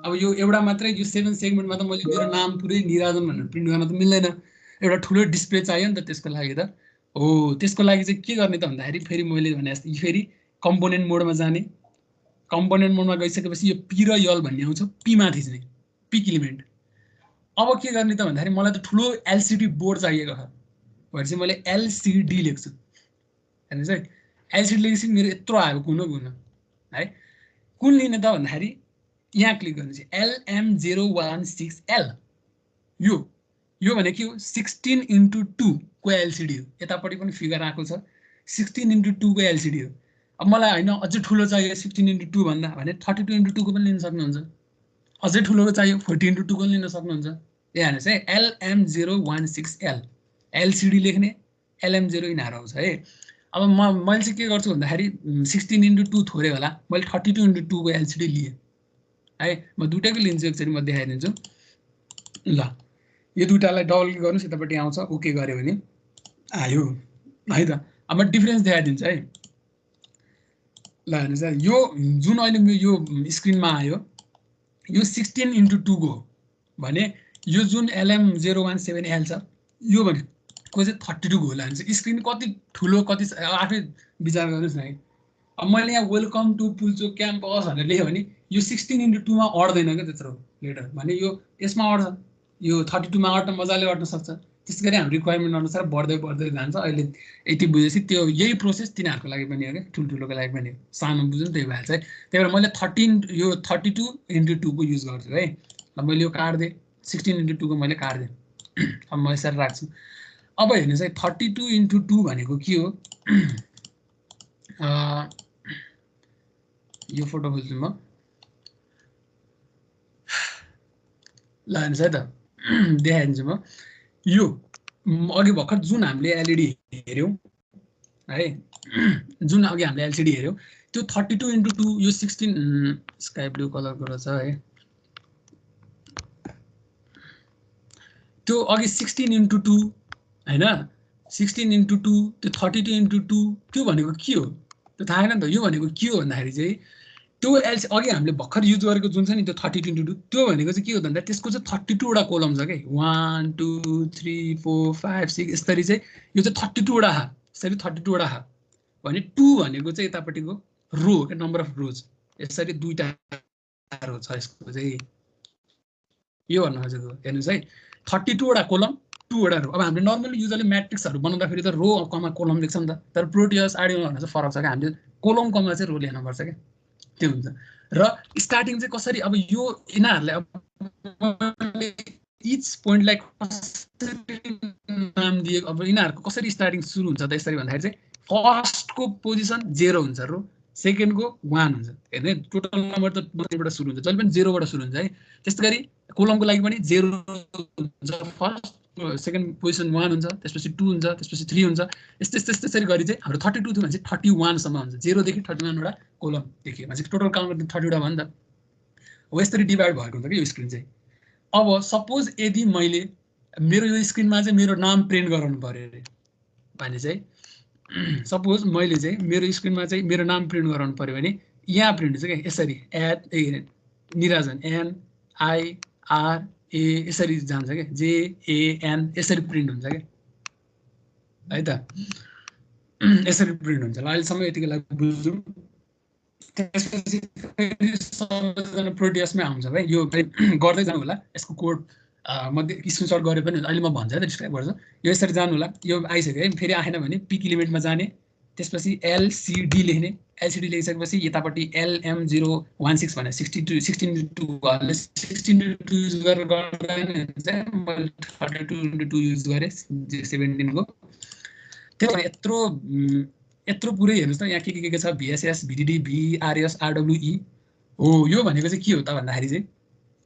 अब यो एउटा मात्रै यो 7 सेगमेन्टमा त मैले मेरो नाम पुरै निराजन भनेर प्रिन्ट गर्न त मिल्दैन एउटा ठुलो डिस्प्ले चाहियो नि त त्यसको लागि त हो त्यसको लागि चाहिँ के गर्ने त भन्दाखेरि फेरि मैले भने जस्तै फेरि कम्पोनेन्ट मोडमा जाने कम्पोनेन्ट मोडमा गइसकेपछि यो पी र यल भन्ने आउँछ पी मा थिच्ने पिक एलिमेन्ट अब के गर्ने त भन्दाखेरि मलाई त ठुलो एलसीडी बोर्ड चाहिएको छ भनेपछि मैले एलसीडी लेख्छु हेर्नुस् है एलसीडी लेखेपछि मेरो यत्रो आयो कुन है कुन लिने त भन्दाखेरि यहाँ क्लिक गर्नुस् LM016L यो भने के हो 16:2 को एलसीडी हो यतापटि पनि फिगर आएको छ 16:2 को एलसीडी हो अब मलाई हैन अझै ठुलो चाहियो 16:2 भन्दा भने 32:2 को पनि लिन सक्नुहुन्छ अझै ठुलोको चाहियो 40:2 को पनि लिन सक्नुहुन्छ यहाँ हेर्नुस् है LM016L एलसीडी लेख्ने LM0 यिनीहरु आउँछ है अब मैले चाहिँ के गर्छु भन्दाखेरि 16:2 थोरै होला मैले 32:2 को एलसीडी लिए है म दुटैको लिन्छु एकचोटी म देखाइदिन्छु ल यो दुटालाई डबल क्लिक गर्नुस् यतापटि आउँछ ओके गरे भने आयो है त अब म डिफरेन्स देखाइदिन्छु है ल हेर्नुहोस् है, यो जुन अहिले यो स्क्रिनमा आयो यो 16:2 को हो भने यो जुन LM017L छ यो भनेको चाहिँ 32 को होला भने स्क्रिन कति ठुलो कति आफै विचार गर्नुहोस् न है। अब मैले यहाँ वेलकम टु पुल्चोक क्याम्पस भनेर लेखेँ भने यो 16:2 मा अट्दैन क्या त्यत्रो लेटर भने यो यसमा अट्छ, यो 32 मा अट्न मजाले अट्न सक्छ। त्यस्तै गरी हाम्रो रिक्वायरमेन्ट अनुसार बढ्दै बढ्दै जान्छ। अहिले यति बुझेपछि त्यो यही प्रोसेस तिनीहरूको लागि पनि हो क्या, ठुल्ठुलोको लागि पनि हो, सानो बुझ्नु त्यही भएर चाहिँ त्यही भएर मैले 32:2 को युज गर्छु है। अब मैले यो काट्दिएँ 16:2 को मैले काट्दिएँ। अब म यसरी राख्छु। अब हेर्नुहोस् है 32:2 भनेको के हो, यो फोटो खोज्छु म। ल हेर्नुहोस् है त देखाइदिन्छु म। यो अघि भर्खर जुन हामीले एलइडी हेऱ्यौँ है, जुन अघि हामीले एलसिडी हेऱ्यौँ त्यो 32:2 यो 16 स्काई ब्लू कलरको रहेछ है। त्यो अघि 16:2 हैन, 16:2 त्यो 32:2 त्यो भनेको के हो त्यो थाहा छैन नि त। यो भनेको के हो भन्दाखेरि चाहिँ त्यो अघि हामीले भर्खर युज गरेको जुन छ नि त्यो 32:2 त्यो भनेको चाहिँ के हो भन्दा त्यसको चाहिँ 32 वटा कोलम छ क्या, 1 2 3 4 5 6 यसरी चाहिँ यो चाहिँ 32 वटा छ, यसरी 32 वटा छ भने 2 भनेको चाहिँ यतापट्टिको रो हो क्या, नम्बर अफ रोज, यसरी दुईटा रो छ यसको चाहिँ, यो भन्न खोजेको हेर्नुहोस् है 32 वटा कोलम 2 वटा रो। अब हामीले नर्मली युजली म्याट्रिक्सहरू बनाउँदाखेरि त रो कमा कोलम लेख्छ नि त, तर प्रोटियस आर्डिनोमा चाहिँ फरक छ क्या, हामीले कोलम कमा चाहिँ रो लेख्नुपर्छ क्या, त्यो हुन्छ। र स्टार्टिङ चाहिँ कसरी, अब यो यिनीहरूलाई अब इच पोइन्टलाई नाम दिएको, अब यिनीहरूको कसरी स्टार्टिङ सुरु हुन्छ त यसरी भन्दाखेरि चाहिँ फर्स्टको पोजिसन 0 हुन्छ रो, सेकेन्डको 1 हुन्छ। हेर्नु टोटल नम्बर त 1बाट सुरु हुन्छ, जहिले पनि 0बाट सुरु हुन्छ है। त्यस्तै गरी कोलमको लागि पनि 0 हुन्छ, फर्स्ट सेकेन्ड पोजिसन 1 हुन्छ, त्यसपछि 2 हुन्छ, त्यसपछि 3 हुन्छ, यस्तै गरी चाहिँ हाम्रो 32 थियो भने चाहिँ 31 सम्म हुन्छ, 0 देखि 31 वटा कोलम देखियो भने चाहिँ टोटल काउन्ट गर्दा 30 वटा भयो नि त। हो यसरी डिभाइड भएको हुन्छ कि यो स्क्रिन चाहिँ। अब सपोज यदि मैले मेरो यो स्क्रिनमा चाहिँ मेरो नाम प्रिन्ट गराउनु पर्यो अरे भने चाहिँ सपोज मैले चाहिँ मेरो स्क्रिनमा चाहिँ मेरो नाम प्रिन्ट गराउनु पर्यो भने यहाँ प्रिन्ट हुन्छ क्या, यसरी निराजन NIRA यसरी जान्छ क्या, JAN यसरी प्रिन्ट हुन्छ क्या है त, यसरी प्रिन्ट हुन्छ। ल अहिलेसम्म यतिको लागि बुझौँ। त्यसपछि सबैजना प्रोटियसमै आउँछ भाइ, यो गर्दै जानु होला, यसको कोड मध्ये स्क्रिनसट गरे पनि अहिले म भन्छ है त डिस्क्राइब गर्छु। यो यसरी जानु होला, यो आइसक्यो है, फेरि आएन भने पिक इलिमेन्टमा जाने, त्यसपछि LCD लेख्ने, LCD लेखिसकेपछि यतापट्टि LM016 भने 16:2 युज गरेर गर्दा चाहिँ मैले 32:2 युज गरेँ 17 को। त्यो भने यत्रो पुरै हेर्नुहोस् त यहाँ के छ, VSS VDD VRS RWE हो। यो भनेको चाहिँ के हो त भन्दाखेरि चाहिँ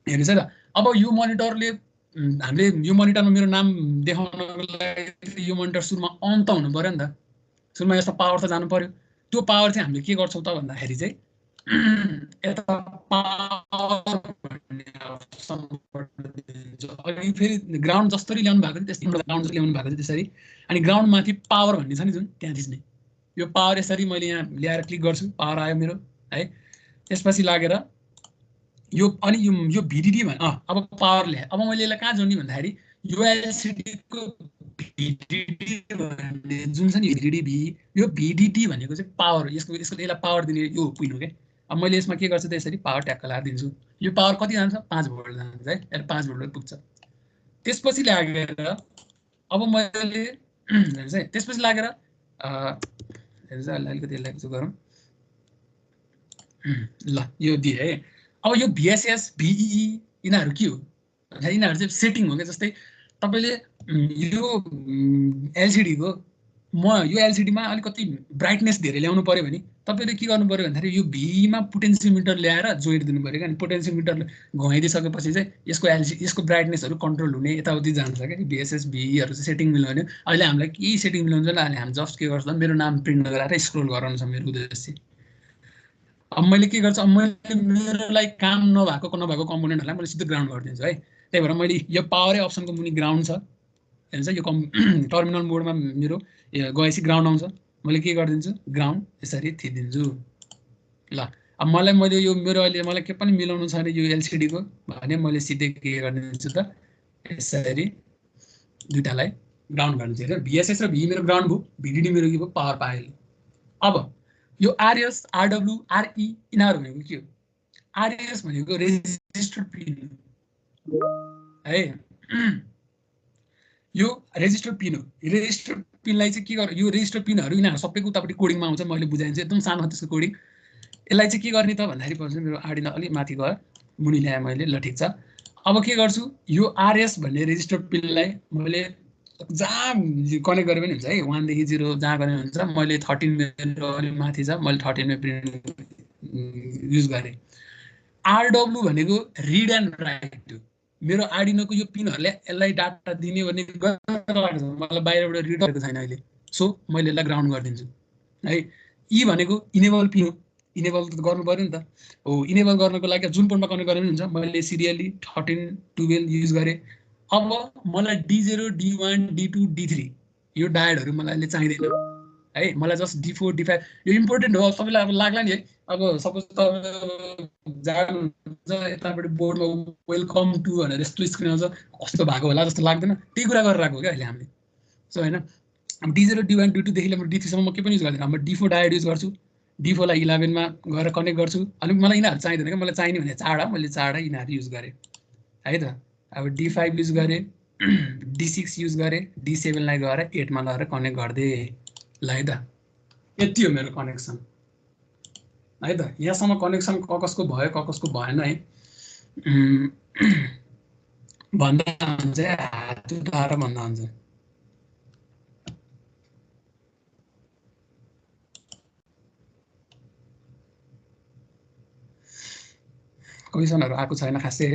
हेर्नुहोस् है त, अब यो मोनिटरले हामीले यो मोनिटरमा मेरो नाम देखाउनको लागि यो मोनिटर सुरुमा अन त हुनु पर्यो नि त, सुरुमा यसमा पावर त जानु पर्यो। त्यो पावर चाहिँ हामीले के गर्छौँ त भन्दाखेरि चाहिँ यता पावर भन्ने अघि फेरि ग्राउन्ड जसरी ल्याउनु भएको थियो त्यस्तै ग्राउन्ड ल्याउनु भएको थियो त्यसरी, अनि ग्राउन्डमाथि पावर भन्ने छ नि जुन त्यहाँ थिच्ने, यो पावर यसरी मैले यहाँ ल्याएर क्लिक गर्छु, पावर आयो मेरो है। त्यसपछि लागेर यो अनि यो VDD भने अब पावर ल्याए, अब मैले यसलाई कहाँ जोड्ने भन्दाखेरि यो LCD को VDD भन्ने जुन छ नि VDD यो VDD भनेको चाहिँ पावर, यसलाई पावर दिने यो पिन हो क्या। अब मैले यसमा के गर्छु त यसरी पावर ट्याक्क लगाएर दिन्छु, यो पावर कति जान्छ 5 भोल्ट जान्छ है, यसले 5 भोल्ट पुग्छ। त्यसपछि लागेर अब मैले हेर्नुहोस् है, त्यसपछि लागेर हेर्नुहोस् अलिकति यसलाई यसो गरौँ, ल यो दिएँ है। अब यो VSS VEE यिनीहरू के हो, यिनीहरू चाहिँ सेटिङ हो क्या। जस्तै तपाईँले यो LCD को म यो LCD मा अलिकति ब्राइटनेस धेरै ल्याउनु पर्यो भने तपाईँले के गर्नु पर्यो भन्दाखेरि यो VEE मा पोटेन्सियोमिटर ल्याएर जोइड दिनु पर्यो क्या। अनि पोटेन्सियोमिटर घुमाइदिइसकेपछि चाहिँ यसको ब्राइटनेसहरू कन्ट्रोल हुने यताउति जान्छ क्या। VSS VEEहरू चाहिँ सेटिङ मिलाउने, अहिले हामीलाई केही सेटिङ मिलाउनु छैन, अहिले हामी जस्ट के गर्छौँ मेरो नाम प्रिन्ट गराएर स्क्रोल गराउनु छ मेरो उद्देश्य। अब मैले के गर्छु, अब मैले मेरो लागि काम नभएको कम्पोनेन्टहरूलाई मैले सिधै ग्राउन्ड गरिदिन्छु है। त्यही भएर मैले यो पावरै अप्सनको मुनि ग्राउन्ड छ हेर्नुहोस्, यो टर्मिनल मोडमा मेरो गएपछि ग्राउन्ड आउँछ, मैले के गरिदिन्छु ग्राउन्ड यसरी थिचिदिन्छु ल अब मैले यो मेरो अहिले मलाई के पनि मिलाउनु छैन यो एलसिडी को भने मैले सिधै के गरिदिन्छु त यसरी दुईटालाई ग्राउन्ड गर्नु छ भिएसएस र भी मेरो ग्राउन्ड भयो भिडिडी मेरो के भयो पावर पाएँ अब यो आरएस आरडब्ल्यू आरई यिनीहरू भनेको के हो आरएस भनेको रेजिस्टर्ड पिन है यो रेजिस्टर्ड पिन हो रेजिस्टर्ड पिनलाई चाहिँ के गर्नु यो रेजिस्टर्ड पिनहरू यिनीहरू सबैको उतापट्टि कोडिङमा आउँछ मैले बुझाइन्छ एकदम सानो त्यसको कोडिङ यसलाई चाहिँ के गर्ने त भन्दाखेरि पर्छ मेरो आर्डिनो अलि माथि गयो मुनि ल्याएँ मैले ल ठिक छ अब के गर्छु यो आरएस भन्ने रेजिस्टर्ड पिनलाई मैले जहाँ कनेक्ट गरे पनि हुन्छ है 1 देखि 0 जहाँ गरे हुन्छ मैले 13 मेरो अलि माथि छ मैले 13 मा प्रिन्ट युज गरेँ आरडब्ल्यू भनेको रिड एन्ड राइट हो मेरो आर्डिनोको यो पिनहरुले यसलाई डाटा दिने भन्ने लाग्छ मलाई बाहिरबाट रिड गरेको छैन अहिले सो मैले यसलाई ग्राउन्ड गरिदिन्छु है ई भनेको इनेबल पिन हो इनेबल त गर्नु पर्यो नि त हो इनेबल गर्नको लागि जुन पोर्टमा कनेक्ट गर्ने हुन्छ मैले सिरियली 13 12 युज गरे अब मलाई D0 D1 D2 D3 यो डायोडहरु मलाई अहिले चाहिदैन है मलाई जस्ट D4 D5 यो इम्पोर्टेन्ट हो सबैलाई अब लाग्ला नि है अब सपोज त जान्छ यताबाट बोर्डमा वेलकम टु भनेर यस्तो स्क्रिन आउँछ कस्तो भएको होला जस्तो लाग्दैन त्यही कुरा गरेर राखेको क्या अहिले हामीले सो हैन अब D0 D1 D2 देखि लिएर D3 सम्म म के पनि युज गर्दिन म D4 डायोड युज गर्छु D4 लाई 11 मा गएर कनेक्ट गर्छु अनि मलाई यिनीहरु चाहिदैन के मलाई चाहिने भने चाडा मैले चाडा यिनीहरु युज गरे है त अब D5 युज गरे D6 युज गरे D7 लाई गएर 8 मा लगेर कनेक्ट गर्दै ल है त यति हो मेरो कनेक्सन है त यहाँसम्म कनेक्सन कसको भयो कसको भएन है भन्दा हुन्छ हात उठाएर भन्दा हुन्छ क्वेशनहरु आएको छैन खासै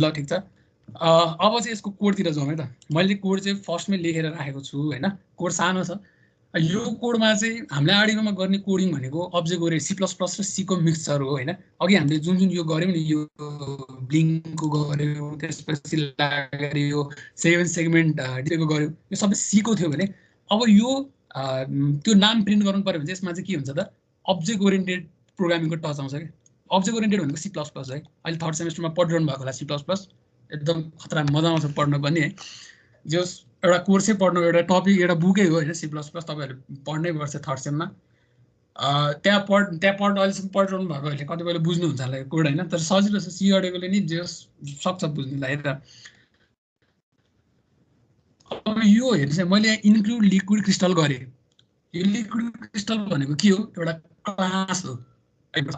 ल ठीक छ अब चाहिँ यसको कोडतिर जाउँ है त मैले कोड चाहिँ फर्स्टमै लेखेर राखेको छु हैन कोड सानो छ यो कोडमा चाहिँ हामीले आर्डिनोमा गर्ने कोडिङ भनेको अब्जेक्ट ओरिएन्टेड C++ र C को मिक्सचर हो हैन अघि हामीले जुन जुन यो गर्यौं नि यो ब्लिङ्कको गर्यौं त्यसपछि लागेर यो 7 सेगमेन्ट डिटेलको गर्यौं यो सबै C को थियो भने अब यो त्यो नाम प्रिन्ट गर्नु पर्यो भने यसमा चाहिँ के हुन्छ त अब्जेक्ट ओरिएन्टेड प्रोग्रामिङको टच आउँछ के अब्जेक्ट ओरिएन्टेड भनेको C++ है अहिले थर्ड सेमेस्टरमा पढिरहनु भएको होला C++ एकदम खतरा मजा आउँछ पढ्न पनि है जस एउटा कोर्सै पढ्नु एउटा टपिक एउटा बुकै हो हैन C++ तपाईहरु पढ्नै पर्छ थर्ड सेममा त्यहाँ पढ्न अहिलेसम्म पढिरहनु भएको अहिले कतिपयले बुझ्नु हुन्छ होला कोड हैन तर सजिलो छ सी अडेकोले नि जस सक्छ बुझ्नुलाई है त अब यो हेर्नुस् मैले यहाँ इन्क्लुड लिक्विड क्रिस्टल गरे यो लिक्विड क्रिस्टल भनेको के हो एउटा क्लास हो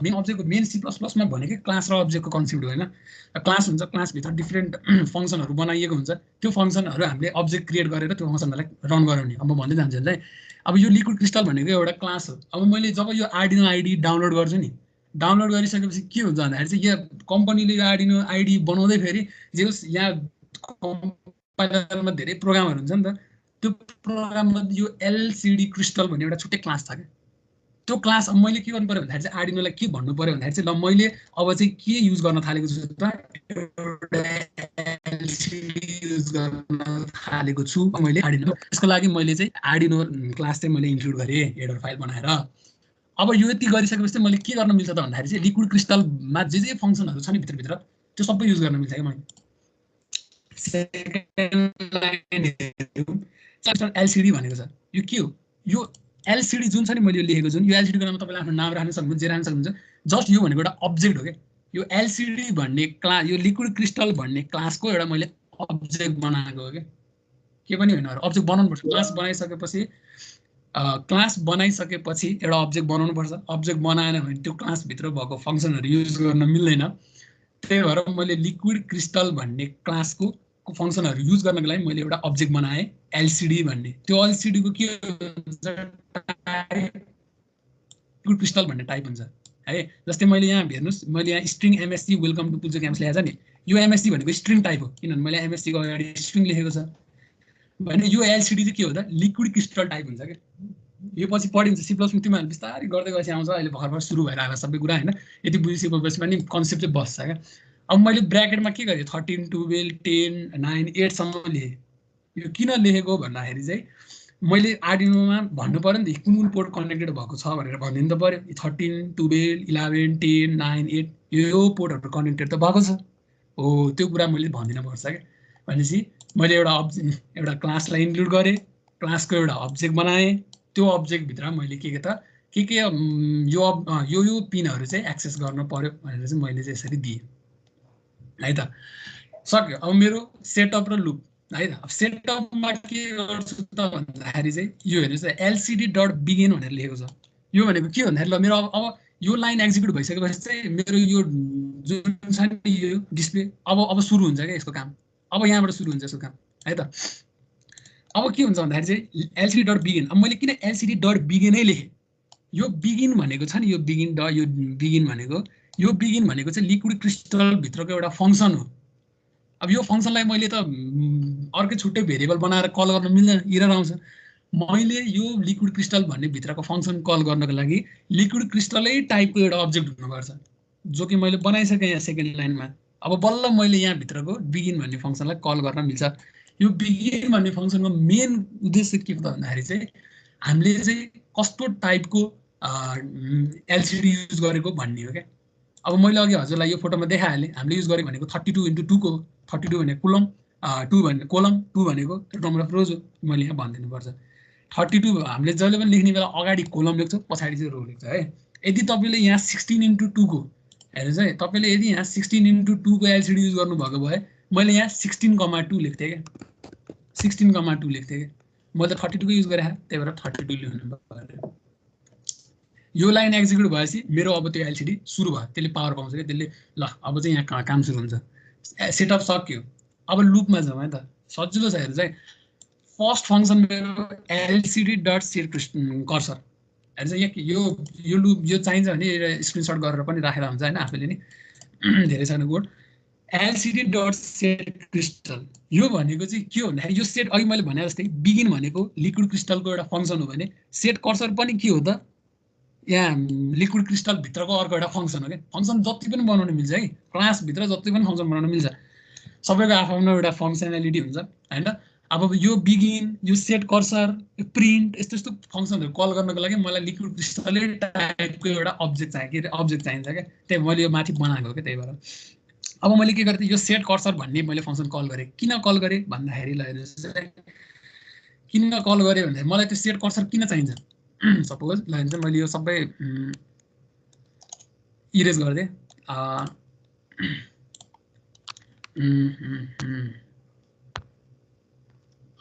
मेन अब्जेक्टको मेन C++ मा भनेकै क्लास र अब्जेक्टको कन्सेप्ट हो हैन क्लास हुन्छ क्लास भित्र डिफरेन्ट फंक्सनहरु बनाइएको हुन्छ त्यो फंक्सनहरु हामीले अब्जेक्ट क्रिएट गरेर त्यो फंक्सनहरुलाई रन गराउने अब म भन्दै जान्छु है अब यो लिक्विड क्रिस्टल भनेको एउटा क्लास हो अब मैले जब यो आर्डिनो आईडी डाउनलोड गर्छु नि डाउनलोड गरिसकेपछि के हुन्छ भन्दाखेरि चाहिँ यहाँ कम्पनीले यो आर्डिनो आईडी बनाउँदै फेरि जेस यहाँ कम्पाइलरमा धेरै प्रोग्रामहरु हुन्छ नि त त्यो प्रोग्राममा यो एलसीडी क्रिस्टल भन्ने एउटा छुट्टै क्लास छ के त्यो क्लास अब मैले के गर्नु पर्यो भन्दाखेरि चाहिँ आर्डिनोलाई के भन्नु पर्यो भन्दाखेरि चाहिँ ल मैले अब चाहिँ के युज गर्न थालेको छु त एलसीडी युज गर्न थालेको छु मैले आर्डिनो त्यसको लागि मैले चाहिँ आर्डिनो क्लास चाहिँ मैले इन्क्लुड गरे हेडर फाइल बनाएर अब यो यति गरिसकेपछि चाहिँ मैले के गर्न मिल्छ त भन्दाखेरि चाहिँ लिक्विड क्रिस्टलमा जे फंक्सनहरु छ नि भित्र भित्र त्यो सबै युज गर्न मिल्छ के मैले सेकेन्ड लाइन एलसीडी भनेको छ यो के हो यो एलसीडी जुन छ नि मैले यो लेखेको जुन यो एलसीडी को नाममा तपाईले आफ्नो नाम राख्न सक्नुहुन्छ जे राख्न सक्नुहुन्छ जस्ट यो भनेको एउटा अब्जेक्ट हो के यो एलसीडी भन्ने क्लास यो लिक्विड क्रिस्टल भन्ने क्लासको एउटा मैले अब्जेक्ट बनाएको हो के पनि हैन अब्जेक्ट बनाउनु पर्छ क्लास बनाइसकेपछि एउटा अब्जेक्ट बनाउनु पर्छ अब्जेक्ट बनाएन भने त्यो क्लास भित्र भएको फंक्सनहरु युज गर्न मिल्दैन त्यही भएर मैले लिक्विड क्रिस्टल भन्ने क्लासको फंक्सनहरु युज गर्नको लागि मैले एउटा अब्जेक्ट बनाए एलसीडी भन्ने त्यो एलसीडी को के हुन्छ लिक्विड क्रिस्टल भन्ने टाइप हुन्छ है जस्तै मैले यहाँ हेर्नुस् मैले यहाँ string MSC welcome to Pulchowk campus ल्याएको छ नि यो एमएससी भनेको स्ट्रिङ टाइप हो किनभने मैले एमएससी को अगाडि स्ट्रिङ लेखेको छ भने यो एलसीडी चाहिँ के हो त लिक्विड क्रिस्टल टाइप हुन्छ के यो पछि पढिन्छ C++ मा तिमीहरु बिस्तारै गर्दै गएपछि आउँछ अहिले भर्खर सुरु भएर आएको सबै कुरा हैन यति बुझिसकेपछि पनि कन्सेप्ट चाहिँ बस्छ के अब मैले ब्र्याकेटमा के गरे 13 12 10 9 8 सम्म लेखे यो किन लेखेको भन्दाखेरि चाहिँ मैले आर्डिनोमा भन्नु पर्यो नि त कुन कुन पोर्ट कनेक्टेड भएको छ भनेर भनिदिनु त पर्यो 13 12 11 10 9 8 यो पोर्टहरू कनेक्टेड त भएको छ हो त्यो कुरा मैले भनिदिनु पर्छ क्या भनेपछि मैले एउटा क्लासलाई इन्क्लुड गरेँ क्लासको एउटा अब्जेक्ट बनाएँ त्यो अब्जेक्टभित्र मैले के यो पिनहरू चाहिँ एक्सेस गर्न पर्यो भनेर चाहिँ मैले चाहिँ यसरी दिएँ है त सक्यो अब मेरो सेटअप र लुप है त अब सेटअपमा के गर्छु त भन्दाखेरि चाहिँ यो हेर्नुहोस् lcd.begin भनेर लेखेको छ यो भनेको के भन्दाखेरि ल मेरो अब यो लाइन एक्जिक्युट भइसकेपछि चाहिँ मेरो यो जुन छ नि यो डिस्प्ले अब सुरु हुन्छ क्या यसको काम अब यहाँबाट सुरु हुन्छ यसको काम है त अब के हुन्छ भन्दाखेरि चाहिँ lcd.begin अब मैले किन lcd.begin नै लेखेँ यो बिगिन भनेको छ नि यो बिगिन भनेको चाहिँ लिक्विड क्रिस्टल भित्रको एउटा फङ्सन हो अब यो फङ्सनलाई मैले त अर्कै छुट्टै भेरिएबल बनाएर कल गर्न मिल्दैन एरर आउँछ मैले यो लिक्विड क्रिस्टल भन्ने भित्रको फङ्सन कल गर्नको लागि लिक्विड क्रिस्टलै टाइपको एउटा अब्जेक्ट हुनुपर्छ जो कि मैले बनाइसकेँ यहाँ सेकेन्ड लाइनमा अब बल्ल मैले यहाँ भित्रको बिगिन भन्ने फङ्सनलाई कल गर्न मिल्छ यो बिगिन भन्ने फङ्सनको मेन उद्देश्य के हो त भन्दाखेरि चाहिँ हामीले चाहिँ कस्तो टाइपको एलसिडी युज गरेको भन्ने हो क्या अब मैले अघि हजुरलाई यो फोटोमा देखाइहालेँ हामीले युज गरेको भनेको 32x2 को 32 भनेको कुलम 2 भनेको कोलम 2 भनेको नम्बर अफ रोज हो मैले यहाँ भनिदिनुपर्छ 32 हामीले जहिले पनि लेख्ने बेला अगाडि कोलम लेख्छौँ पछाडि चाहिँ रो लेख्छ है यदि तपाईँले यहाँ 16x2 को हेर्नुहोस् है तपाईँले यदि यहाँ 16x2 को एलसिडी युज गर्नुभएको भए मैले यहाँ 16,2 लेख्थेँ क्या 16,2 लेख्थेँ क्या मैले त 32 को युज गरेँ त्यही भएर 32 लेख्नु पर्यो यो लाइन एक्जिक्युट भएपछि मेरो अब त्यो एलसिडी सुरु भयो त्यसले पावर पाउँछ क्या त्यसले ल अब चाहिँ यहाँ काम सुरु हुन्छ सेटअप सक्यो अब लुपमा जाउँ है त सजिलो छ हेर्नुहोस् है फर्स्ट फङ्सन मेरो lcd.set कर्सर हेर्नुहोस् यो लुप यो चाहिन्छ भने स्क्रिनसट गरेर पनि राखेर हुन्छ होइन आफैले नि धेरै छैन कोड lcd.set क्रिस्टल यो भनेको चाहिँ के हो भन्दाखेरि यो सेट अघि मैले भने जस्तै बिगिन भनेको लिक्विड क्रिस्टलको एउटा फङ्सन हो भने सेट कर्सर पनि के हो त यहाँ लिक्विड क्रिस्टल भित्रको अर्को एउटा फङ्सन हो क्या फङ्सन जति पनि बनाउन मिल्छ है क्लासभित्र जति पनि फङ्सन बनाउन मिल्छ सबैको आफ्नो एउटा फङ्सनालिटी हुन्छ होइन अब यो बिगिन यो सेट कर्सर यो प्रिन्ट यस्तो यस्तो फङ्सनहरू कल गर्नको लागि मलाई लिक्विड क्रिस्टलै टाइपको एउटा अब्जेक्ट चाहिन्छ क्या त्यही मैले यो माथि बनाएको क्या त्यही भएर अब मैले के गरेँ यो सेट कर्सर भन्ने मैले फङ्सन कल गरेँ किन कल गरेँ भन्दाखेरि ल हेर्नुहोस् किन कल गरेँ भन्दाखेरि मलाई त्यो सेट कर्सर किन चाहिन्छ सपोज ल हुन्छ मैले यो सबै इरेज गरिदिएँ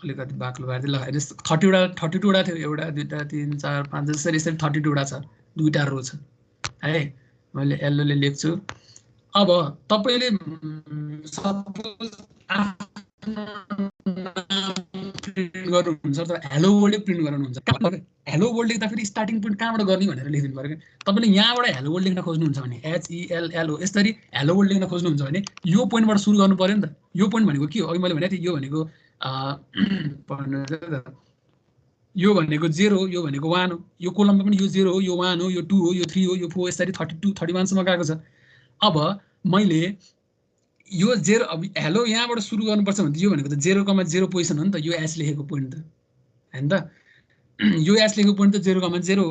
अलिकति बाक्लो गरिदिएँ ल हेर्नुहोस् 32वटा थियो एउटा दुईवटा 3 4 5 यसरी 32वटा छ दुईवटा रो छ है मैले येल्लोले लेख्छु अब तपाईँले सपोज प्रिन्ट गर्नुहुन्छ त हेलो वर्ल्ड प्रिन्ट गर्नुहुन्छ हेलो वर्ल्ड लेख्दा फेरि स्टार्टिङ पोइन्ट कहाँबाट गर्ने भनेर लेखिदिनु पर्यो क्या तपाईँले यहाँबाट हेलो वर्ल्ड लेख्न खोज्नुहुन्छ भने HELLO यसरी हेलो वर्ल्ड लेख्न खोज्नुहुन्छ भने यो पोइन्टबाट सुरु गर्नु पर्यो नि त यो पोइन्ट भनेको के हो अघि मैले भनेको थिएँ यो भनेको यो भनेको 0 यो भनेको 1 हो यो कोलममा पनि यो 0 हो यो 1 हो यो 2 हो यो 3 हो यो 4 यसरी 32 31 सम्म गएको छ अब मैले यो 0 अब हेलो यहाँबाट सुरु गर्नुपर्छ भने यो भनेको त 0,0 पोजिसन हो नि त यो एस लेखेको पोइन्ट त हैन त यो एस लेखेको पोइन्ट त 0,0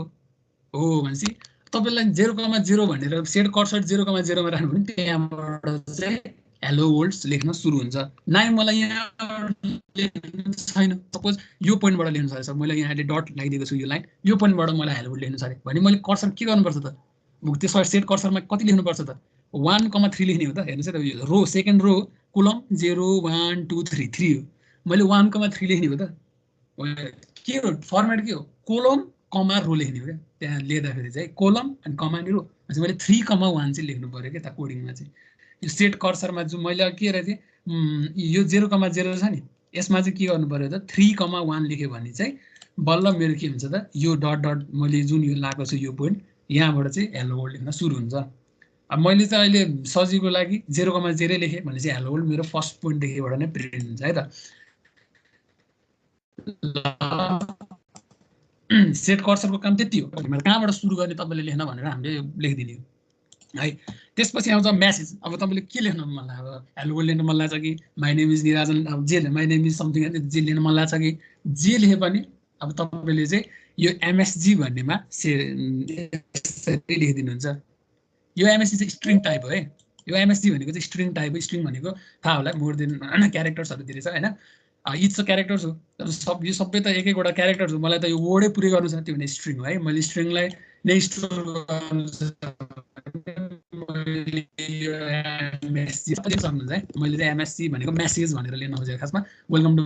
हो भनेपछि तपाईलाई 0,0 भनेर सेट कर्सर 0,0 मा राख्नु भने त्यहाँबाट चाहिँ हेलो वर्ल्ड लेख्न सुरु हुन्छ नाइ मलाई यहाँ लेख्नु छैन सपोज यो पोइन्टबाट लेख्नु छ मैले यहाँ डट लगाइदिएको छु यो लाइन यो पोइन्टबाट मलाई हेलो वर्ल्ड लेख्नु छ भने मैले कर्सर के गर्नुपर्छ त त्यसमा सेट कर्सरमा कति लेख्नुपर्छ त 1,3 लेख्ने हो त हेर्नुस् है रो सेकेन्ड रो कोलम 0 1 2 3 3 हो मैले 1,3 लेख्ने हो त के हो फर्मेट के हो कोलम कमा रो लेख्ने हो क्या त्यहाँ लेख्दाखेरि चाहिँ कोलम अनि कमा नि रो भनेपछि मैले 3,1 चाहिँ लेख्नु पर्यो क्या त कोडिङमा चाहिँ यो सेट कर्सरमा जो मैले के गरेको थिएँ यो 0,0 छ नि यसमा चाहिँ के गर्नु पर्यो त 3,1 लेख्यो भने चाहिँ बल्ल मेरो के हुन्छ त यो डट डट मैले जुन यो लगाएको छु यो पोइन्ट यहाँबाट चाहिँ हेलो वर्ल्ड लेख्न सुरु हुन्छ अब मैले चाहिँ अहिले सजिलोको लागि 0,0 लेखेँ भने चाहिँ हेलो वर्ल्ड मेरो फर्स्ट पोइन्टदेखिबाट नै प्रिन्ट हुन्छ है त सेट कर्सरको काम त्यति हो मैले कहाँबाट सुरु गर्ने तपाईँले लेख्न भनेर हामीले लेखिदिने हो है त्यसपछि आउँछ मेसेज अब तपाईँले के लेख्न मन लाग्यो हेलो वर्ल्ड लेख्न मन लाग्छ कि माई नेम इज निराजन अब जे माई नेम इज समथिङ जे लेख्न मन लाग्छ कि जे लेखे पनि अब तपाईँले चाहिँ यो एमएसजी भन्नेमा यसरी लेखिदिनुहुन्छ। यो एमएसजी चाहिँ स्ट्रिङ टाइप हो है। यो एमएसजी भनेको चाहिँ स्ट्रिङ टाइप हो। स्ट्रिङ भनेको थाहा होला मोर देन क्यारेक्टर्सहरू धेरै छ होइन। इट्स अ क्यारेक्टर्स हो। यो सबै त एक एकवटा क्यारेक्टर्स हो। मलाई त यो वर्डै पुरै गर्नु छ, त्यो भने स्ट्रिङ हो है। मैले स्ट्रिङलाई नै स्टोर गर्नु सक्नुहुन्छ है। मैले चाहिँ एमएससी भनेको म्यासेज भनेर लिन खोजेको खासमा। वेलकम टु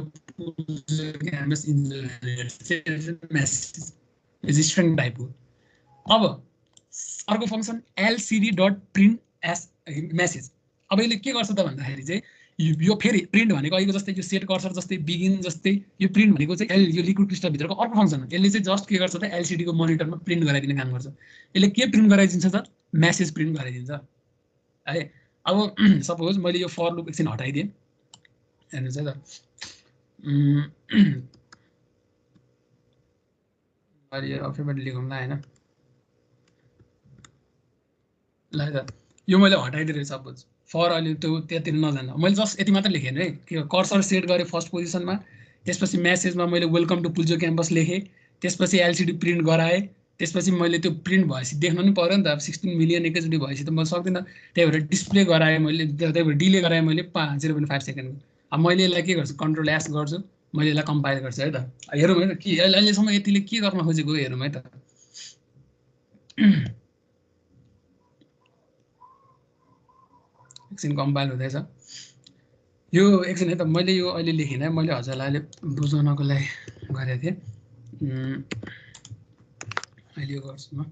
म्यासेज स्ट्रिङ टाइपको। अब अर्को function LCD dot print S message. अब यसले के गर्छ त भन्दाखेरि चाहिँ यो फेरि प्रिन्ट भनेको अहिलेको जस्तै यो सेट कर्सर जस्तै बिगिन जस्तै यो प्रिन्ट भनेको चाहिँ यो लिक्विड क्रिस्टलभित्रको अर्को फङ्सन हो। यसले चाहिँ जस्ट के गर्छ त एलसिडीको मोनिटरमा प्रिन्ट गराइदिने काम गर्छ। यसले के प्रिन्ट गराइदिन्छ त म्यासेज प्रिन्ट गराइदिन्छ है। अब सपोज मैले यो फर लुप एकछिन हटाइदिएँ, हेर्नुहोस् है त। मैले यो अफिबाट लेखौँला होइन। ल है त यो मैले हटाइदिएँ सपोज फर अहिले त्यो त्यतिर नजानु। मैले जस्ट यति मात्र लेखेँ है कि कर्सर सेट गरेँ फर्स्ट पोजिसनमा, त्यसपछि म्यासेजमा मैले वेलकम टु पुल्चो क्याम्पस लेखेँ, त्यसपछि एलसिडी प्रिन्ट गराएँ, त्यसपछि मैले त्यो प्रिन्ट भएपछि देख्नु नि पऱ्यो नि त। अब 16 मिलियन एकैचोटि भएपछि त म सक्दिनँ। त्यही भएर डिस्प्ले गराएँ मैले, त्यही भएर डिले गराएँ मैले 0.5 सेकेन्डको। अब मैले यसलाई के गर्छु, कन्ट्रोल एस गर्छु, मैले यसलाई कम्पाइल गर्छु है त। हेरौँ है त के अहिलेसम्म यतिले के गर्न खोजेको हेरौँ है त। एकछिन कम्पाइल हुँदैछ यो। एकछिन है त मैले यो अहिले लेखिनँ, मैले हजुरलाई अहिले बुझाउनको लागि गरेको थिएँ। अहिले यो गर्छु म।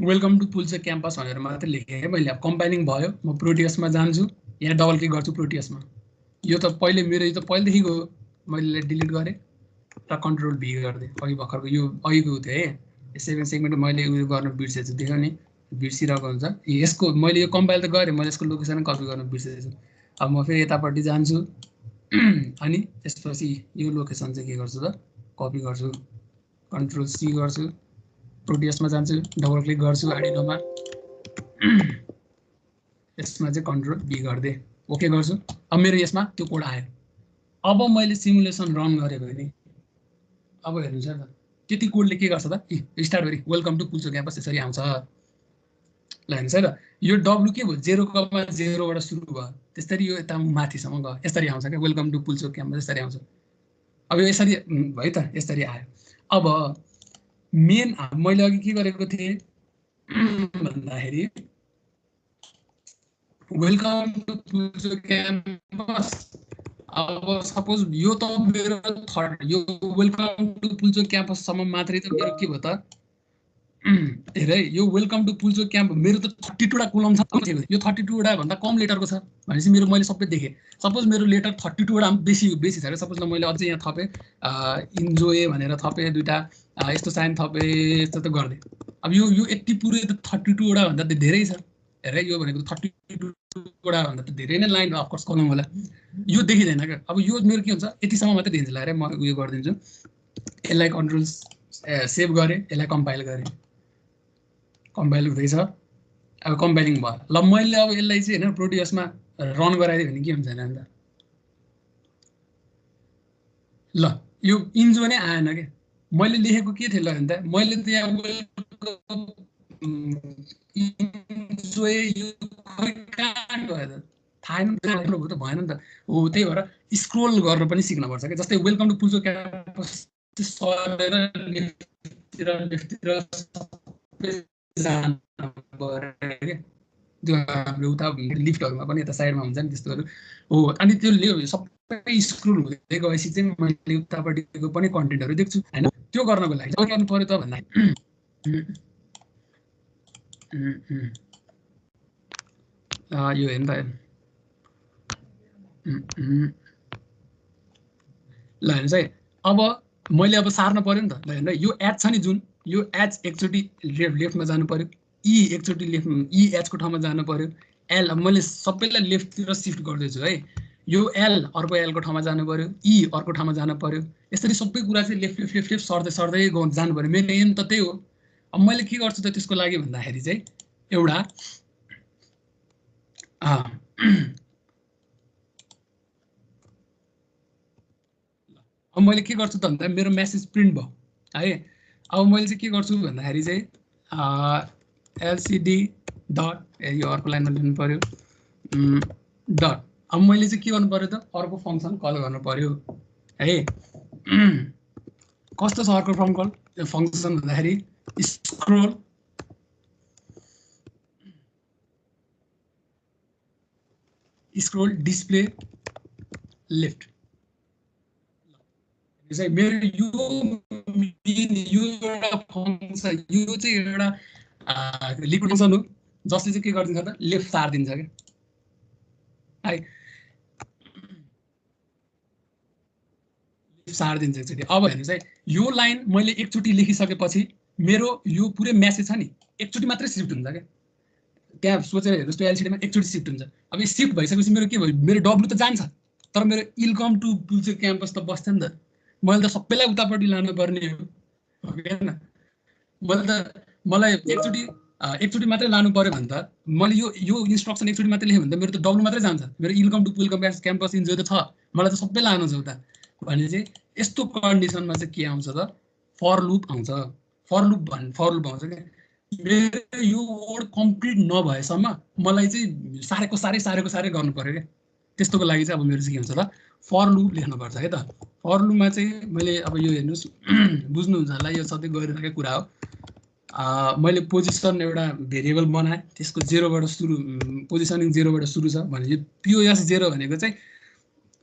वेलकम टु पुल्चो क्याम्पस भनेर मात्रै लेखेँ है मैले। अब कम्पाइलिङ भयो, म प्रोटियसमा जान्छु, यहाँ डबल क्लिक गर्छु प्रोटियसमा। यो त पहिले मेरो यो त पहिलेदेखिको मैले डिलिट गरेँ र कन्ट्रोल भी गरिदिएँ। अघि भर्खरको यो अघिको थियो है, 7 सेगमेन्ट मैले उयो गर्न बिर्सेछु, देख्यो नि बिर्सिरहेको हुन्छ। यसको मैले यो कम्पाइल त गरेँ, मैले यसको लोकेसन कपी गर्न बिर्सेछु। अब म फेरि यतापट्टि जान्छु अनि त्यसपछि यो लोकेसन चाहिँ के गर्छु त कपी गर्छु, कन्ट्रोल सी गर्छु, प्रोटियसमा जान्छु, डबल क्लिक गर्छु आर्डिनोमा, यसमा चाहिँ कन्ट्रोल बी गरिदिएँ, ओके गर्छु। अब मेरो यसमा त्यो कोड आयो। अब मैले सिमुलेसन रन गरेँ भने अब हेर्नुहोस् है त त्यति कोडले के गर्छ त। स्टार्ट गरी वेलकम टु पुल्चो क्याम्पस यसरी आउँछ। ल हेर्नुहोस् है त यो डब्लु के भयो 0,0बाट सुरु भयो, त्यसरी यो यता माथिसम्म गयो, यसरी आउँछ क्या वेलकम टु पुल्चो क्याम्पस यसरी आउँछ। अब यो यसरी है त यसरी आयो। अब मेन मैले अघि के गरेको थिएँ भन्दाखेरि वेलकम टु पुल्चो क्याम्पस। अब सपोज यो त मेरो यो वेलकम टु पुल्चो क्याम्पससम्म मात्रै त मेरो के भयो त हेर है। यो वेलकम टु पुल्चो क्याम्प मेरो त 32वटा कोलम छ। यो 32वटा भन्दा कम लेटरको छ भनेपछि मेरो मैले सबै देखेँ। सपोज मेरो लेटर 32वटा बेसी छ अरे, सपोज ल मैले अझै यहाँ थपेँ इन्जोय भनेर थपेँ, दुईवटा यस्तो साइन थपेँ, यस्तो त गरिदिएँ। अब यो यति पुरै त 32वटा भन्दा त धेरै छ। हेर यो भनेको 32वटा भन्दा त धेरै नै लाइन अफकोर्स कलम होला, यो देखिँदैन क्या। अब यो मेरो के हुन्छ यतिसम्म मात्रै देखिन्छ। ल हेर म उयो गरिदिन्छु, यसलाई कन्ट्रोल सेभ गरेँ, यसलाई कम्पाइल गरेँ, कम्पाइल हुँदैछ। अब कम्पाइलिङ भयो। ल मैले अब यसलाई चाहिँ होइन प्रोटियसमा रन गराइदिएँ भने के हुन्छ अन्त। ल यो इन्जो नै आएन क्या। मैले लेखेको के थियो ल भने त मैले त यहाँ थाहा त भएन नि त हो। त्यही भएर स्क्रोल गर्न पनि सिक्नुपर्छ क्या। जस्तै वेलकम टु पुल्चो क्याम्पस सरेर लेफ्टतिर त्यो हाम्रो उता लिफ्टहरूमा पनि यता साइडमा हुन्छ नि त्यस्तोहरू हो। अनि त्यो सबै स्क्रोल हुँदै गएपछि चाहिँ मैले उतापट्टिको पनि कन्टेन्टहरू देख्छु होइन। त्यो गर्नको लागि के गर्नु पर्यो त भन्दा यो हेर्नु त ल हेर्नुहोस् है। अब मैले अब सार्न पर्यो नि त। ल हेर्नु यो एच छ नि जुन, यो एच एकचोटि लेफ्टमा जानु पर्यो, ई एकचोटि लेफ्ट ई एचको ठाउँमा जानु पर्यो, एल अब मैले सबैलाई लेफ्टतिर सिफ्ट गर्दैछु है। यो एल अर्को एलको ठाउँमा जानु पर्यो, ई अर्को ठाउँमा जानु पर्यो, यसरी सबै कुरा चाहिँ लेफ्ट लेफ्ट लेफ्ट लेफ्ट सर्दै सर्दै जानु पर्यो। मेरो एम त त्यही हो। अब मैले के गर्छु त त्यसको लागि भन्दाखेरि चाहिँ एउटा अब मैले के गर्छु त भन्दा मेरो मेसेज प्रिन्ट भयो है। अब मैले चाहिँ के गर्छु भन्दाखेरि चाहिँ एलसिडी डट यो अर्को लाइनमा लेख्नु पर्यो डट। अब मैले चाहिँ के गर्नु पर्यो त अर्को फङ्सन कल गर्नु पर्यो है। कस्तो छ अर्को फङ्सन भन्दाखेरि स्क्रोल डिस्प्ले लेफ्ट। मेरो यो एउटा फङ्सन यो चाहिँ एउटा लिक्विड फङ्सन हो जसले चाहिँ के गरिदिन्छ त लेफ्ट सारिदिन्छ क्या है, सारिदिन्छ एकचोटि। अब हेर्नुहोस् है यो लाइन मैले एकचोटि लेखिसकेपछि मेरो यो पुरै मेसेज छ नि एकचोटि मात्रै सिफ्ट हुन्छ क्या। त्यहाँ सोचेर हेर्नुहोस् त्यो एलसिडीमा एकचोटि सिफ्ट हुन्छ। अब यो सिफ्ट भइसकेपछि मेरो के भयो मेरो डब्लु त जान्छ तर मेरो इलकम टु पुल्चोक क्याम्पस त बस्छ नि त। मैले त सबैलाई उतापट्टि लानु पर्ने हो होइन। मलाई एकचोटि मात्रै लानु पर्यो भने त मैले यो इन्स्ट्रक्सन एकचोटि मात्रै लेखेँ भने त मेरो त डब्लु मात्रै जान्छ। मेरो इलकम टु पुल्चोक क्याम्पस इन्जोय त छ मलाई त सबै लानु छ उता भने चाहिँ यस्तो कन्डिसनमा चाहिँ के आउँछ त फर लुप आउँछ। फर लुप आउँछ क्या। मेरो यो वर्ड कम्प्लिट नभएसम्म मलाई चाहिँ साह्रै गर्नु पर्यो क्या। त्यस्तोको लागि चाहिँ अब मेरो चाहिँ के हुन्छ त फर लुप लेख्नुपर्छ है त। फर लुपमा चाहिँ मैले अब यो हेर्नुहोस् बुझ्नुहुन्छ होला यो सधैँ गरिरहेको कुरा हो। मैले पोजिसन एउटा भेरिएबल बनाएँ त्यसको 0बाट सुरु पोजिसनिङ 0बाट सुरु छ भने यो पिओएस 0 भनेको चाहिँ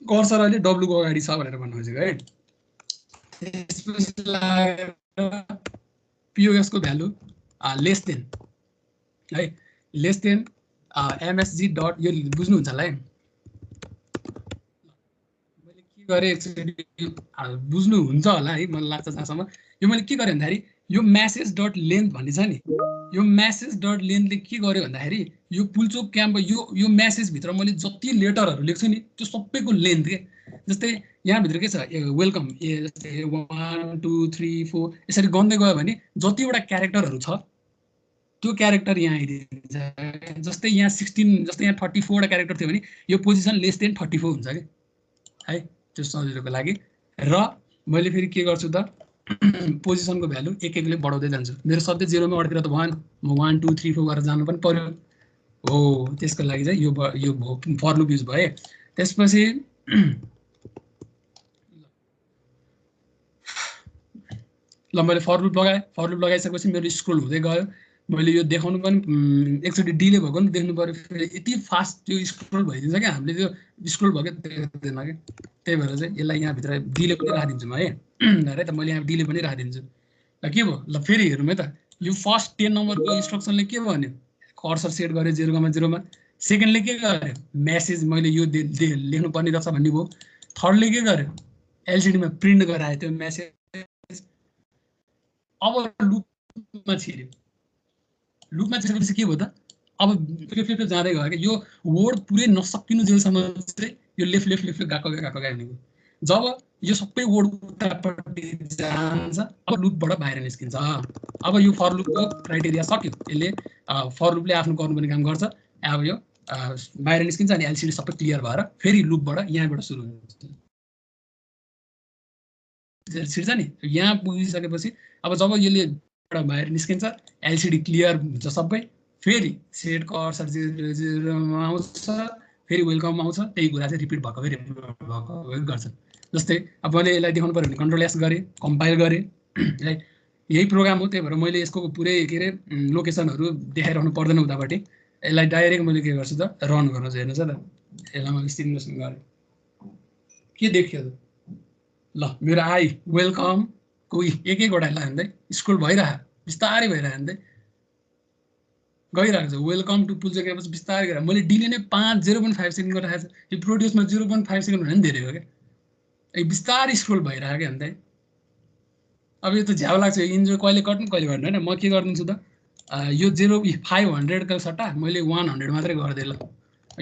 कर्सर अहिले डब्लुको अगाडि छ भनेर भन्नु खोजेको है। त्यसपछि पिओएसको भ्यालु लेस देन है लेस देन एमएसजी डट यो बुझ्नुहुन्छ होला है। मैले के गरेँ एकचोटि बुझ्नुहुन्छ होला है मलाई लाग्छ जहाँसम्म। यो मैले के गरेँ भन्दाखेरि यो म्यासेज डट लेन्थ भन्ने छ नि यो म्यासेज डट लेन्थले के गर्यो भन्दाखेरि यो पुल्चोक क्याम्प यो म्यासेजभित्र मैले जति लेटरहरू लेख्छु नि त्यो सबैको लेन्थ के। जस्तै यहाँभित्र के छ वेलकम जस्तै 1 2 3 4 यसरी गर्दै गयो भने जतिवटा क्यारेक्टरहरू छ त्यो क्यारेक्टर यहाँ आइदिन्छ। जस्तै यहाँ 16 जस्तै यहाँ 34 वटा क्यारेक्टर थियो भने यो पोजिसन लेस देन 34 हुन्छ कि है त्यो सजिलोको लागि। र मैले फेरि के गर्छु त पोजिसनको भ्यालु एकले बढाउँदै जान्छु। मेरो सधैँ 0मा अड्केर त भएन म 1 2 3 4 गरेर जानु पनि पर्यो हो। त्यसको लागि चाहिँ यो फर लुप युज भयो। त्यसपछि ल मैले फर लुप लगाइसकेपछि मेरो स्क्रोल हुँदै गयो। मैले यो देखाउनु पनि एकचोटि डिले भएको नि देख्नु पर्यो। फेरि यति फास्ट त्यो स्क्रोल भइदिन्छ क्या हामीले त्यो स्क्रोल भएको देख्दैन क्या। त्यही भएर चाहिँ यसलाई यहाँभित्र डिले पनि राखिदिन्छु म है त मैले यहाँ डिले पनि राखिदिन्छु। ल के भयो ल फेरि हेरौँ है त। यो फर्स्ट 10 नम्बरको इन्स्ट्रक्सनले के भन्यो कर्सर सेट गर्यो 0,0मा। सेकेन्डले के गर्यो मेसेज मैले यो लेख्नु पर्ने रहेछ भन्ने भयो। थर्डले के गर्यो एलसिडीमा प्रिन्ट गरायो त्यो मेसेज। अब लुपमा छिर्यो। लुपमा छिरेपछि के भयो त अब लेफ्ट जाँदै गयो कि यो वर्ड पुरै नसकिनु जेलसम्म चाहिँ यो लेफ्ट गएको भनेको। जब यो सबै वर्ड उतापट्टि जान्छ अब लुपबाट बाहिर निस्किन्छ। अब यो फर लुपको क्राइटेरिया सक्यो। यसले फर लुपले आफ्नो गर्नुपर्ने काम गर्छ। अब यो बाहिर निस्किन्छ अनि एलसिडी सबै क्लियर भएर फेरि लुपबाट यहाँबाट सुरु हुन्छ। छिर्छ नि यहाँ पुगिसकेपछि अब जब यसले बाहिर निस्किन्छ एलसिडी क्लियर हुन्छ सबै। फेरि सेट कर्सर 0,0मा आउँछ फेरि वेलकम आउँछ। त्यही कुरा चाहिँ रिपिट भएको गर्छ। जस्तै अब मैले यसलाई देखाउनु पर्यो भने कन्ट्रोल एस गरेँ कम्पाइल गरेँ है यही प्रोग्राम हो। त्यही भएर मैले यसको पुरै के अरे लोकेसनहरू देखाइरहनु पर्दैन उतापट्टि। यसलाई डाइरेक्ट मैले के गर्छु त रन गर्नु चाहिँ हेर्नुहोस् है त। यसलाई मैले सिमुलेसन गरेँ के देखियो त ल मेरो आई वेलकम कोही एकवटा लाँदै स्क्रोल भइरह्यो बिस्तारै भइरह्यो नि गइरहेको छ। वेलकम टु पुल्चोक क्याम्पस बिस्तारै गएर मैले डिले नै 0.5 सेकेन्ड गरेर राखेको छ। यो प्रोड्युसमा 0.5 सेकेन्ड भने पनि धेरै हो क्या। बिस्तारै स्क्रोल भइरहेको क्या अन्त। अब यो त झ्याउ लाग्छ इन्जोय कहिले कट्नु कहिले गर्नु होइन। म के गरिदिन्छु त यो 500 सट्टा मैले 100 मात्रै गरिदिएँ ल।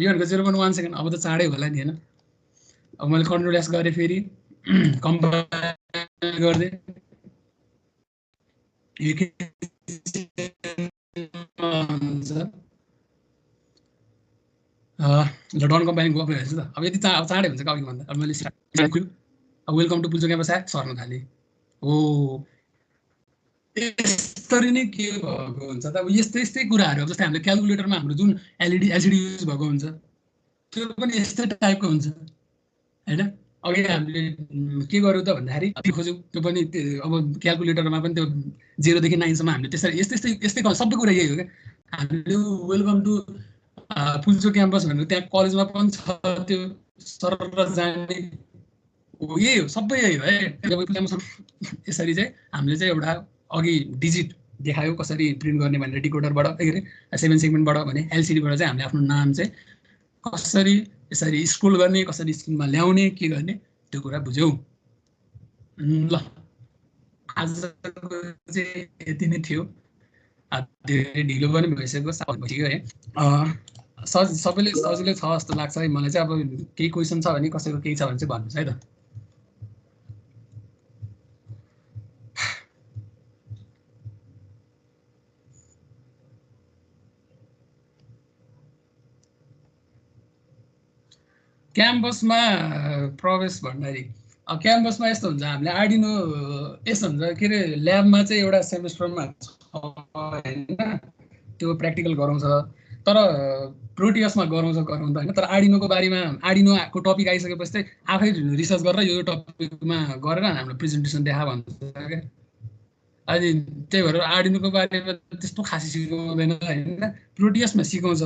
यो भनेको 0.1 सेकेन्ड अब त चाँडै होला नि होइन। अब मैले कन्ट्रोल एस गरेँ फेरि कम्पाइल गरिदिएँ ल डन कम्पाइलिङ गएको हेर्छु त। अब यति चाँडै हुन्छ कि अघि भन्दा। अब मैले वेलकम टु पुल्चो क्याम्पस सर्न थाले हो यसरी नै के भएको हुन्छ त अब यस्तै कुराहरू जस्तै हामीले क्यालकुलेटरमा हाम्रो जुन एलसिडी युज भएको हुन्छ त्यो पनि यस्तै टाइपको हुन्छ होइन अघि हामीले के गर्यौँ त भन्दाखेरि खोज्यौँ त्यो पनि अब क्यालकुलेटरमा पनि त्यो 0 देखि 9 सम्म हामीले त्यसरी यस्तै सबै कुरा यही हो क्या हामीले वेलकम टु पुल्चो क्याम्पस भनेर त्यहाँ कलेजमा पनि छ त्यो सरर जाने हो यही हो सबै यही हो है यसरी चाहिँ हामीले चाहिँ एउटा अघि डिजिट देखायो कसरी प्रिन्ट गर्ने भनेर डिकोडरबाट के अरे 7 सेगमेन्टबाट भने एलसिडीबाट चाहिँ हामीले आफ्नो नाम चाहिँ कसरी यसरी स्क्रोल गर्ने कसरी स्क्रिनमा ल्याउने के गर्ने त्यो कुरा बुझ्यौँ ल आज चाहिँ यति नै थियो धेरै ढिलो पनि भइसक्यो 7 बजियो है सबैले सजिलै छ जस्तो लाग्छ है मलाई चाहिँ अब केही क्वेसन छ भने कसैको केही छ भने चाहिँ भन्नुहोस् है त क्याम्पसमा प्रवेश भन्दाखेरि क्याम्पसमा यस्तो हुन्छ हामीले आर्डिनो यस्तो हुन्छ के अरे ल्याबमा चाहिँ एउटा सेमेस्टरमा होइन त्यो प्र्याक्टिकल गराउँछ तर प्रोटियसमा गराउँछ होइन तर आर्डिनोको बारेमा आर्डिनोको टपिक आइसकेपछि चाहिँ आफै रिसर्च गरेर यो टपिकमा गरेर हाम्रो प्रेजेन्टेसन देखा भन्छ क्या अनि त्यही भएर आर्डिनोको बारेमा त्यस्तो खासै सिकाउँदैन होइन प्रोटियसमा सिकाउँछ